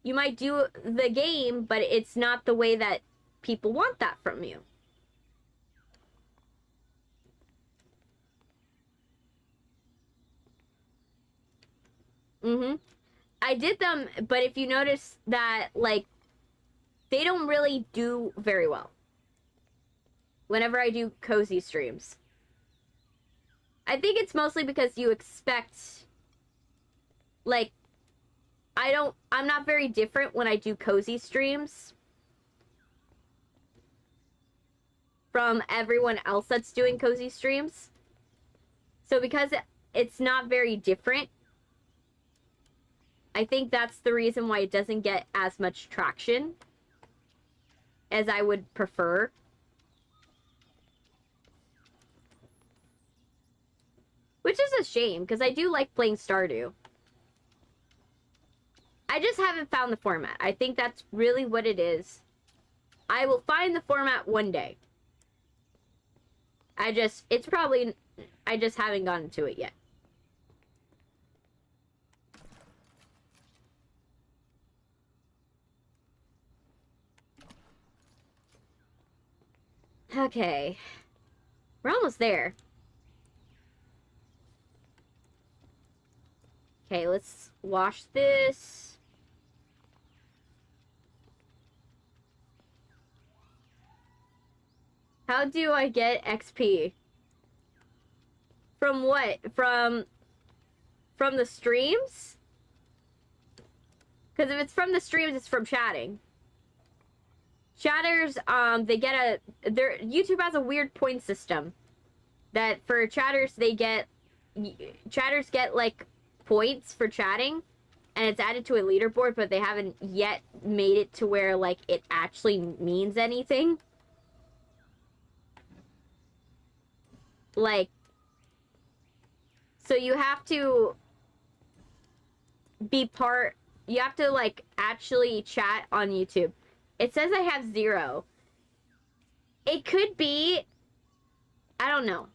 might do the game, but it's not the way that people want that from you. I did them, but if you notice that, like, they don't really do very well whenever I do cozy streams. I think it's mostly because you expect, like, I'm not very different when I do cozy streams from everyone else that's doing cozy streams. So because it's not very different. I think that's the reason why it doesn't get as much traction as I would prefer. Which is a shame, because I do like playing Stardew. I just haven't found the format. I think that's really what it is. I will find the format one day. I just haven't gotten to it yet. Okay. We're almost there. Okay, let's wash this. How do I get XP? From what? From the streams? Because if it's from the streams, it's from chatting. Chatters, they get YouTube has a weird point system. That for chatters, chatters get, like, points for chatting. And it's added to a leaderboard, but they haven't yet made it to where, like, it actually means anything. Like, so you have to you have to, like, actually chat on YouTube. It says I have 0. It could be, I don't know.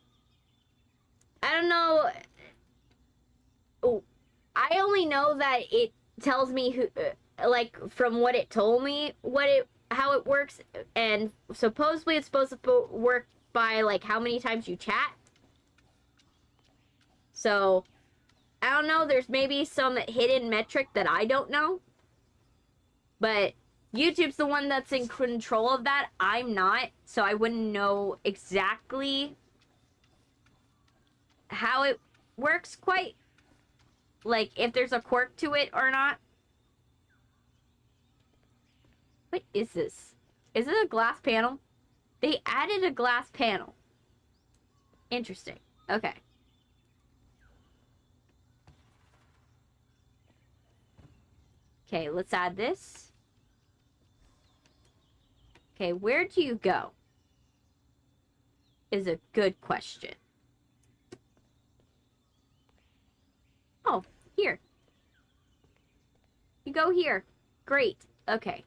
Oh, I only know that it tells me who, like, from what it told me, how it works, and supposedly it's supposed to work by, like, how many times you chat. So, I don't know, there's maybe some hidden metric that I don't know. But YouTube's the one that's in control of that. I'm not, so I wouldn't know exactly how it works quite. Like, if there's a quirk to it or not. What is this? Is it a glass panel? They added a glass panel. Interesting. Okay. Okay, let's add this. Okay, where do you go? Is a good question. Oh, here. You go here. Great. Okay.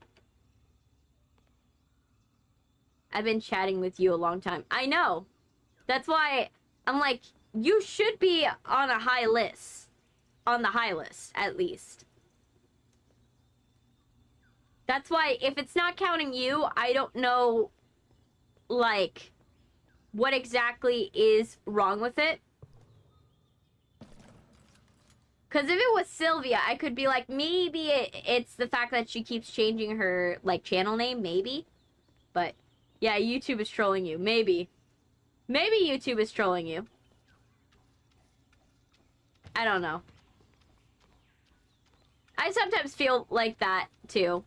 I've been chatting with you a long time. I know. That's why I'm like, you should be on a high list. On the high list, at least. That's why, if it's not counting you, I don't know, like, what exactly is wrong with it. Because if it was Sylvia, I could be like, maybe it's the fact that she keeps changing her, like, channel name, maybe. But, yeah, YouTube is trolling you. Maybe. Maybe YouTube is trolling you. I don't know. I sometimes feel like that, too.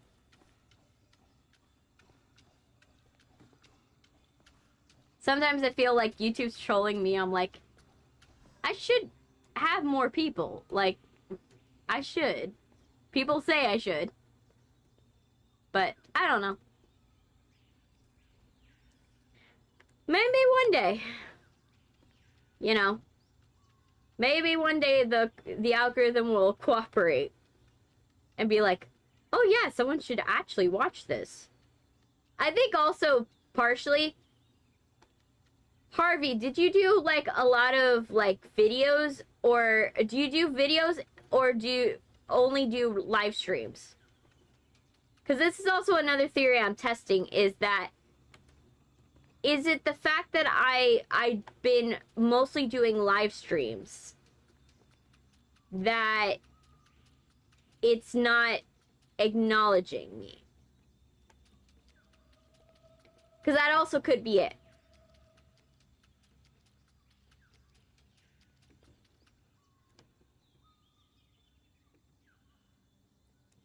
Sometimes I feel like YouTube's trolling me. I'm like, I should have more people. Like, I should. People say I should. But, I don't know. Maybe one day. You know. Maybe one day the algorithm will cooperate. And be like, oh yeah, someone should actually watch this. I think also, partially... Harvey, did you do, like, a lot of, like, videos? Or do you do videos? Or do you only do live streams? Because this is also another theory I'm testing, is that... Is it the fact that I've been mostly doing live streams that it's not acknowledging me? Because that also could be it.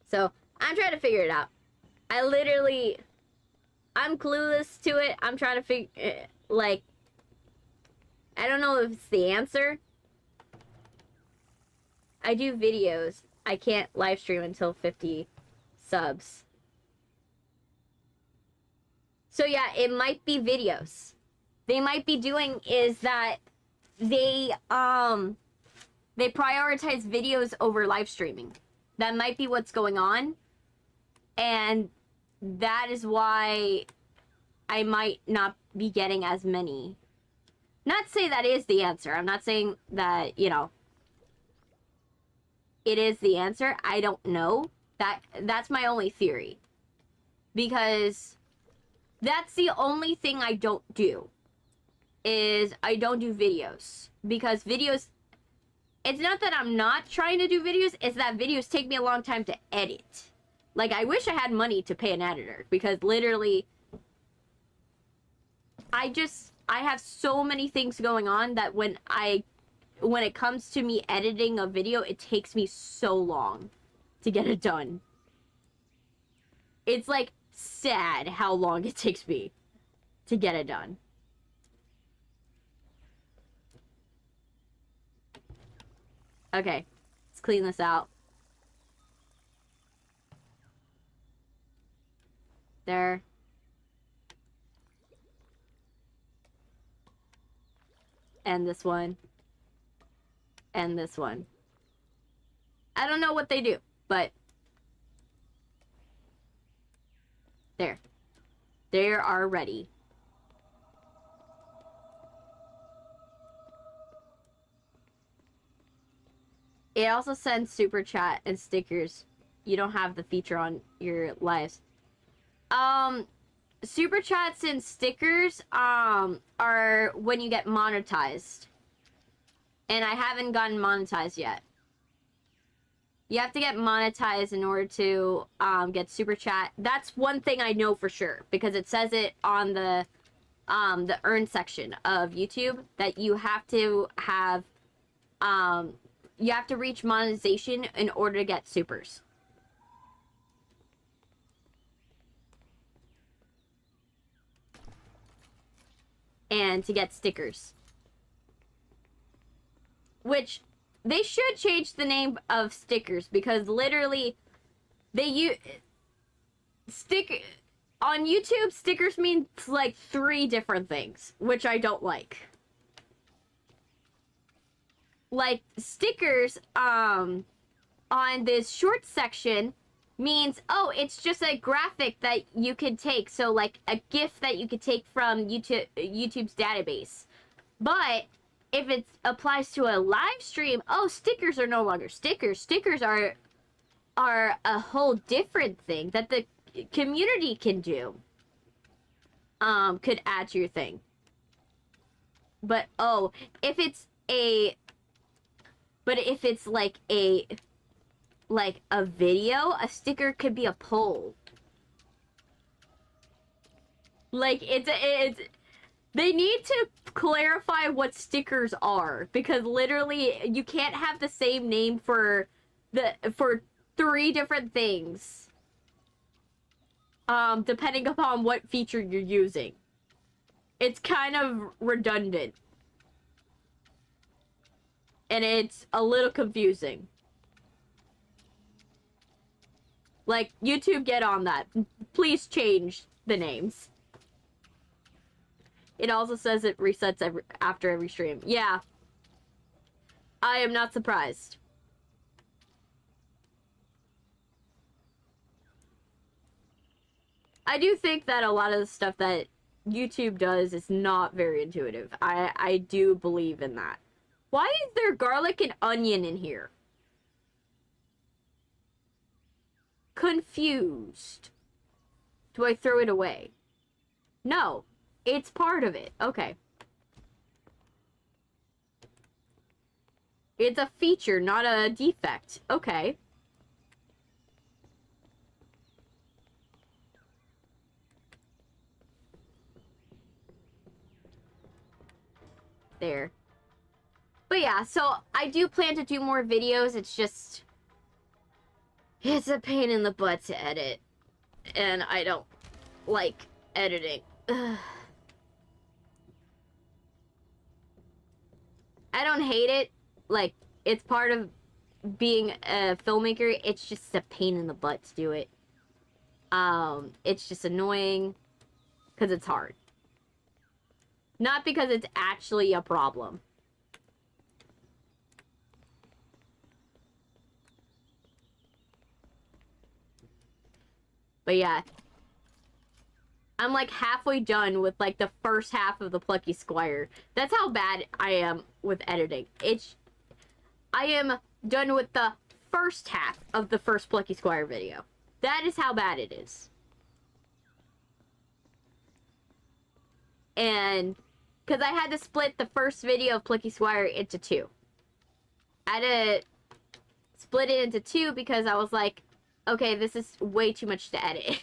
So, I'm trying to figure it out. I'm clueless to it. I'm trying to figure, like, I don't know if it's the answer. I do videos. I can't live stream until 50 subs. So yeah, it might be videos. They might be doing is that they prioritize videos over live streaming. That might be what's going on. And that is why I might not be getting as many. Not say that is the answer. I'm not saying that, you know, it is the answer. I don't know. That's my only theory. Because that's the only thing I don't do. Is I don't do videos. Because videos, it's not that I'm not trying to do videos, it's that videos take me a long time to edit. Like, I wish I had money to pay an editor, because literally, I have so many things going on that when it comes to me editing a video, it takes me so long to get it done. It's, like, sad how long it takes me to get it done. Okay, let's clean this out. There. And this one. And this one. I don't know what they do, but there. They are ready. It also sends super chat and stickers. You don't have the feature on your lives. Super chats and stickers are when you get monetized. And I haven't gotten monetized yet. You have to get monetized in order to get super chat. That's one thing I know for sure, because it says it on the earn section of YouTube that you have to have you have to reach monetization in order to get supers. And to get stickers. Which, they should change the name of stickers, because literally, on YouTube, stickers mean like 3 different things, which I don't like. Like, stickers, on this short section means, oh, it's just a graphic that you could take. So, like, a GIF that you could take from YouTube's database. But if it applies to a live stream, oh, stickers are no longer stickers. Stickers are a whole different thing that the community can do. Could add to your thing. But, oh, if it's like a video, a sticker could be a poll. Like, they need to clarify what stickers are, because literally you can't have the same name for 3 different things. Depending upon what feature you're using. It's kind of redundant. And it's a little confusing. Like, YouTube, get on that. Please change the names. It also says it resets after every stream. Yeah. I am not surprised. I do think that a lot of the stuff that YouTube does is not very intuitive. I do believe in that. Why is there garlic and onion in here? Confused. Do I throw it away? No. It's part of it. Okay. It's a feature, not a defect. Okay. There. But yeah, so I do plan to do more videos. It's just... it's a pain in the butt to edit. And I don't like editing. Ugh. I don't hate it. Like, it's part of being a filmmaker, it's just a pain in the butt to do it. It's just annoying because it's hard. Not because it's actually a problem. But yeah. I'm like halfway done with like the first half of the Plucky Squire. That's how bad I am with editing. I am done with the first half of the first Plucky Squire video. That is how bad it is. And because I had to split the first video of Plucky Squire into two. I had to split it into two because I was like, okay, this is way too much to edit.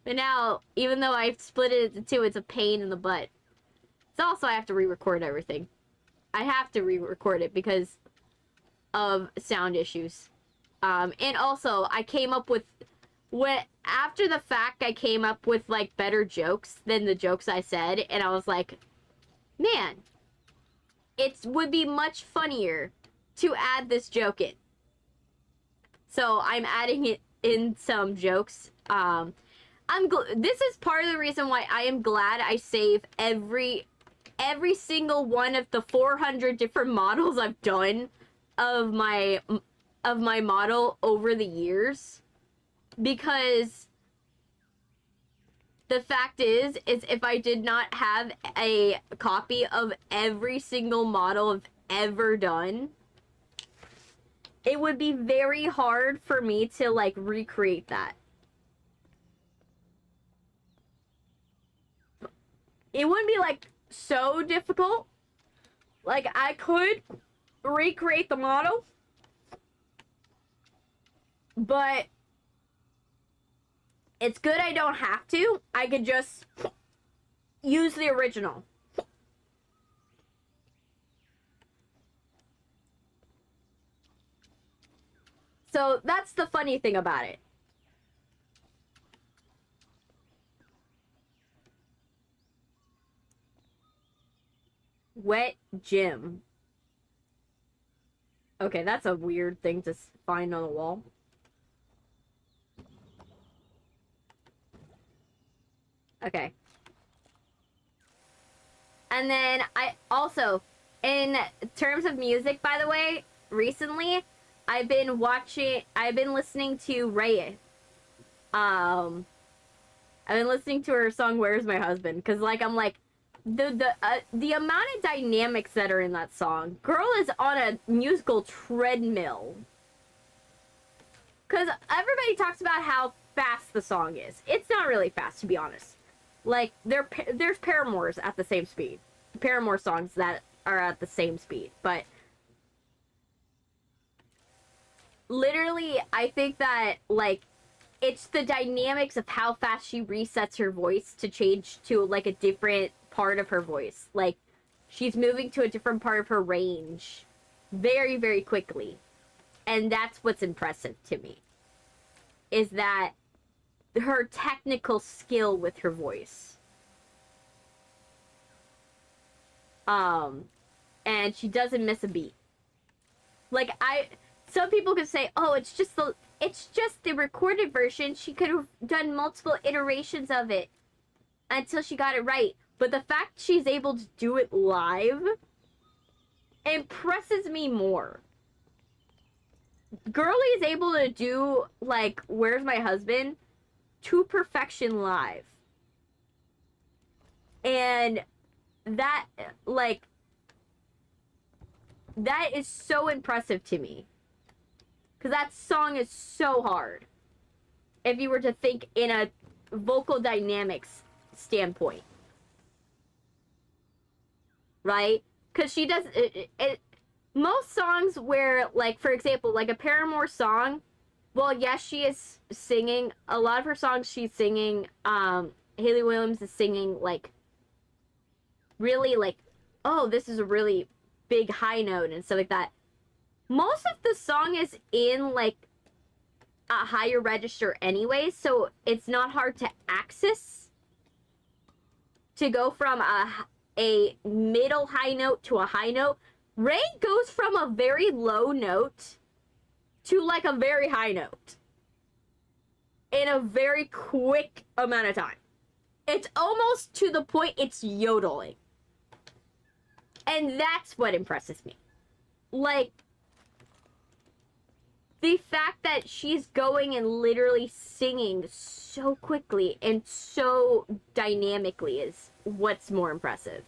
But now, even though I've split it into two, it's a pain in the butt. It's also, I have to re-record everything. I have to re-record it because of sound issues. And also, I came up with... after the fact, I came up with, like, better jokes than the jokes I said. And I was like, man, it would be much funnier to add this joke in. So, I'm adding it in some jokes. This is part of the reason why I am glad I save every single one of the 400 different models I've done of my model over the years, because the fact is if I did not have a copy of every single model I've ever done, it would be very hard for me to like recreate that. It wouldn't be, like, so difficult. Like, I could recreate the model. But it's good I don't have to. I could just use the original. So, that's the funny thing about it. Wet gym. Okay, that's a weird thing to find on the wall. Okay. And then I also, in terms of music, by the way, recently, I've been listening to Raya. I've been listening to her song, Where's My Husband? Because, like, I'm like, the amount of dynamics that are in that song. Girl is on a musical treadmill. Because everybody talks about how fast the song is. It's not really fast, to be honest. Like, there's Paramours at the same speed. Paramore songs that are at the same speed. But literally, I think that, like, it's the dynamics of how fast she resets her voice to change to, like, a different part of her voice. Like, she's moving to a different part of her range very, very quickly. And that's what's impressive to me. Is that her technical skill with her voice. And she doesn't miss a beat. Like, some people could say, oh, it's just the recorded version. She could have done multiple iterations of it until she got it right. But the fact she's able to do it live impresses me more. Girlie is able to do, like, Where's My Husband? To perfection live. And that, like, that is so impressive to me. Because that song is so hard. If you were to think in a vocal dynamics standpoint. Right? Because she does... most songs where, like, for example, like a Paramore song, well, yes, she is singing. A lot of her songs she's singing, Hayley Williams is singing, like, really, like, oh, this is a really big high note and stuff like that. Most of the song is in, like, a higher register anyway, so it's not hard to access. To go from a middle high note to a high note Ray goes from a very low note to like a very high note in a very quick amount of time. It's almost to the point it's yodeling. And that's what impresses me. Like, the fact that she's going and literally singing so quickly and so dynamically is what's more impressive.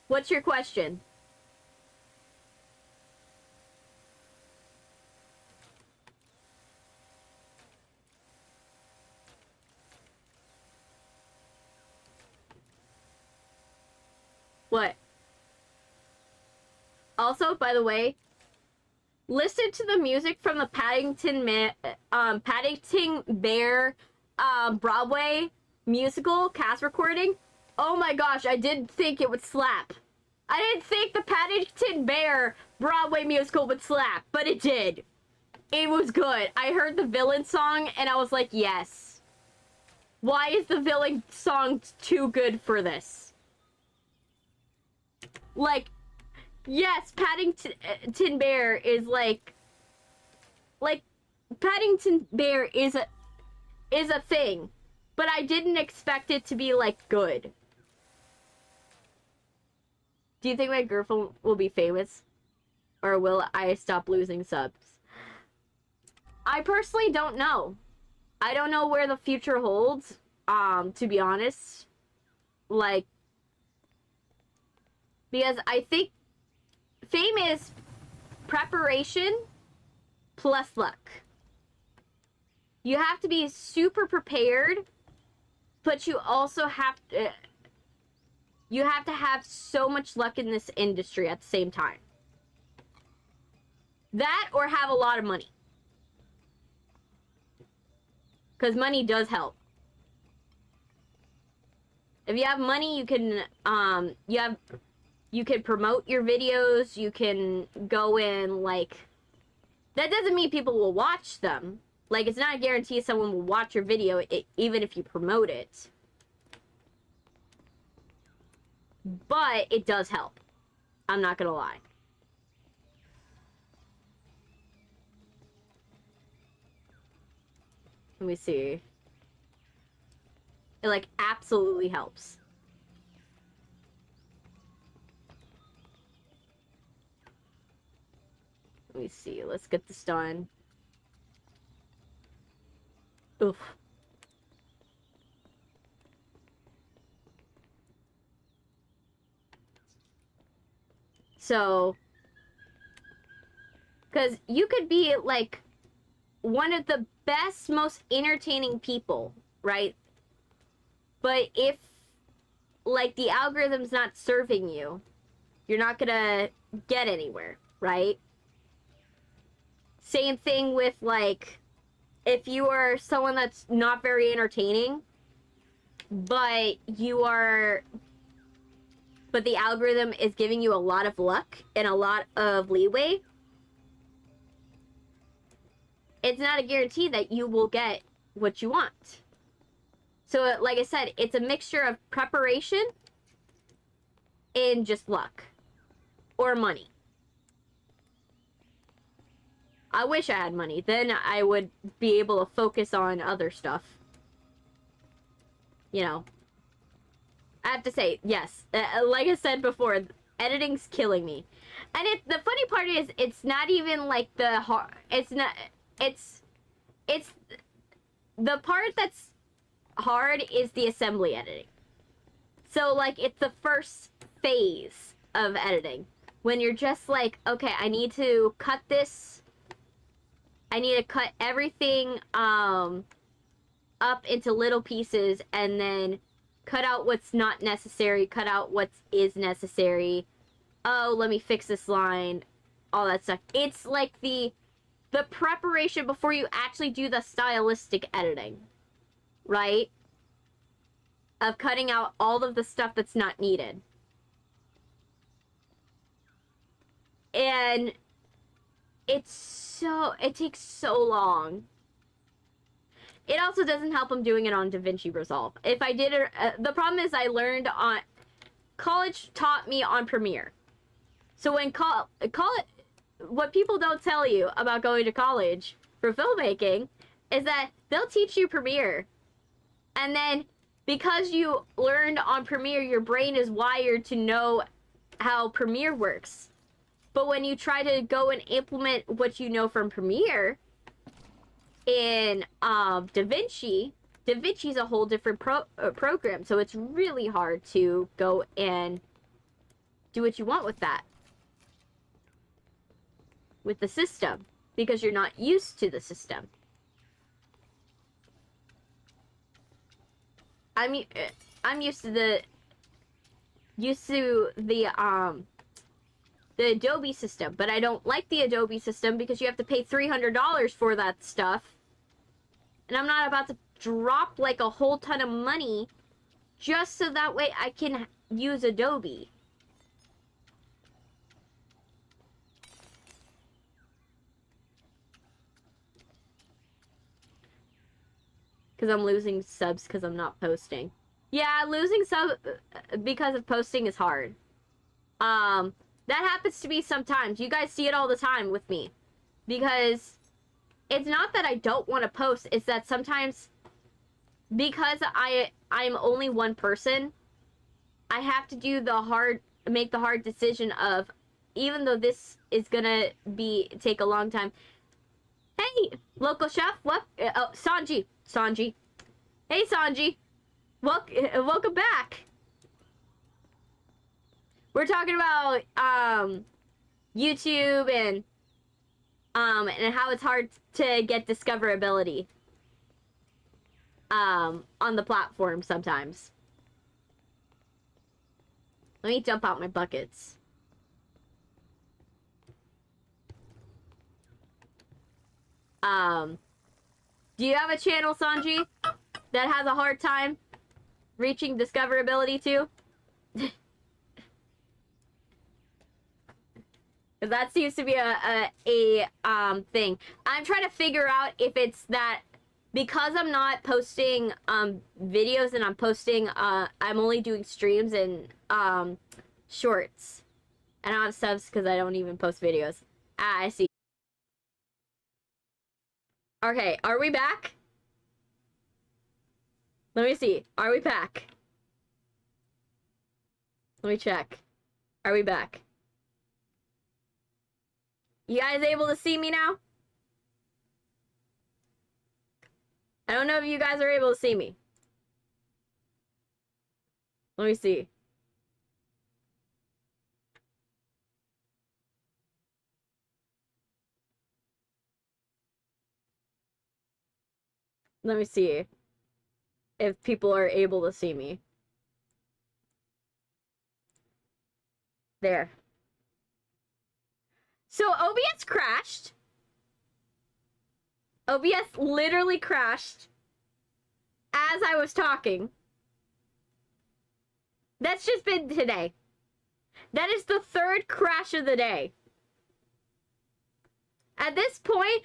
What's your question? What? Also, by the way, listen to the music from the Paddington Bear Broadway musical cast recording. Oh my gosh, I didn't think it would slap. I didn't think the Paddington Bear Broadway musical would slap, but it did. It was good. I heard the villain song and I was like, yes. Why is the villain song too good for this? Like, yes, Paddington Bear is like Paddington Bear is a thing, but I didn't expect it to be like good. Do you think my girlfriend will be famous, or will I stop losing subs? I personally don't know. I don't know where the future holds. To be honest, like, because I think fame is preparation plus luck. You have to be super prepared, but you also have to have so much luck in this industry at the same time. That or have a lot of money. Because money does help. If you have money, you can you can promote your videos, you can go in, like, that doesn't mean people will watch them. Like, it's not a guarantee someone will watch your video, even if you promote it. But it does help. I'm not gonna lie. Let me see. It, like, absolutely helps. Let me see. Let's get this done. Oof. So, because you could be, like, one of the best, most entertaining people, right? But if, like, the algorithm's not serving you, you're not gonna get anywhere, right? Same thing with, like, if you are someone that's not very entertaining, but the algorithm is giving you a lot of luck and a lot of leeway, it's not a guarantee that you will get what you want. So, like I said, it's a mixture of preparation and just luck. Or money. I wish I had money. Then I would be able to focus on other stuff. You know. I have to say, yes. Like I said before, editing's killing me. And the funny part is, it's not even like the hard... It's the part that's hard is the assembly editing. So, like, it's the first phase of editing. When you're just like, okay, I need to cut this. I need to cut everything up into little pieces and then cut out what's not necessary, cut out what is necessary. Oh, let me fix this line. All that stuff. It's like the preparation before you actually do the stylistic editing. Right? Of cutting out all of the stuff that's not needed. And it takes so long. it also doesn't help I'm doing it on DaVinci Resolve. If I did it, the problem is I learned on, college taught me on Premiere. So when what people don't tell you about going to college for filmmaking is that they'll teach you Premiere. And then because you learned on Premiere, your brain is wired to know how Premiere works. But when you try to go and implement what you know from Premiere in DaVinci, DaVinci's a whole different program. So it's really hard to go and do what you want with that. With the system. Because you're not used to the system. I'm used to the Adobe system, but I don't like the Adobe system because you have to pay $300 for that stuff. And I'm not about to drop like a whole ton of money just so that way I can use Adobe. Because I'm losing subs because I'm not posting. Yeah, losing subs because of posting is hard. That happens to me sometimes. You guys see it all the time with me. Because it's not that I don't want to post. It's that sometimes because I'm only one person, I have to do make the hard decision of, even though this is gonna take a long time. Hey, local chef, what? Oh, Sanji. Hey, Sanji. Welcome back. We're talking about YouTube and how it's hard to get discoverability on the platform sometimes. Let me dump out my buckets. Do you have a channel, Sanji, that has a hard time reaching discoverability too? Because that seems to be a thing. I'm trying to figure out if it's that because I'm not posting videos and I'm posting I'm only doing streams and shorts. I don't have subs because I don't even post videos. Ah, I see. Okay, are we back? Let me see. Are we back? Let me check. Are we back? You guys able to see me now? I don't know if you guys are able to see me. Let me see. Let me see if people are able to see me. There. So OBS crashed. OBS literally crashed as I was talking. That's just been today. That is the third crash of the day. At this point,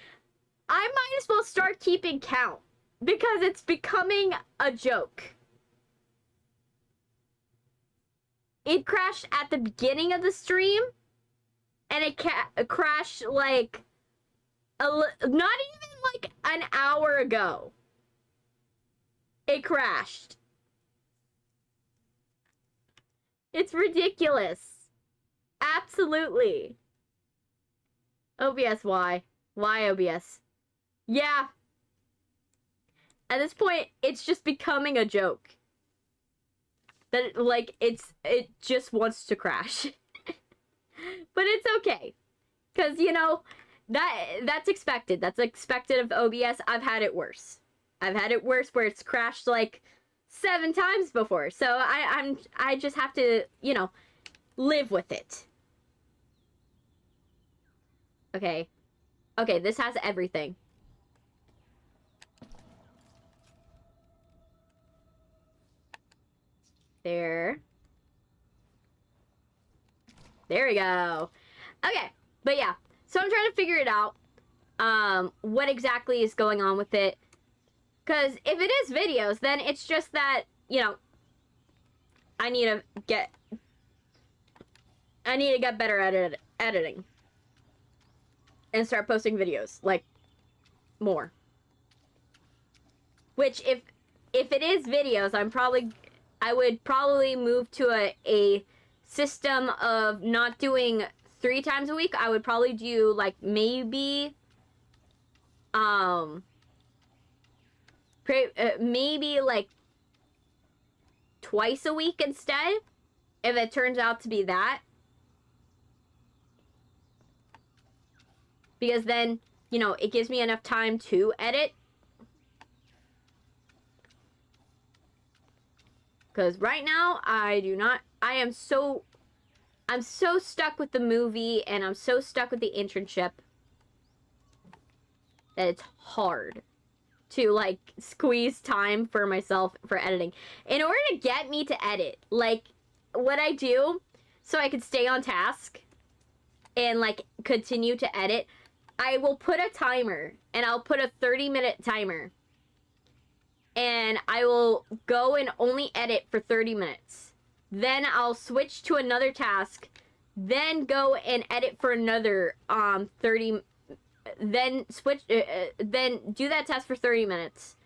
I might as well start keeping count. Because it's becoming a joke. It crashed at the beginning of the stream. And it crashed like... not even like an hour ago. It crashed. It's ridiculous. Absolutely. OBS, why? Why OBS? Yeah. At this point, it's just becoming a joke. That, like, it just wants to crash. But it's okay. Because, you know, that's expected. That's expected of OBS. I've had it worse. I've had it worse where it's crashed, like, 7 times before. So I just have to, you know, live with it. Okay. Okay, this has everything. There. There we go. Okay, but yeah. So I'm trying to figure it out. What exactly is going on with it. Because if it is videos, then it's just that, you know, I need to get better at editing. And start posting videos, like, more. Which, if it is videos, I would probably move to a system of not doing 3 times a week. I would probably do, like, maybe, maybe, like, twice a week instead, if it turns out to be that. Because then, you know, it gives me enough time to edit. Because right now, I'm so stuck with the movie, and I'm so stuck with the internship that it's hard to, like, squeeze time for myself for editing. In order to get me to edit, like, what I do so I can stay on task and, like, continue to edit, I will put a timer, and I'll put a 30-minute timer. And I will go and only edit for 30 minutes. Then I'll switch to another task, then go and edit for another 30, then switch, then do that task for 30 minutes,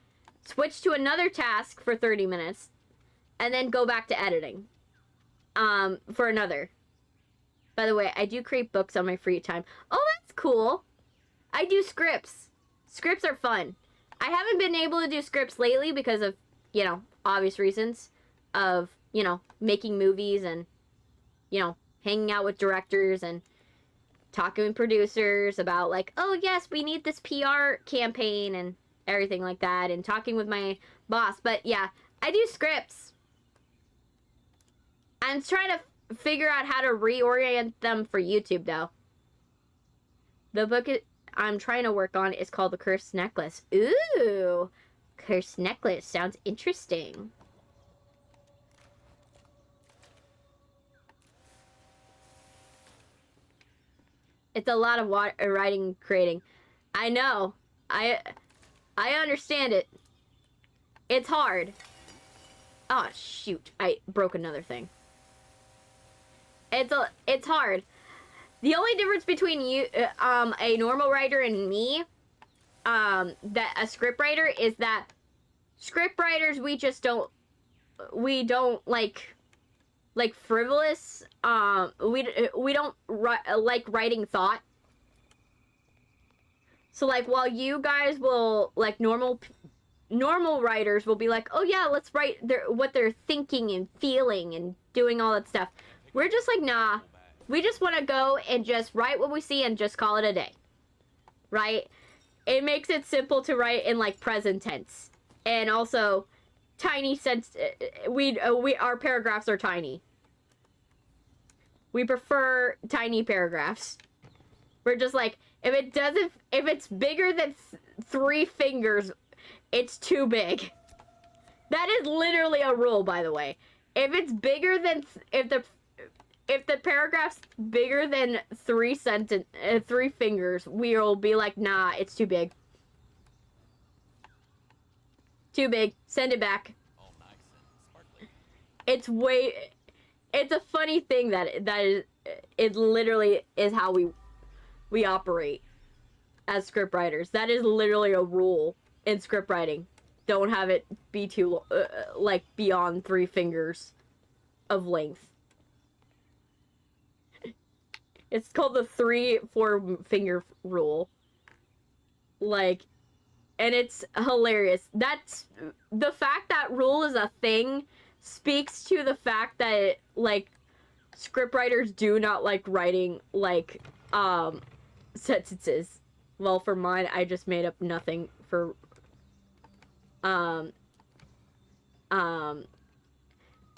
switch to another task for 30 minutes, and then go back to editing for another. By the way, I do create books on my free time. Oh, that's cool. I do scripts. Scripts are fun. I haven't been able to do scripts lately because of, you know, obvious reasons of, you know, making movies and, you know, hanging out with directors and talking with producers about, like, oh, yes, we need this PR campaign and everything like that, and talking with my boss. But, yeah, I do scripts. I'm trying to figure out how to reorient them for YouTube, though. The book I'm trying to work on is called The Cursed Necklace. Ooh, Cursed Necklace sounds interesting. It's a lot of writing, creating. I know. I understand it. It's hard. Oh, shoot. I broke another thing. It's hard. The only difference between you, a normal writer and me, that a script writer, is that script writers, we don't like frivolous, we don't like writing thought. So, like, while you guys will, like, normal writers will be like, oh yeah, let's write what they're thinking and feeling and doing all that stuff. We're just like, nah. We just want to go and just write what we see and just call it a day. Right? It makes it simple to write in, like, present tense. And also, tiny sense. Our paragraphs are tiny. We prefer tiny paragraphs. We're just like, if it's bigger than 3 fingers, it's too big. That is literally a rule, by the way. If it's bigger than, if the paragraph's bigger than 3 fingers, we'll be like, nah, it's too big. Too big. Send it back. Oh, nice and sparkly. It's a funny thing that it literally is how we operate as script writers. That is literally a rule in script writing. Don't have it be too, like, beyond 3 fingers of length. It's called the 3-4 finger rule. Like, and it's hilarious. That's, the fact that rule is a thing speaks to the fact that, like, scriptwriters do not like writing, like, sentences. Well, for mine, I just made up nothing for,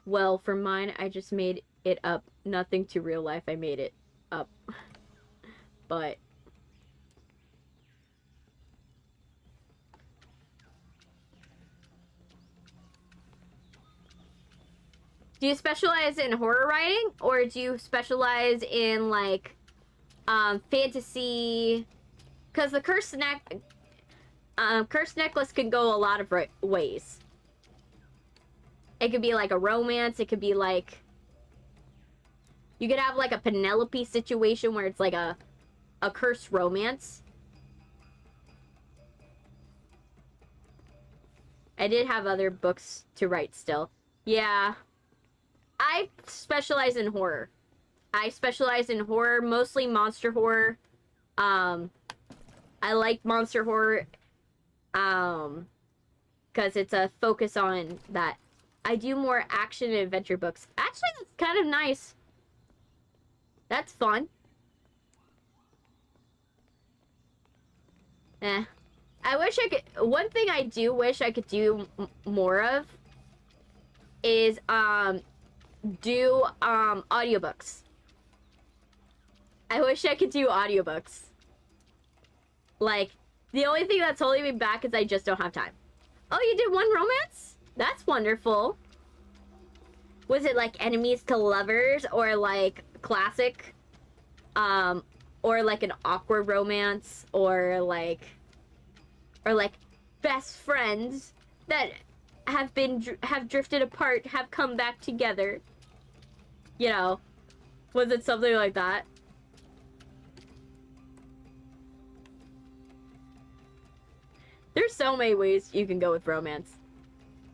well, for mine, I just made it up. Nothing to real life, I made it up. But do you specialize in horror writing, or do you specialize in, like, fantasy? Because the Cursed necklace can go a lot of ways. It could be like a romance. It could be like... You could have like a Penelope situation where it's like a cursed romance. I did have other books to write still. Yeah. I specialize in horror. I specialize in horror, mostly monster horror. I like monster horror. Because it's a focus on that. I do more action and adventure books. Actually, that's kind of nice. That's fun. I wish I could... One thing I do wish I could do more of is, do, audiobooks. I wish I could do audiobooks. Like, the only thing that's holding me back is I just don't have time. Oh, you did one romance? That's wonderful. Was it like enemies to lovers or like classic? Or like an awkward romance or like best friends that have drifted apart, have come back together. You know, was it something like that? There's so many ways you can go with romance.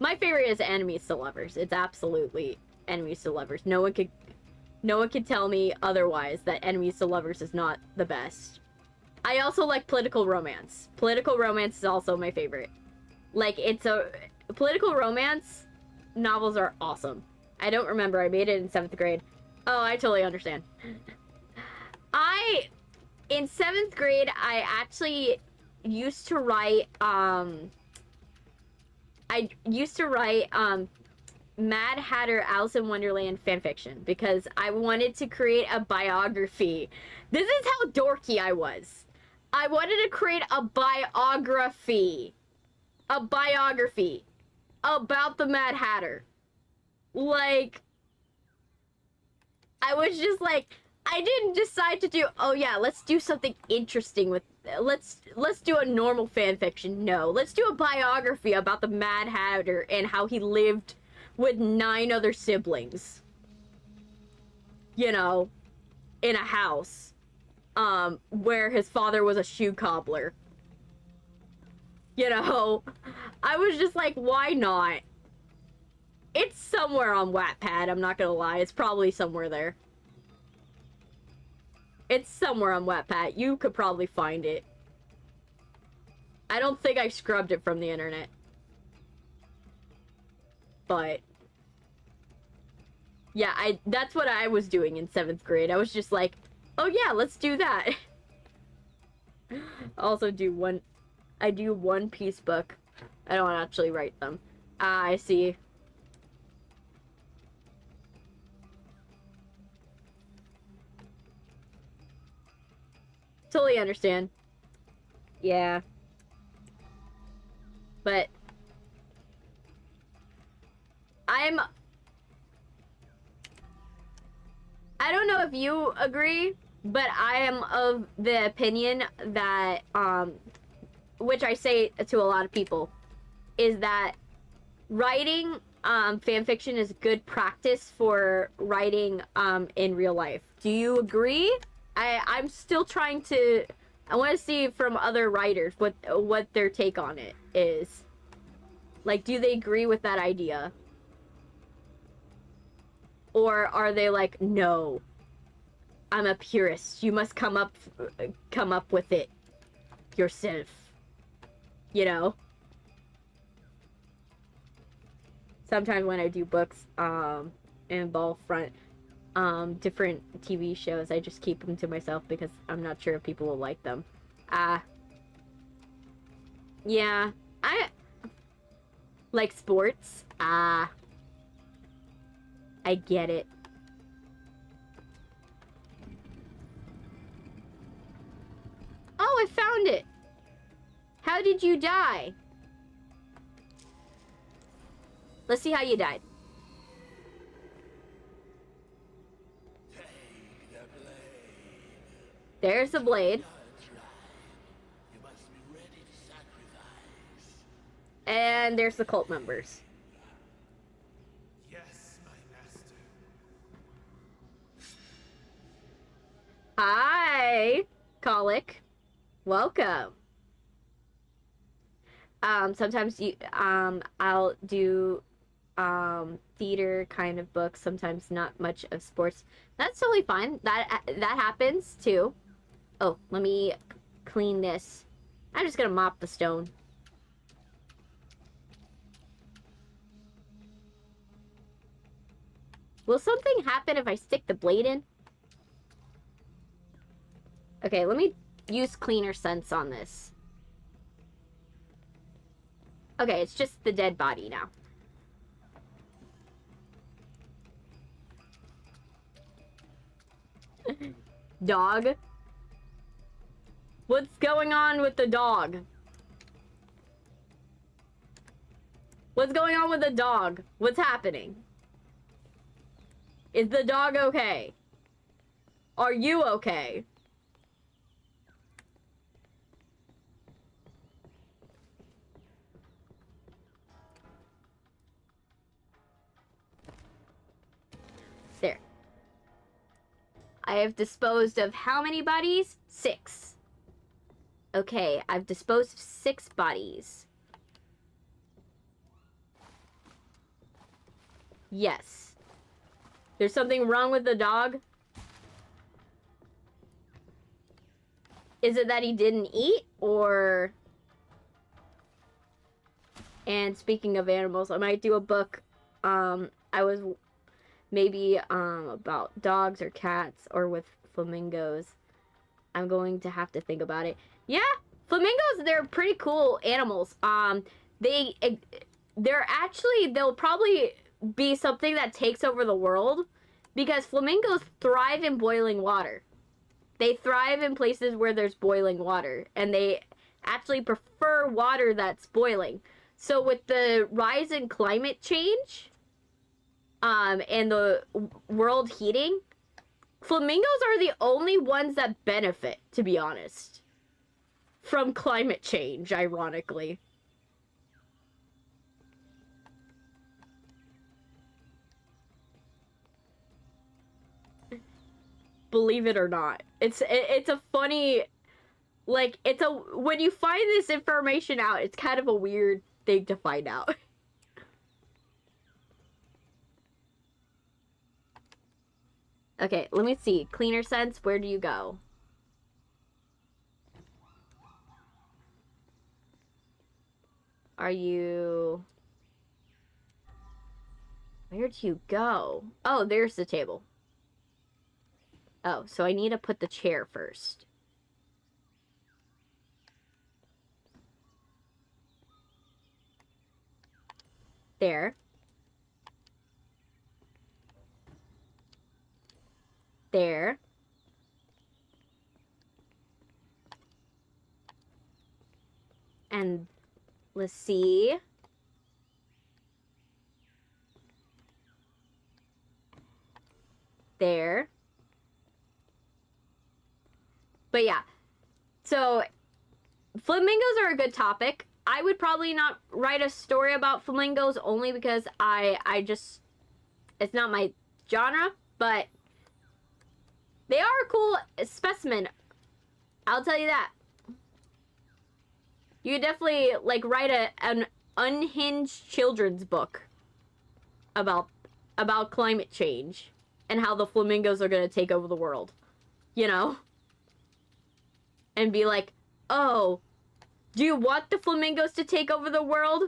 My favorite is enemies to lovers. It's absolutely enemies to lovers. No one could tell me otherwise that enemies to lovers is not the best. I also like political romance. Political romance is also my favorite. Like, political romance novels are awesome. I don't remember. I made it in 7th grade. Oh, I totally understand. In 7th grade, I actually used to write, Mad Hatter Alice in Wonderland fanfiction because I wanted to create a biography. This is how dorky I was. I wanted to create a biography. A biography about the Mad Hatter. Like, I was just like, I didn't decide to do, oh yeah, let's do something interesting with, let's do a normal fanfiction. No, let's do a biography about the Mad Hatter and how he lived with 9 other siblings. You know, in a house. Where his father was a shoe cobbler. You know, I was just like, why not? It's somewhere on Wattpad, I'm not gonna lie. It's probably somewhere there. It's somewhere on Wattpad. You could probably find it. I don't think I scrubbed it from the internet. But yeah, that's what I was doing in 7th grade. I was just like, oh yeah, let's do that. Also I do One Piece book. I don't actually write them. Ah, I see. Totally understand. Yeah. But I don't know if you agree, but I am of the opinion that, which I say to a lot of people, is that writing fanfiction is good practice for writing in real life. Do you agree? I'm still trying to... I want to see from other writers what their take on it is. Like, do they agree with that idea? Or are they like, no, I'm a purist. You must come up with it yourself. You know? Sometimes when I do books, involve different TV shows, I just keep them to myself because I'm not sure if people will like them. Yeah, I like sports. I get it. Oh, I found it. How did you die? Let's see how you died. There's the blade. You must be ready to sacrifice. And there's the cult members. Yes, my master. Hi, Colic. Welcome. Sometimes I'll do theater kind of books, sometimes not much of sports. That's totally fine. That happens too. Oh, let me clean this. I'm just gonna mop the stone. Will something happen if I stick the blade in? Okay, let me use cleaner scents on this. Okay, it's just the dead body now. Dog? What's going on with the dog? What's going on with the dog? What's happening? Is the dog okay? Are you okay? There. I have disposed of how many bodies? 6. Okay, I've disposed of 6 bodies. Yes. There's something wrong with the dog? Is it that he didn't eat, or... And speaking of animals, I might do a book, maybe about dogs or cats or with flamingos. I'm going to have to think about it. Yeah, flamingos, they're pretty cool animals. They'll probably be something that takes over the world because flamingos thrive in boiling water. They thrive in places where there's boiling water, and they actually prefer water that's boiling. So with the rise in climate change, and the world heating, flamingos are the only ones that benefit, to be honest, from climate change, ironically. Believe it or not. It's a funny, like, when you find this information out, it's kind of a weird thing to find out. Okay, let me see. Cleaner scents, where do you go? Are you... Where'd you go? Oh, there's the table. Oh, so I need to put the chair first. There. There. And let's see. There. But yeah. So flamingos are a good topic. I would probably not write a story about flamingos only because I just, it's not my genre, but they are a cool specimen. I'll tell you that. You could definitely, like, write an unhinged children's book about climate change and how the flamingos are going to take over the world. You know? And be like, oh, do you want the flamingos to take over the world?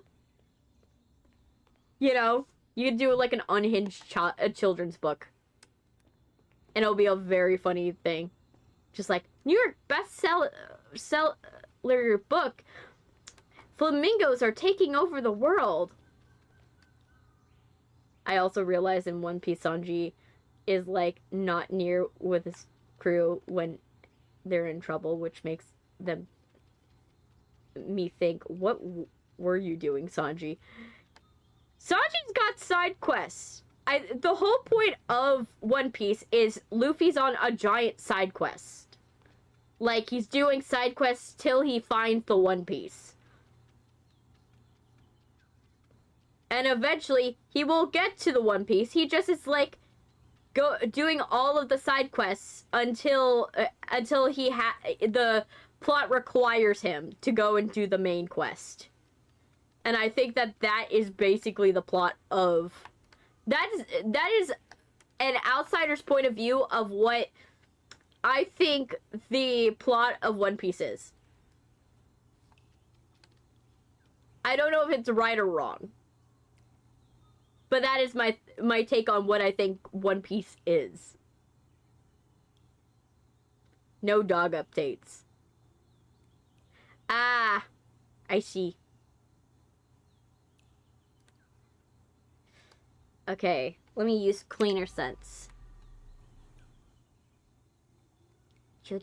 You know? You could do, like, an unhinged children's book. And it'll be a very funny thing. Just like, New York bestseller book, flamingos are taking over the world. I also realized in One Piece Sanji is, like, not near with his crew when they're in trouble, which makes me think, what were you doing, Sanji? Sanji's got side quests. The whole point of One Piece is Luffy's on a giant side quest. Like, he's doing side quests till he finds the One Piece. And eventually, he will get to the One Piece. He just is like doing all of the side quests until the plot requires him to go and do the main quest. And I think that is basically the plot of that is an outsider's point of view of what I think the plot of One Piece is. I don't know if it's right or wrong. But that is my take on what I think One Piece is. No dog updates. Ah, I see. Okay, let me use cleaner sense. Do I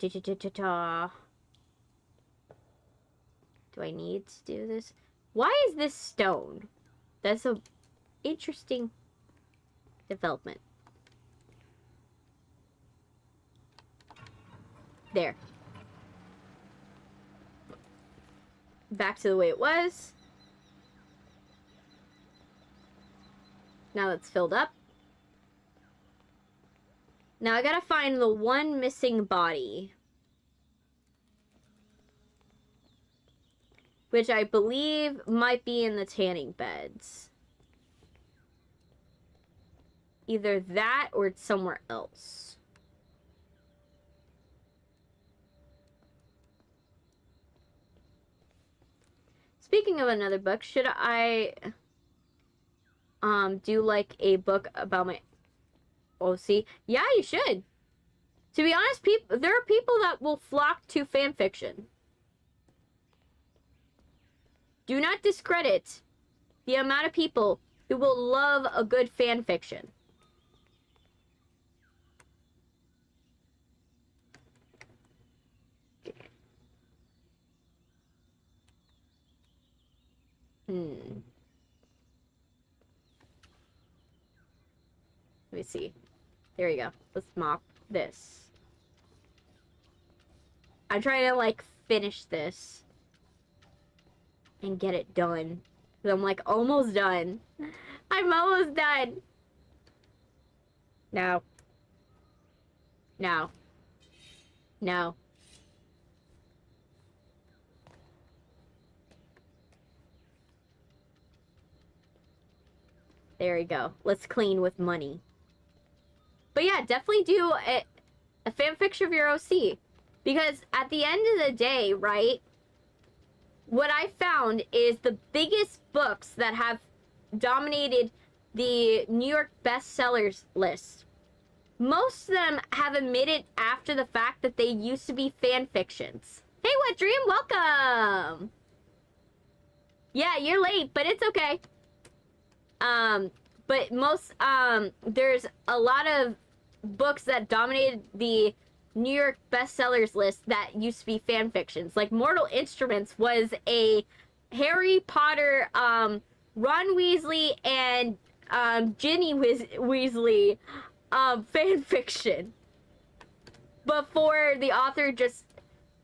need to do this? Why is this stone? That's a interesting development. There. Back to the way it was. Now that's filled up. Now I gotta find the one missing body. Which I believe might be in the tanning beds. Either that or it's somewhere else. Speaking of another book, should I do like a book about my OC? Yeah, you should. To be honest, there are people that will flock to fan fiction. Do not discredit the amount of people who will love a good fan fiction. Let me see. There you go. Let's mop this. I'm trying to, like, finish this. And get it done. Because I'm, like, almost done. I'm almost done. No. No. No. There we go. Let's clean with money. But yeah, definitely do a fanfiction of your OC. Because at the end of the day, right, what I found is the biggest books that have dominated the New York bestsellers list, most of them have admitted after the fact that they used to be fan fictions. Hey, What Dream? Welcome! Yeah, you're late, but it's okay. But there's a lot of books that dominated the New York bestsellers list that used to be fan fictions. Like Mortal Instruments was a Harry Potter, Ron Weasley and Ginny Weasley fan fiction. Before the author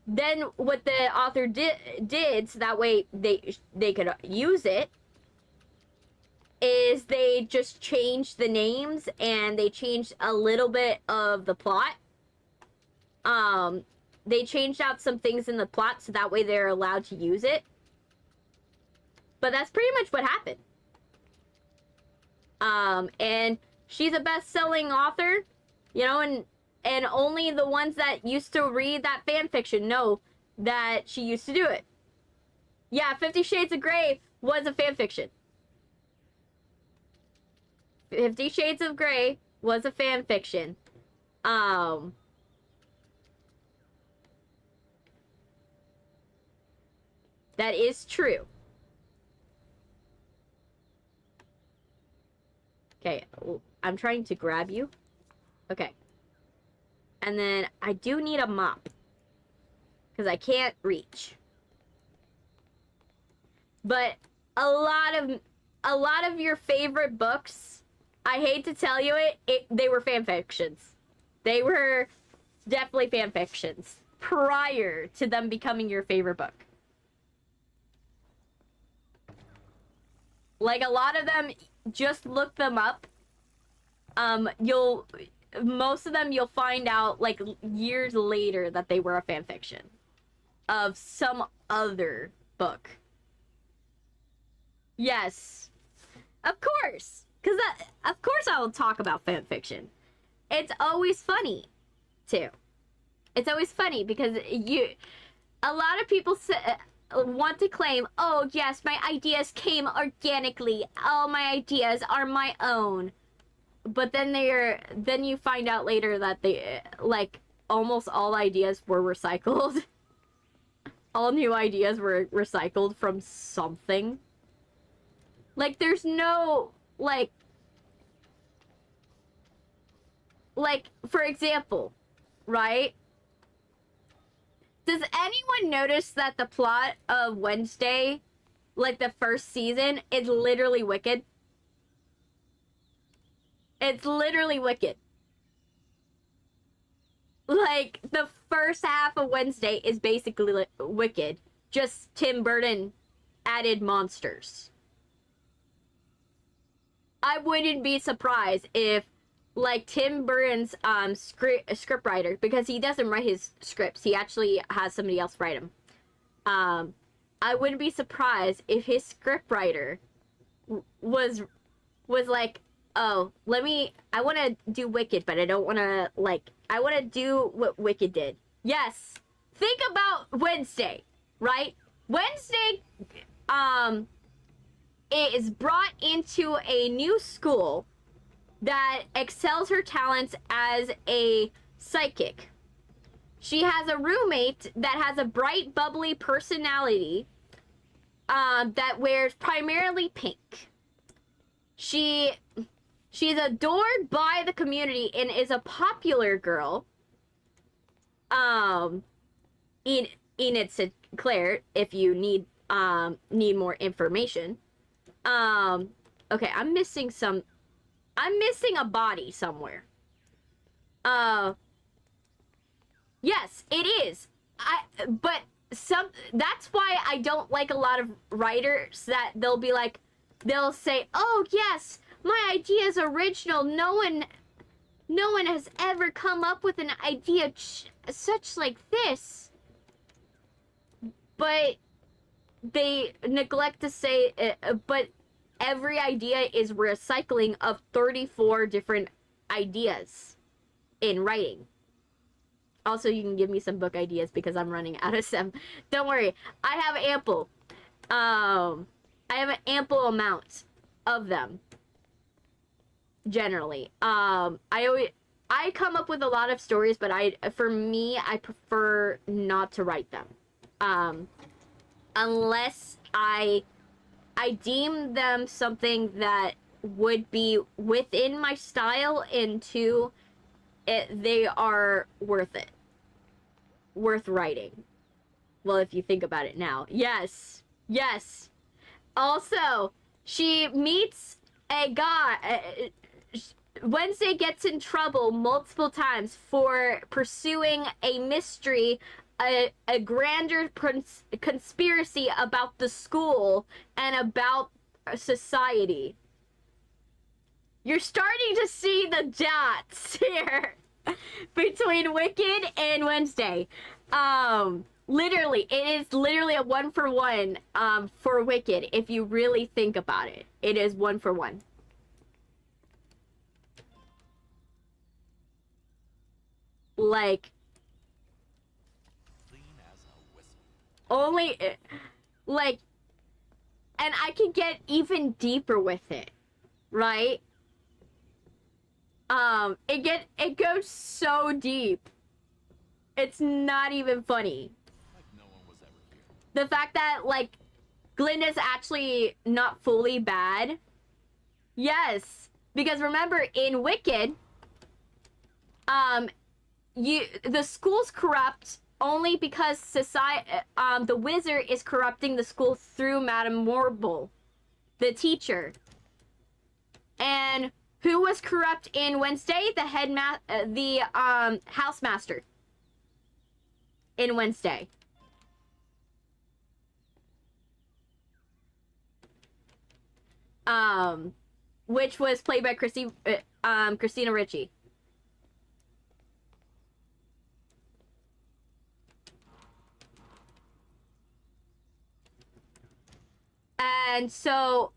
then what the author did so that way they could use it, is they just changed the names and they changed a little bit of the plot. They changed out some things in the plot so that way they're allowed to use it. But that's pretty much what happened. And she's a best-selling author, you know, and only the ones that used to read that fan fiction know that she used to do it. Yeah, 50 Shades of Grey was a fan fiction. 50 Shades of Grey was a fan fiction. That is true. Okay, I'm trying to grab you. Okay. And then I do need a mop. Because I can't reach. But a lot of your favorite books, I hate to tell you they were fan fictions. They were definitely fan fictions prior to them becoming your favorite book. Like, a lot of them, just look them up. Most of them you'll find out, like, years later that they were a fanfiction of some other book. Yes. Of course. Because, of course I will talk about fanfiction. It's always funny, too. It's always funny because a lot of people want to claim, oh, yes, my ideas came organically. All my ideas are my own. But then you find out later that they, like, almost all ideas were recycled. All new ideas were recycled from something. Like, there's no, like, for example, right? Does anyone notice that the plot of Wednesday, like the first season, is literally wicked? It's literally wicked. Like, the first half of Wednesday is basically wicked. Just Tim Burton added monsters. I wouldn't be surprised if, like, Tim Burton's script writer, because he doesn't write his scripts, he actually has somebody else write them. I wouldn't be surprised if his script writer was like, oh, I want to do Wicked, but I don't want to, like, I want to do what Wicked did. Yes. Think about Wednesday, right? Wednesday, it is brought into a new school that excels her talents as a psychic. She has a roommate that has a bright, bubbly personality that wears primarily pink. She's adored by the community and is a popular girl. Enid Sinclair, if you need more information. Okay, I'm missing a body somewhere. Yes, it is. That's why I don't like a lot of writers that they'll say, oh yes, my idea is original. No one has ever come up with an idea such like this. But they neglect to say, but every idea is recycling of 34 different ideas in writing. Also, you can give me some book ideas because I'm running out of some. Don't worry, I have ample. I have an ample amount of them. Generally, I come up with a lot of stories, but for me, I prefer not to write them, unless I deem them something that would be within my style, and two, they are worth it. Worth writing. Well, if you think about it now. Yes. Yes. Also, she meets a guy. Wednesday gets in trouble multiple times for pursuing a mystery, a grander conspiracy about the school and about society. You're starting to see the dots here between Wicked and Wednesday. Literally, it is literally a 1-for-1 for Wicked. If you really think about it, it is 1-for-1. Like, only, like, and I can get even deeper with it, right? It goes so deep. It's not even funny. Like no one was ever here. The fact that, like, Glinda's actually not fully bad. Yes, because remember, in Wicked, the school's corrupt only because the wizard is corrupting the school through Madame Morble, the teacher. And who was corrupt in Wednesday? The housemaster in Wednesday. which was played by Christina Ricci. And so,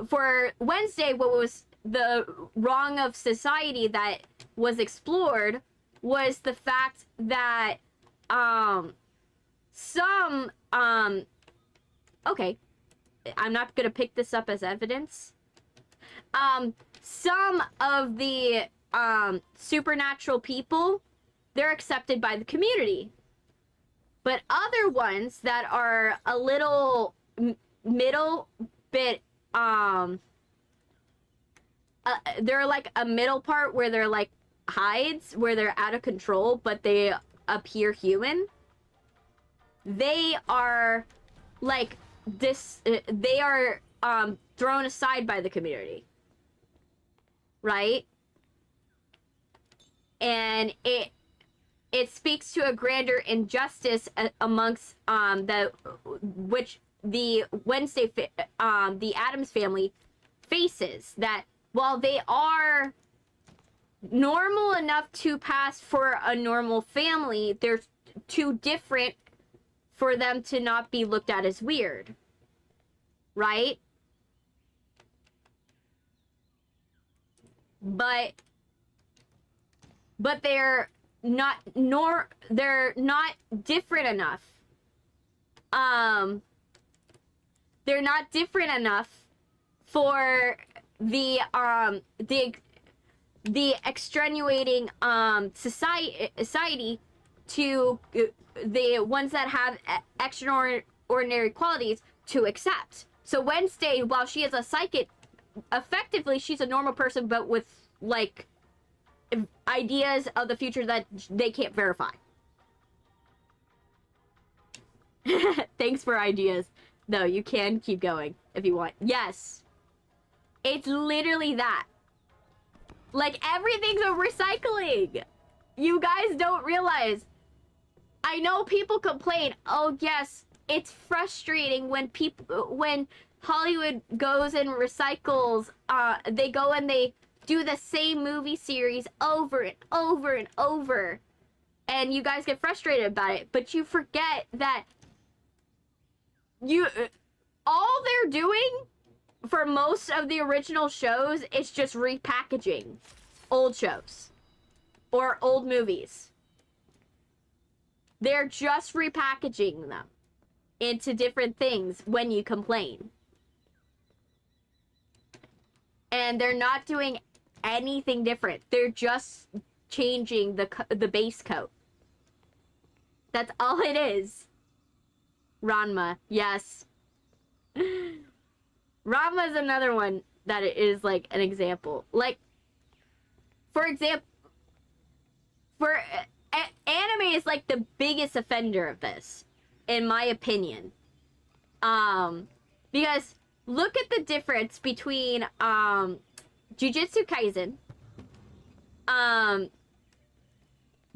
for Wednesday, what was the wrong of society that was explored was the fact that, okay, I'm not gonna pick this up as evidence. Some of the, supernatural people, they're accepted by the community. But other ones that are a little middle bit, they're like a middle part where they're like hides, where they're out of control, but they appear human. They are like they are thrown aside by the community, right? And it speaks to a grander injustice amongst the Wednesday the Addams family faces, that while they are normal enough to pass for a normal family, they're too different for them to not be looked at as weird, right? But they're not different enough. They're not different enough for the extenuating society to the ones that have extraordinary qualities to accept. So Wednesday, while she is a psychic, effectively she's a normal person, but with like ideas of the future that they can't verify. Thanks for ideas. No, you can keep going if you want. Yes. It's literally that. Like, everything's a recycling. You guys don't realize. I know people complain, oh yes, it's frustrating when Hollywood goes and recycles, they go and they do the same movie series over and over and over. And you guys get frustrated about it, but you forget that all they're doing for most of the original shows is just repackaging old shows or old movies. They're just repackaging them into different things when you complain. And they're not doing anything different. They're just changing the base coat. That's all it is. Ranma, yes. Ranma is another one that is like an example. Like, for example, anime is like the biggest offender of this, in my opinion. Because look at the difference between Jujutsu Kaisen,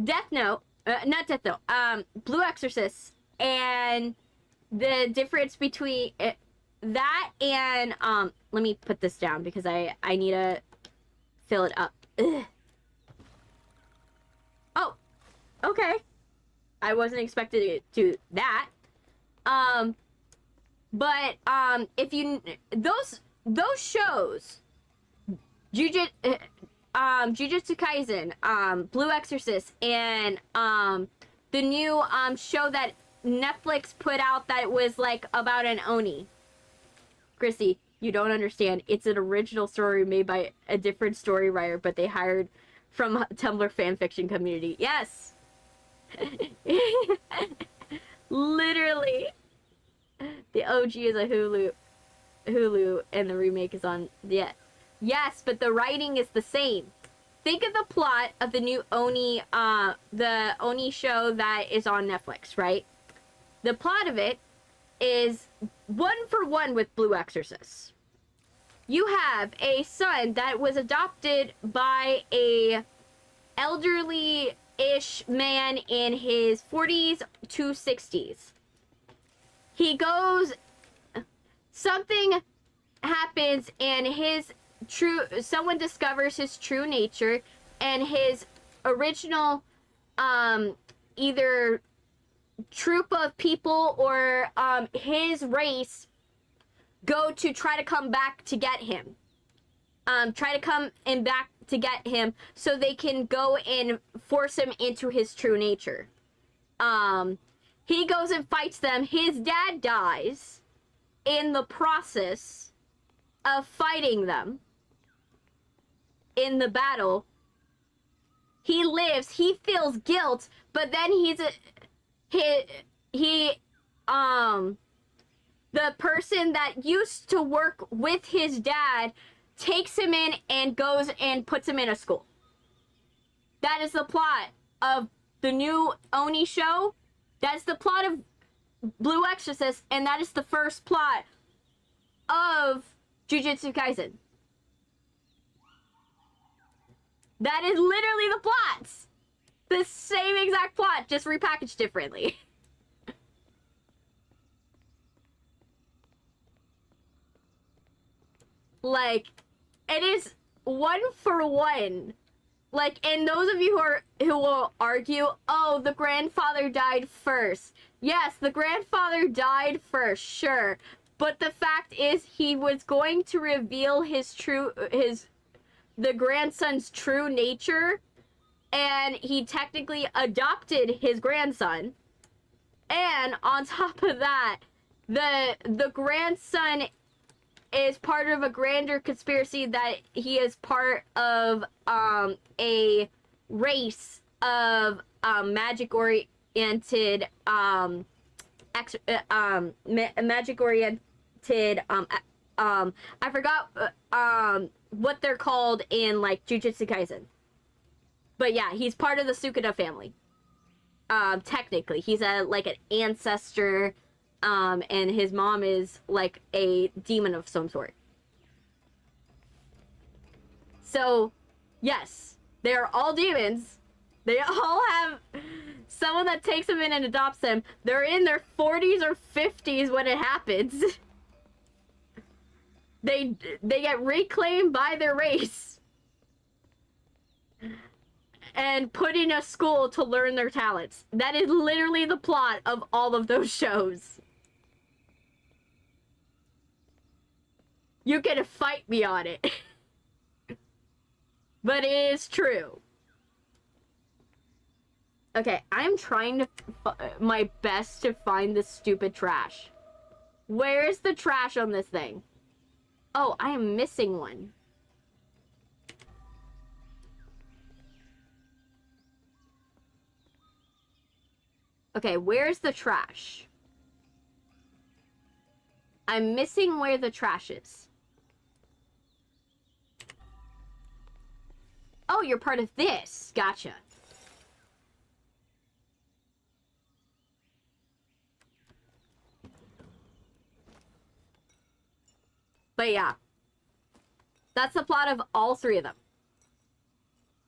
Death Note, not Death Note, Blue Exorcist, and the difference between that and let me put this down because I need to fill it up. Ugh. Oh, okay. I wasn't expecting to do that. But if you those shows, Jujutsu Kaisen, Blue Exorcist, and the new show that Netflix put out that was like about an Oni. Chrissy, you don't understand. It's an original story made by a different story writer, but they hired from Tumblr fanfiction community. Yes. Literally. The OG is a Hulu, and the remake is on, yeah. Yes, but the writing is the same. Think of the plot of the new Oni, the Oni show that is on Netflix, right? The plot of it is 1-for-1 with Blue Exorcist. You have a son that was adopted by a elderly-ish man in his 40s to 60s. He goes something happens and someone discovers his true nature, and his original either troop of people or his race go to try to come back to get him. Try to come and back to get him so they can go and force him into his true nature. He goes and fights them. His dad dies in the process of fighting them in the battle. He lives, he feels guilt, but then the person that used to work with his dad takes him in and goes and puts him in a school. That is the plot of the new Oni show. That's the plot of Blue Exorcist, and that is the first plot of Jujutsu Kaisen. That is literally the plots. The same exact plot, just repackaged differently. Like, it is 1-for-1. Like, and those of you who will argue, oh, the grandfather died first. Yes, the grandfather died first, sure. But the fact is, he was going to reveal the grandson's true nature, and he technically adopted his grandson. And on top of that, the grandson is part of a grander conspiracy that he is part of a race of magic-oriented I forgot what they're called in like Jujutsu Kaisen. But yeah, he's part of the Sukuna family. Technically, he's like an ancestor. And his mom is like a demon of some sort. So, yes, they are all demons. They all have someone that takes them in and adopts them. They're in their 40s or 50s when it happens. They get reclaimed by their race and put in a school to learn their talents. That is literally the plot of all of those shows. You can fight me on it. But it is true. Okay, I'm trying to my best to find this stupid trash. Where is the trash on this thing? Oh, I am missing one. Okay, where's the trash? I'm missing where the trash is. Oh, you're part of this. Gotcha. But yeah. That's the plot of all three of them.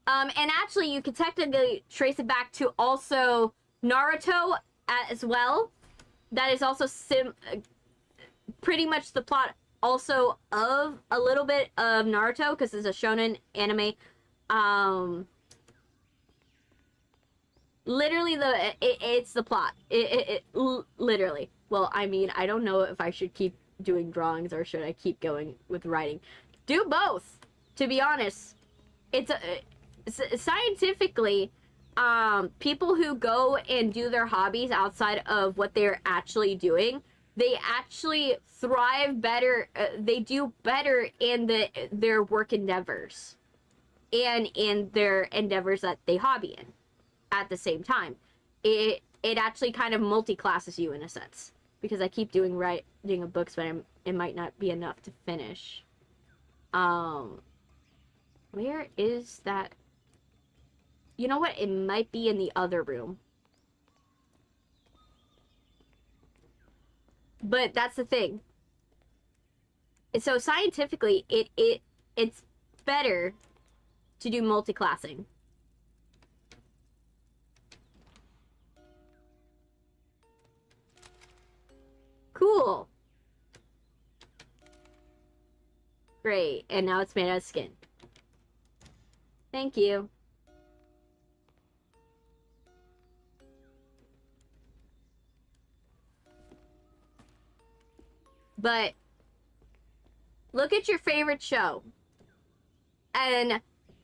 And actually, you could technically trace it back to also Naruto as well. That is also pretty much the plot also of a little bit of Naruto, because it's a shonen anime. Literally it's the plot. Literally. Well, I mean, I don't know if I should keep doing drawings or should I keep going with writing. Do both, to be honest. It's scientifically, people who go and do their hobbies outside of what they're actually doing, they actually thrive better. They do better in their work endeavors and in their endeavors that they hobby in at the same time. It actually kind of multi-classes you in a sense, because I keep doing writing of books, but it might not be enough to finish. Where is that? You know what? It might be in the other room. But that's the thing. So scientifically, it's better to do multi-classing. Cool. Great. And now it's made out of skin. Thank you. But look at your favorite show and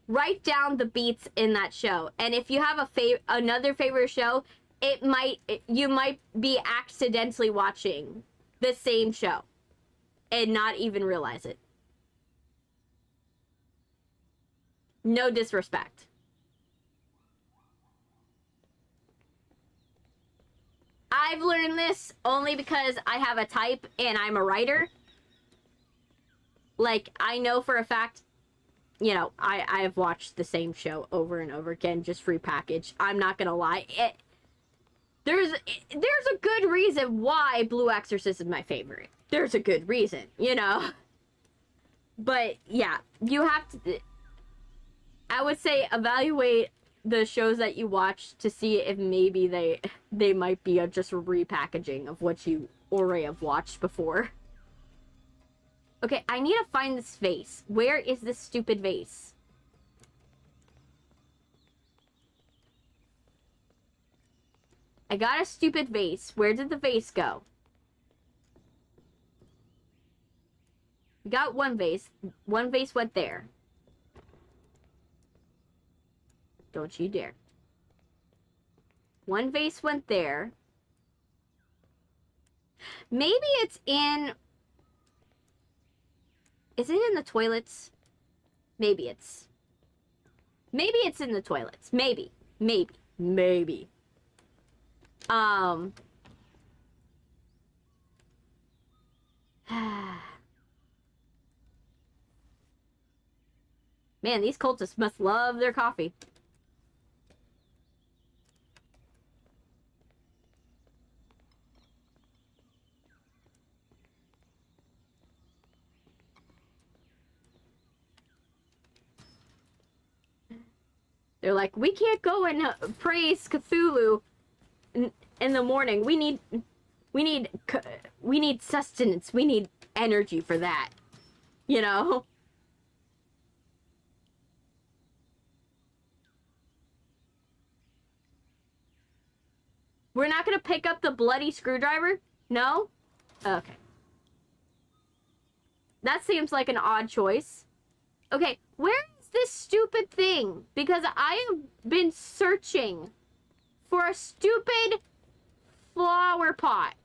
write down the beats in that show. And if you have another favorite show, you might be accidentally watching the same show and not even realize it. No disrespect. I've learned this only because I have a type and I'm a writer. Like, I know for a fact, you know, I have watched the same show over and over again, just repackaged. I'm not gonna lie. There's a good reason why Blue Exorcist is my favorite. There's a good reason, you know? But, yeah, you have to... I would say evaluate the shows that you watch to see if maybe they might be just a repackaging of what you already have watched before. Okay, I need to find this vase. Where is this stupid vase? I got a stupid vase. Where did the vase go? We got one vase. One vase went there. Don't you dare. One vase went there. Maybe it's in... Is it in the toilets? Maybe it's... Maybe it's in the toilets. Maybe. Maybe. Maybe. Man, these cultists must love their coffee. They're like, we can't go and praise Cthulhu in the morning. We need sustenance. We need energy for that. You know? We're not gonna pick up the bloody screwdriver? No? Okay. That seems like an odd choice. Okay, where is this stupid thing? Because I have been searching for a stupid flower pot.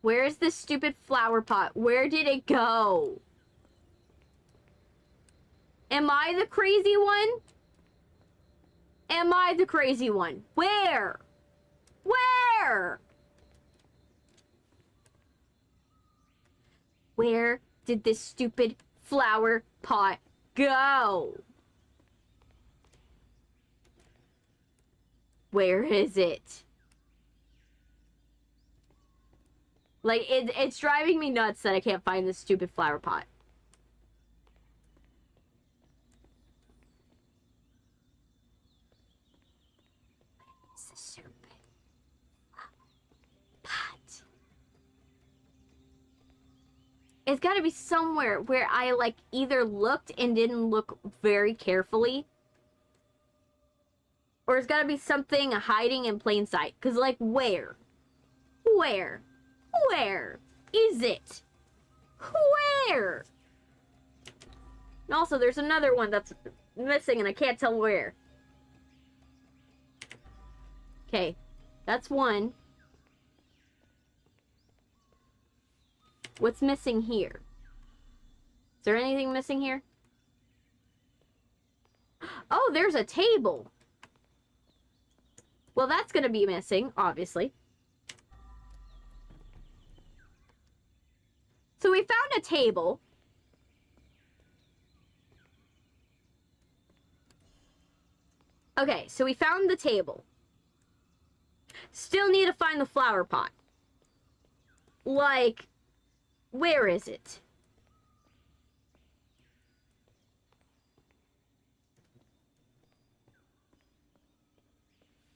Where is this stupid flower pot? Where did it go? Am I the crazy one? Am I the crazy one? Where? Where? Where did this stupid flower pot go? Where is it? Like, it's driving me nuts that I can't find this stupid flower pot. It's a stupid pot. It's gotta be somewhere where I, like, either looked and didn't look very carefully. Or it's gotta be something hiding in plain sight. Because, like, where? Where? Where is it? Where? And also, there's another one that's missing and I can't tell where. Okay, that's one. What's missing here? Is there anything missing here? Oh, there's a table. Well, that's gonna be missing, obviously. So we found a table. Okay, so we found the table. Still need to find the flower pot. Like, where is it?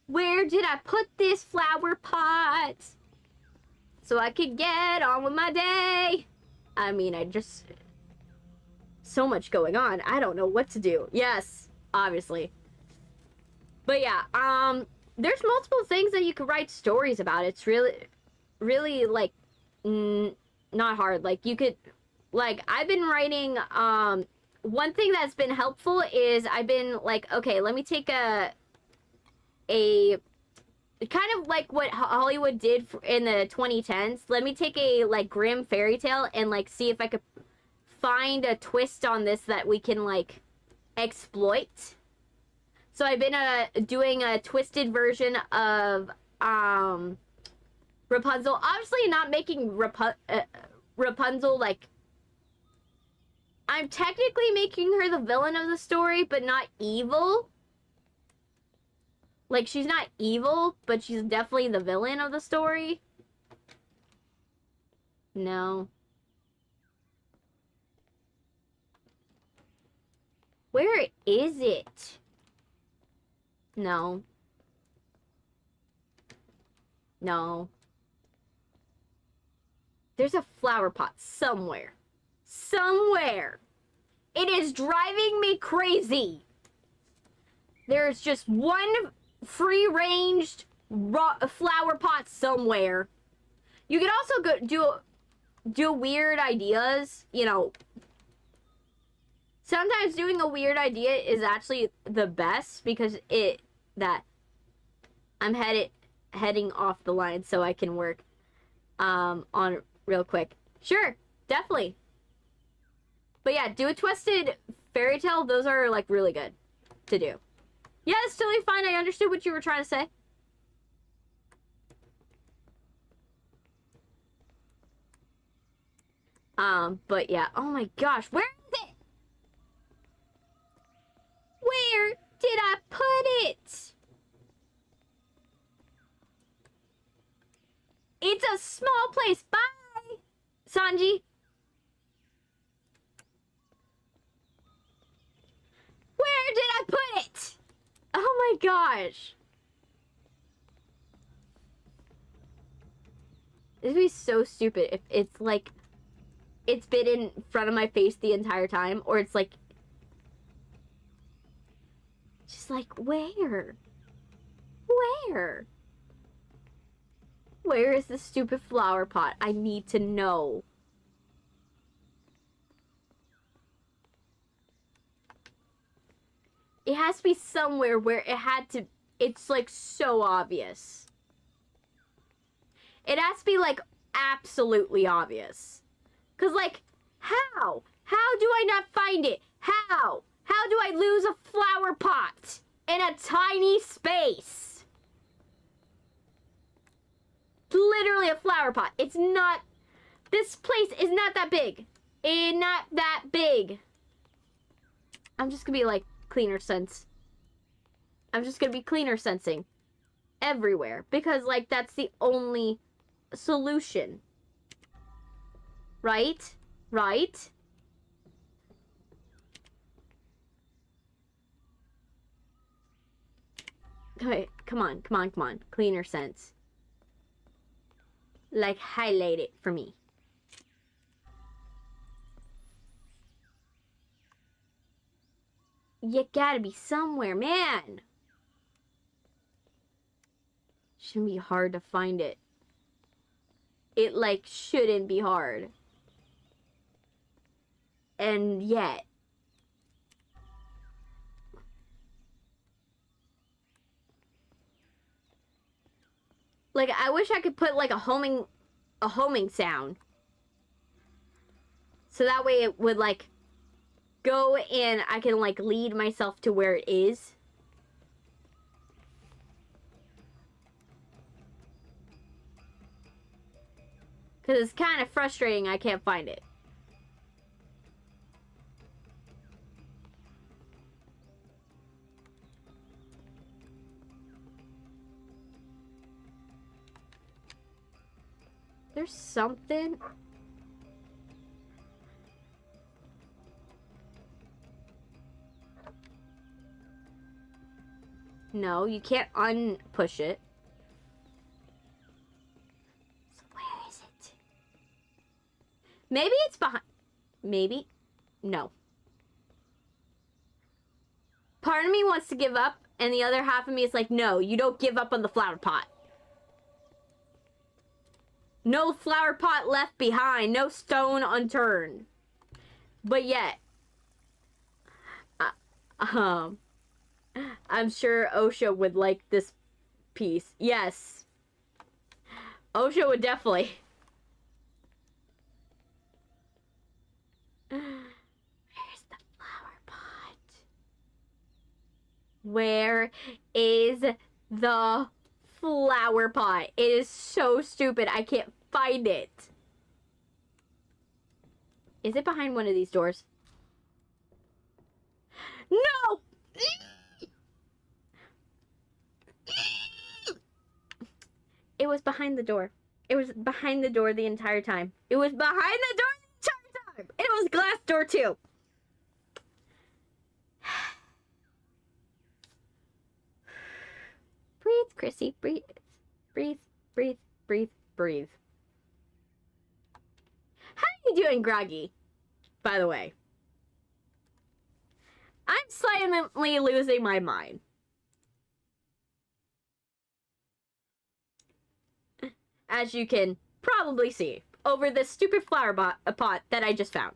Where did I put this flower pot? so I could get on with my day. I mean, I just... So much going on. I don't know what to do. Yes, obviously. But yeah, there's multiple things that you could write stories about. It's really, like, not hard. Like, you could, like, I've been writing, one thing that's been helpful is I've been, like, okay, let me take a kind of like what Hollywood did in the 2010s. Let me take a, like, grim fairy tale and, like, see if I could find a twist on this that we can, like, exploit. So I've been doing a twisted version of Rapunzel. Obviously not making Rapunzel, like... I'm technically making her the villain of the story, but not evil. Like, she's not evil, but she's definitely the villain of the story. No. Where is it? No. No. There's a flower pot somewhere. Somewhere. It is driving me crazy. There's just one free-ranged flower pot somewhere. You could also go do weird ideas, you know. Sometimes doing a weird idea is actually the best because I'm heading off the line so I can work on it real quick. Sure, definitely. But yeah, do a twisted fairy tale. Those are, like, really good to do. Yeah, it's totally fine. I understood what you were trying to say. But yeah. Oh my gosh, where is it? Where did I put it? It's a small place. Bye, Sanji. Where did I put it? Oh my gosh. This would be so stupid if it's like, it's been in front of my face the entire time, or it's like, just like, where? Where? Where is the stupid flower pot? I need to know. It has to be somewhere where it had to... It's, like, so obvious. It has to be, like, absolutely obvious. Because, like, how? How do I not find it? How? How do I lose a flower pot in a tiny space? Literally a flower pot. It's not... This place is not that big. It's not that big. I'm just gonna be, like... cleaner sense. I'm just gonna be cleaner sensing everywhere because, like, that's the only solution. Right? Right? Okay, come on, come on, come on. Cleaner sense. Like, highlight it for me. You gotta be somewhere, man. Shouldn't be hard to find it. It, like, shouldn't be hard. And yet. Like, I wish I could put, like, a homing sound. So that way it would, like, go and I can, like, lead myself to where it is. Because it's kind of frustrating I can't find it. There's something... No, you can't unpush it. So where is Maybe it's behind. Maybe. No. Part of me wants to give up, and the other half of me is like, no, you don't give up on the flower pot. No flower pot left behind. No stone unturned. But yet, I'm sure OSHA would like this piece. Yes. OSHA would definitely. Where's the flower pot? Where is the flower pot? It is so stupid. I can't find it. Is it behind one of these doors? No! It was behind the door. It was behind the door the entire time. It was behind the door the entire time. It was glass door too. Breathe, Chrissy. Breathe. Breathe. Breathe. Breathe. Breathe. How are you doing, Groggy? By the way. I'm silently losing my mind. As you can probably see, over this stupid flower pot that I just found.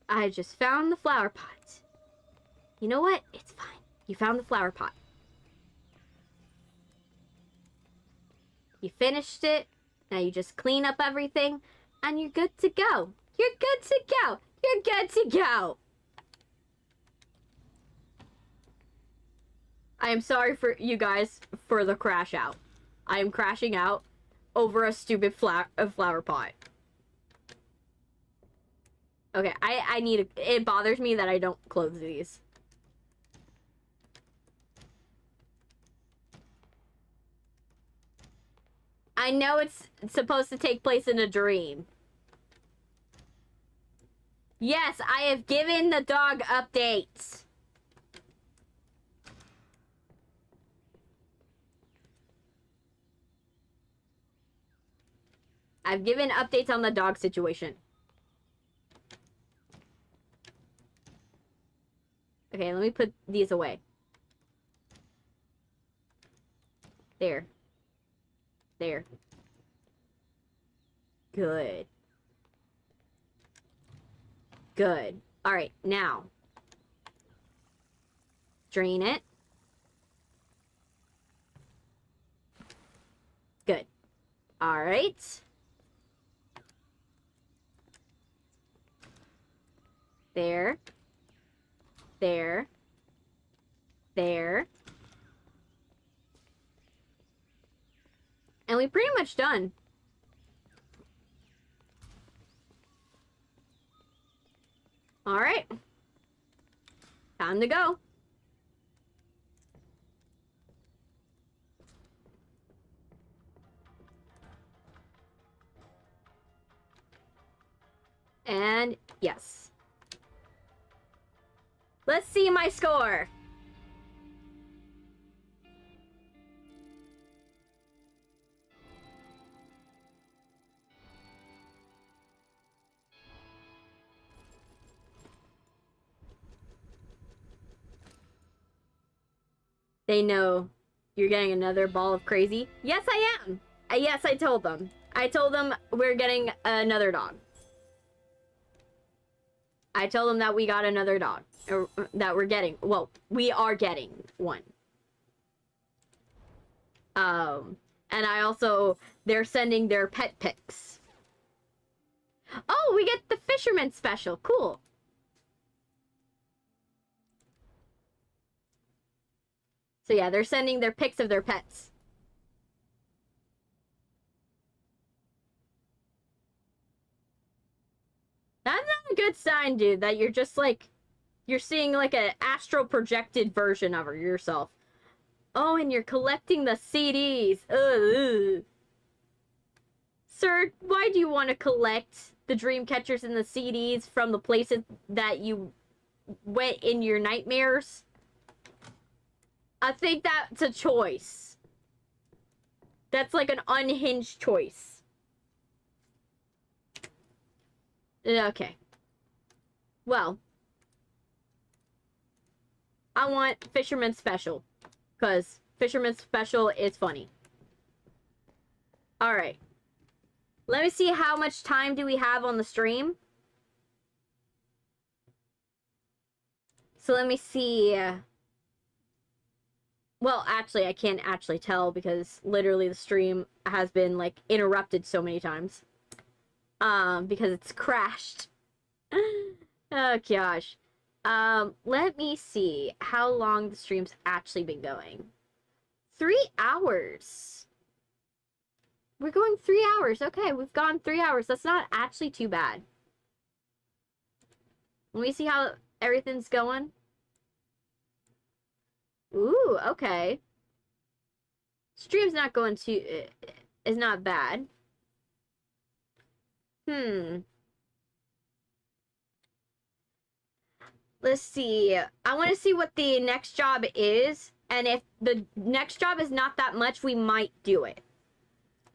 I just found the flower pot. You know what? It's fine. You found the flower pot. You finished it. Now you just clean up everything and you're good to go. You're good to go. You're good to go. I am sorry for you guys for the crash out. I am crashing out over a stupid flower pot. Okay, I need it bothers me that I don't close these. I know it's supposed to take place in a dream. Yes, I have given the dog updates. I've given updates on the dog situation. Okay, let me put these away. There. There. Good. Good. Alright, now. Drain it. Good. Alright. There. There. There. And we're pretty much done. Alright. Time to go. And yes. Let's see my score. They know you're getting another ball of crazy. Yes, I am. Yes, I told them. I told them we're getting another dog. I told them that we got another dog. Or that we're getting. Well, we are getting one. And I also... They're sending their pet pics. Oh, we get the fisherman special. Cool. So yeah, they're sending their pics of their pets. That's not a good sign, dude, that you're just like, you're seeing like an astral projected version of yourself. Oh, and you're collecting the CDs. Ugh. Sir, why do you want to collect the dream catchers and the CDs from the places that you went in your nightmares, I think that's a choice. That's like an unhinged choice. Okay. Well, I want Fisherman's Special, because Fisherman's Special is funny. Alright. Let me see how much time do we have on the stream. So let me see. Well, actually, I can't actually tell because literally the stream has been, like, interrupted so many times. Because it's crashed. Oh, gosh. Let me see how long the stream's actually been going. 3 hours. We're going 3 hours. Okay, we've gone 3 hours. That's not actually too bad. Let me see how everything's going. Ooh, okay. Stream's not going too... is not bad. Let's see. I want to see what the next job is. And if the next job is not that much, we might do it.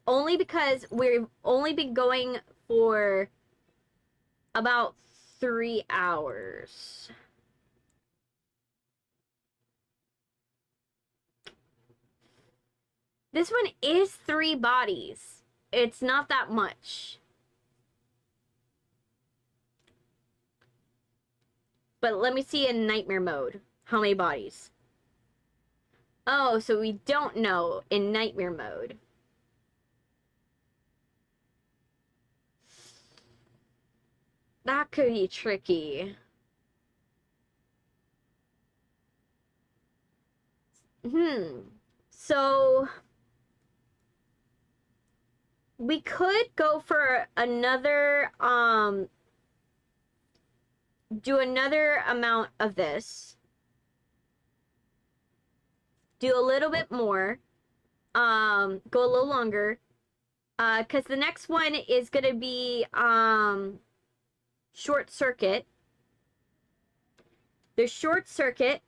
Only because we've only been going for about 3 hours. This one is 3 bodies. It's not that much. But let me see in nightmare mode. How many bodies? Oh, so we don't know in nightmare mode. That could be tricky. So we could go for another do another amount of this. Do a little bit more. Go a little longer. Cause the next one is gonna be short circuit. There's short circuit.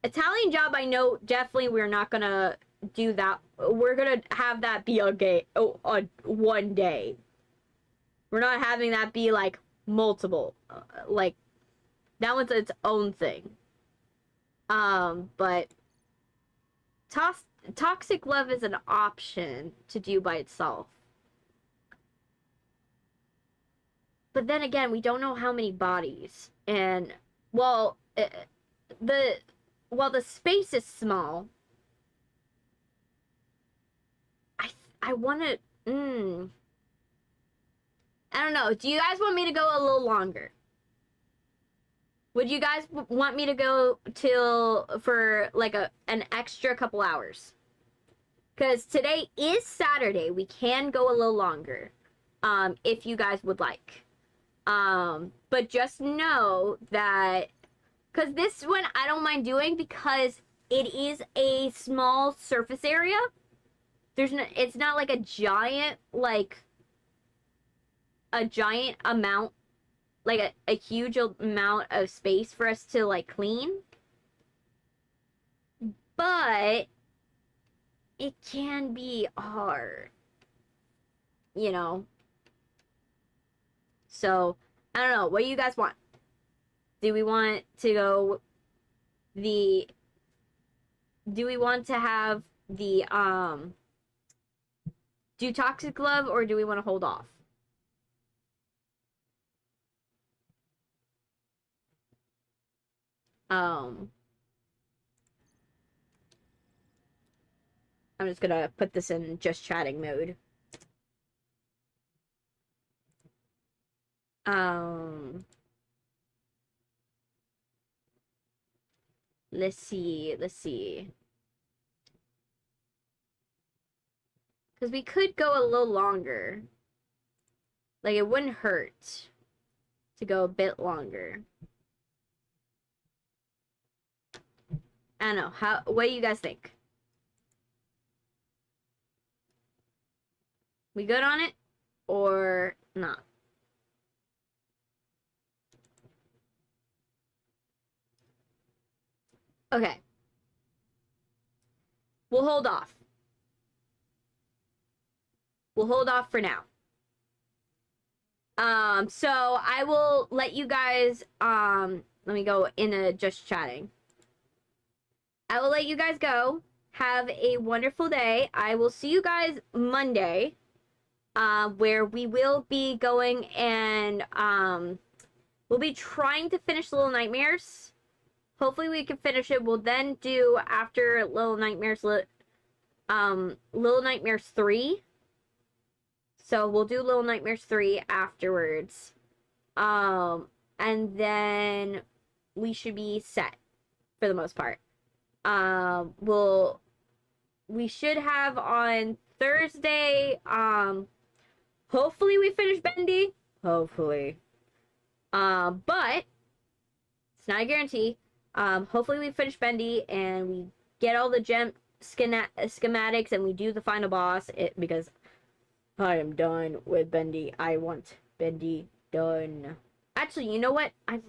Italian job, I know definitely we're not gonna do that. We're gonna have that be a one day. We're not having that be like multiple. Like that one's its own thing. But toxic love is an option to do by itself. But then again, we don't know how many bodies. And, well, while the space is small, I want to, I don't know. Do you guys want me to go a little longer? Would you guys want me to go for like an extra couple hours? Because today is Saturday. We can go a little longer, if you guys would like. But just know that, because this one I don't mind doing because it is a small surface area. It's not like a giant amount, like a huge amount of space for us to like clean. But it can be hard, you know? So, I don't know. What do you guys want? Do we want to go do we want to have the, do toxic love, or do we want to hold off? I'm just gonna put this in just chatting mode. Let's see. Because we could go a little longer. Like, it wouldn't hurt to go a bit longer. I don't know. What do you guys think? We good on it? Or not? Okay. We'll hold off. We'll hold off for now. So I will let you guys, let me go into just chatting. I will let you guys go. Have a wonderful day. I will see you guys Monday, where we will be going and, we'll be trying to finish Little Nightmares. Hopefully we can finish it. We'll then do, after Little Nightmares, Little Nightmares 3. So we'll do Little Nightmares 3 afterwards. And then we should be set for the most part. We should have on Thursday, hopefully we finish Bendy. Hopefully. But it's not a guarantee. Hopefully we finish Bendy and we get all the schematics and we do the final boss, because I am done with Bendy. I want Bendy done. Actually, you know what? I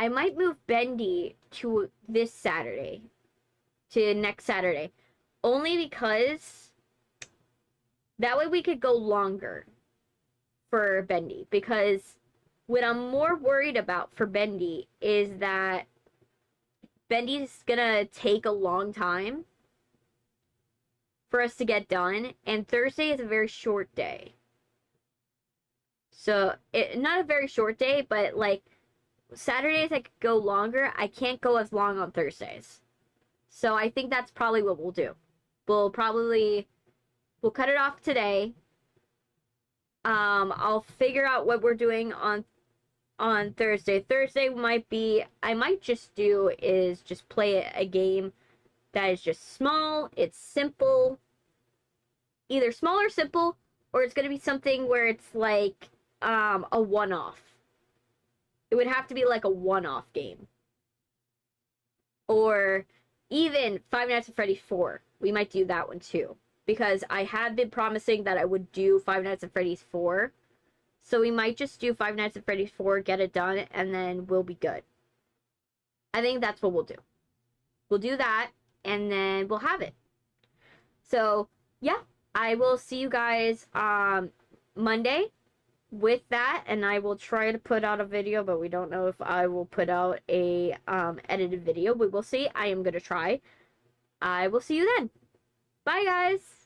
might move Bendy to this Saturday. To next Saturday. Only because that way we could go longer for Bendy. Because what I'm more worried about for Bendy is that Bendy's gonna take a long time for us to get done, and Thursday is a very short day. So, not a very short day, but like Saturdays I could go longer. I can't go as long on Thursdays. So I think that's probably what we'll do. We'll cut it off today. I'll figure out what we're doing on Thursday. Thursday I might just play a game that is just small, it's simple. Either small or simple, or it's gonna be something where it's like a one-off. It would have to be like a one-off game. Or even Five Nights at Freddy's 4. We might do that one too. Because I have been promising that I would do Five Nights at Freddy's 4. So we might just do Five Nights at Freddy's 4, get it done, and then we'll be good. I think that's what we'll do. We'll do that, and then we'll have it. So, yeah. I will see you guys Monday with that, and I will try to put out a video, but we don't know if I will put out a edited video. We will see. I am going to try. I will see you then. Bye, guys.